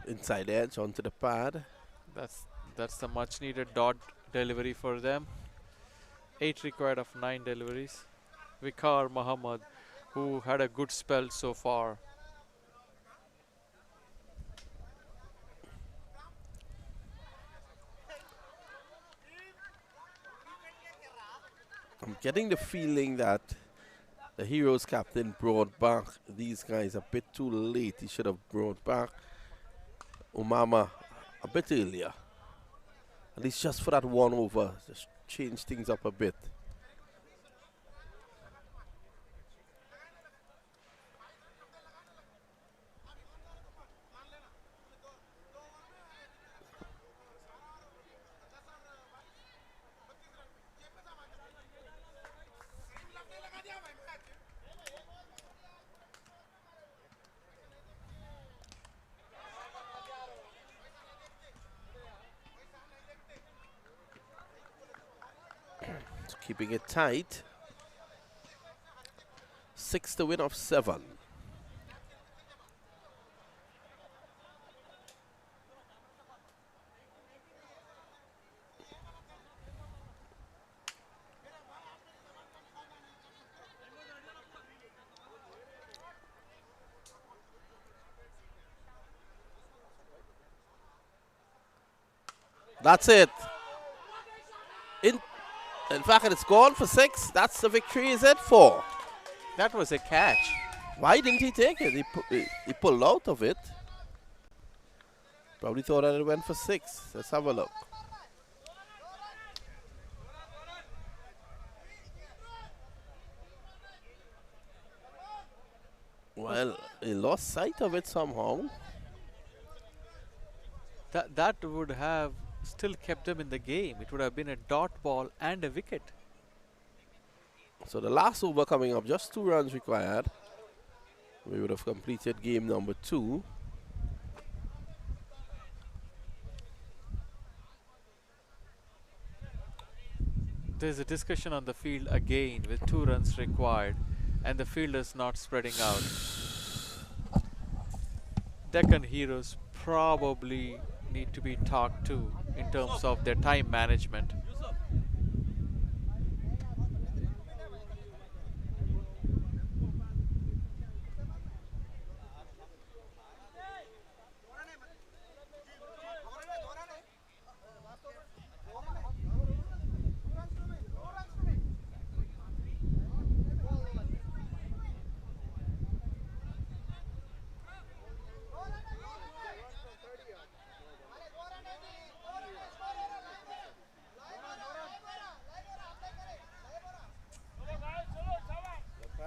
Inside edge onto the pad. That's the much needed dot delivery for them. 8 required of 9 deliveries. Vikar Muhammad, who had a good spell so far. I'm getting the feeling that the Heroes captain brought back these guys a bit too late. He should have brought back Umama a bit earlier. At least just for that 1 over. Just change things up a bit. keeping it tight. 6 to win of 7. That's it. In fact, it's gone for 6. That's the victory, is it? 4. That was a catch. Why didn't he take it? He pulled out of it. Probably thought that it went for 6. Let's have a look. Well, he lost sight of it somehow. That would have still kept them in the game. It would have been a dot ball and a wicket. So the last over coming up, just 2 runs required. We would have completed game number 2. There's a discussion on the field again with 2 runs required and the fielders not spreading out. Deccan Heroes probably need to be talked to in terms of their time management.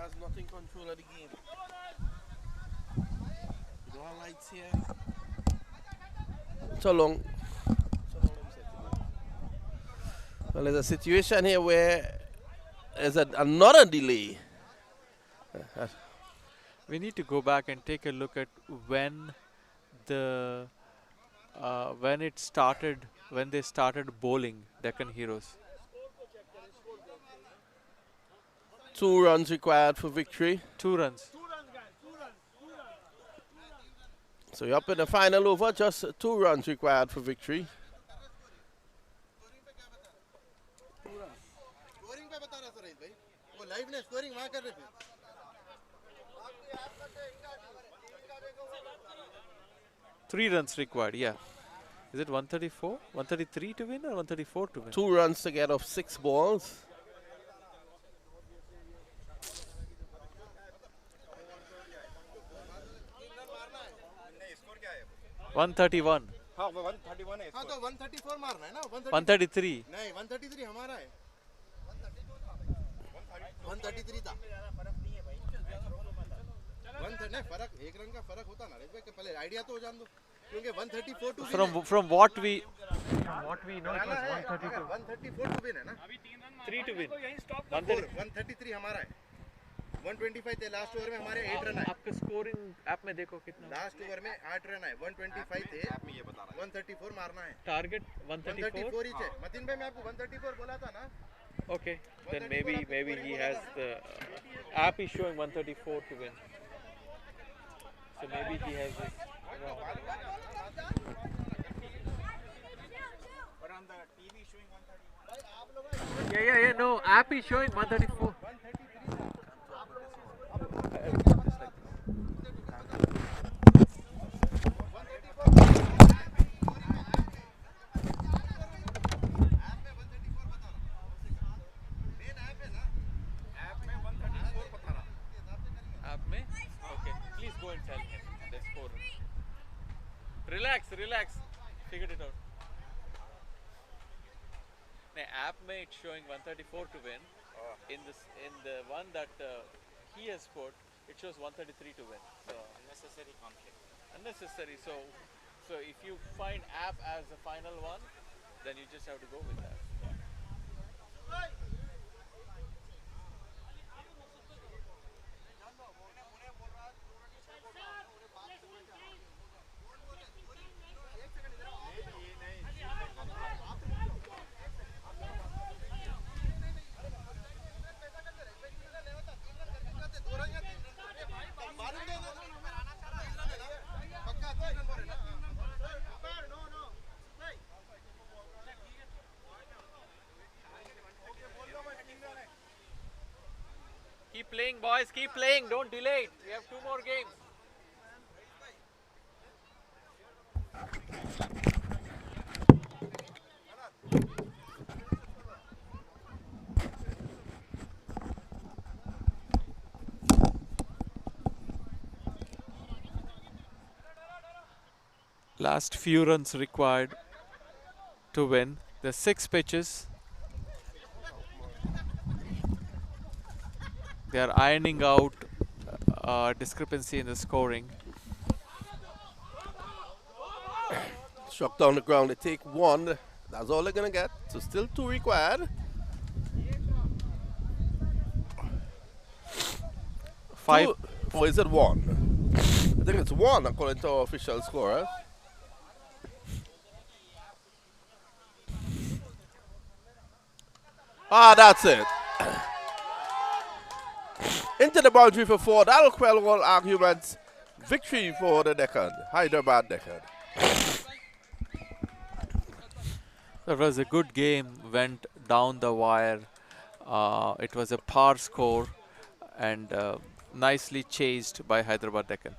Has nothing control of the game. You don't have lights here. So long. Well, there's a situation here where there's another delay. We need to go back and take a look at when they started bowling, Deccan Heroes. 2 runs required for victory. 2 runs. So you're up in the final over, just 2 runs required for victory. Scoring पे बता रहा था रहीत भाई वो live ने scoring वहां कर रहे थे 3 runs required, yeah. Is it 134? 133 to win or 134 to win? 2 runs to get off 6 balls. 131. हां वो 131 है हां तो 134 मारना है ना 133. नहीं 133 हमारा है 133 था फर्क नहीं है भाई 130 नहीं फर्क 1 रन का फर्क होता ना रे भाई पहले आईडिया तो हो जान दो क्योंकि 134 to From what we know, it was 132. 134 to win है ना अभी 3 to win. 133 हमारा है 125 थे लास्ट ओवर में हमारे 8 रन आए आपका स्कोरिंग ऐप में देखो कितना लास्ट ओवर में 8 रन आए 125 थे ऐप में ये बता रहा है 134 मारना है टारगेट 134 ही है मतीन भाई मैं आपको 134 बोला था ना okay then maybe he has the app is showing 134 to win so maybe he has this wrong. But on the TV showing 131 yeah no app is showing 134 relax figured it out the app में it's showing 134 to win in the one that he has put it shows 133 to win so unnecessary conflict unnecessary so if you find app as the final one then you just have to go with that Keep playing, boys. Keep playing. Don't delay it. We have 2 more games. Last few runs required to win. There's 6 pitches. They are ironing out discrepancy in the scoring. Struck down the ground. They take 1. That's all they're going to get. So still 2 required. 5. Or is it 1? I think it's 1 according to our official scorer. Ah, that's it. Into the boundary for 4. That'll quell all arguments. Victory for the Deccan. Hyderabad Deccan. That was a good game. Went down the wire. It was a par score and nicely chased by Hyderabad Deccan.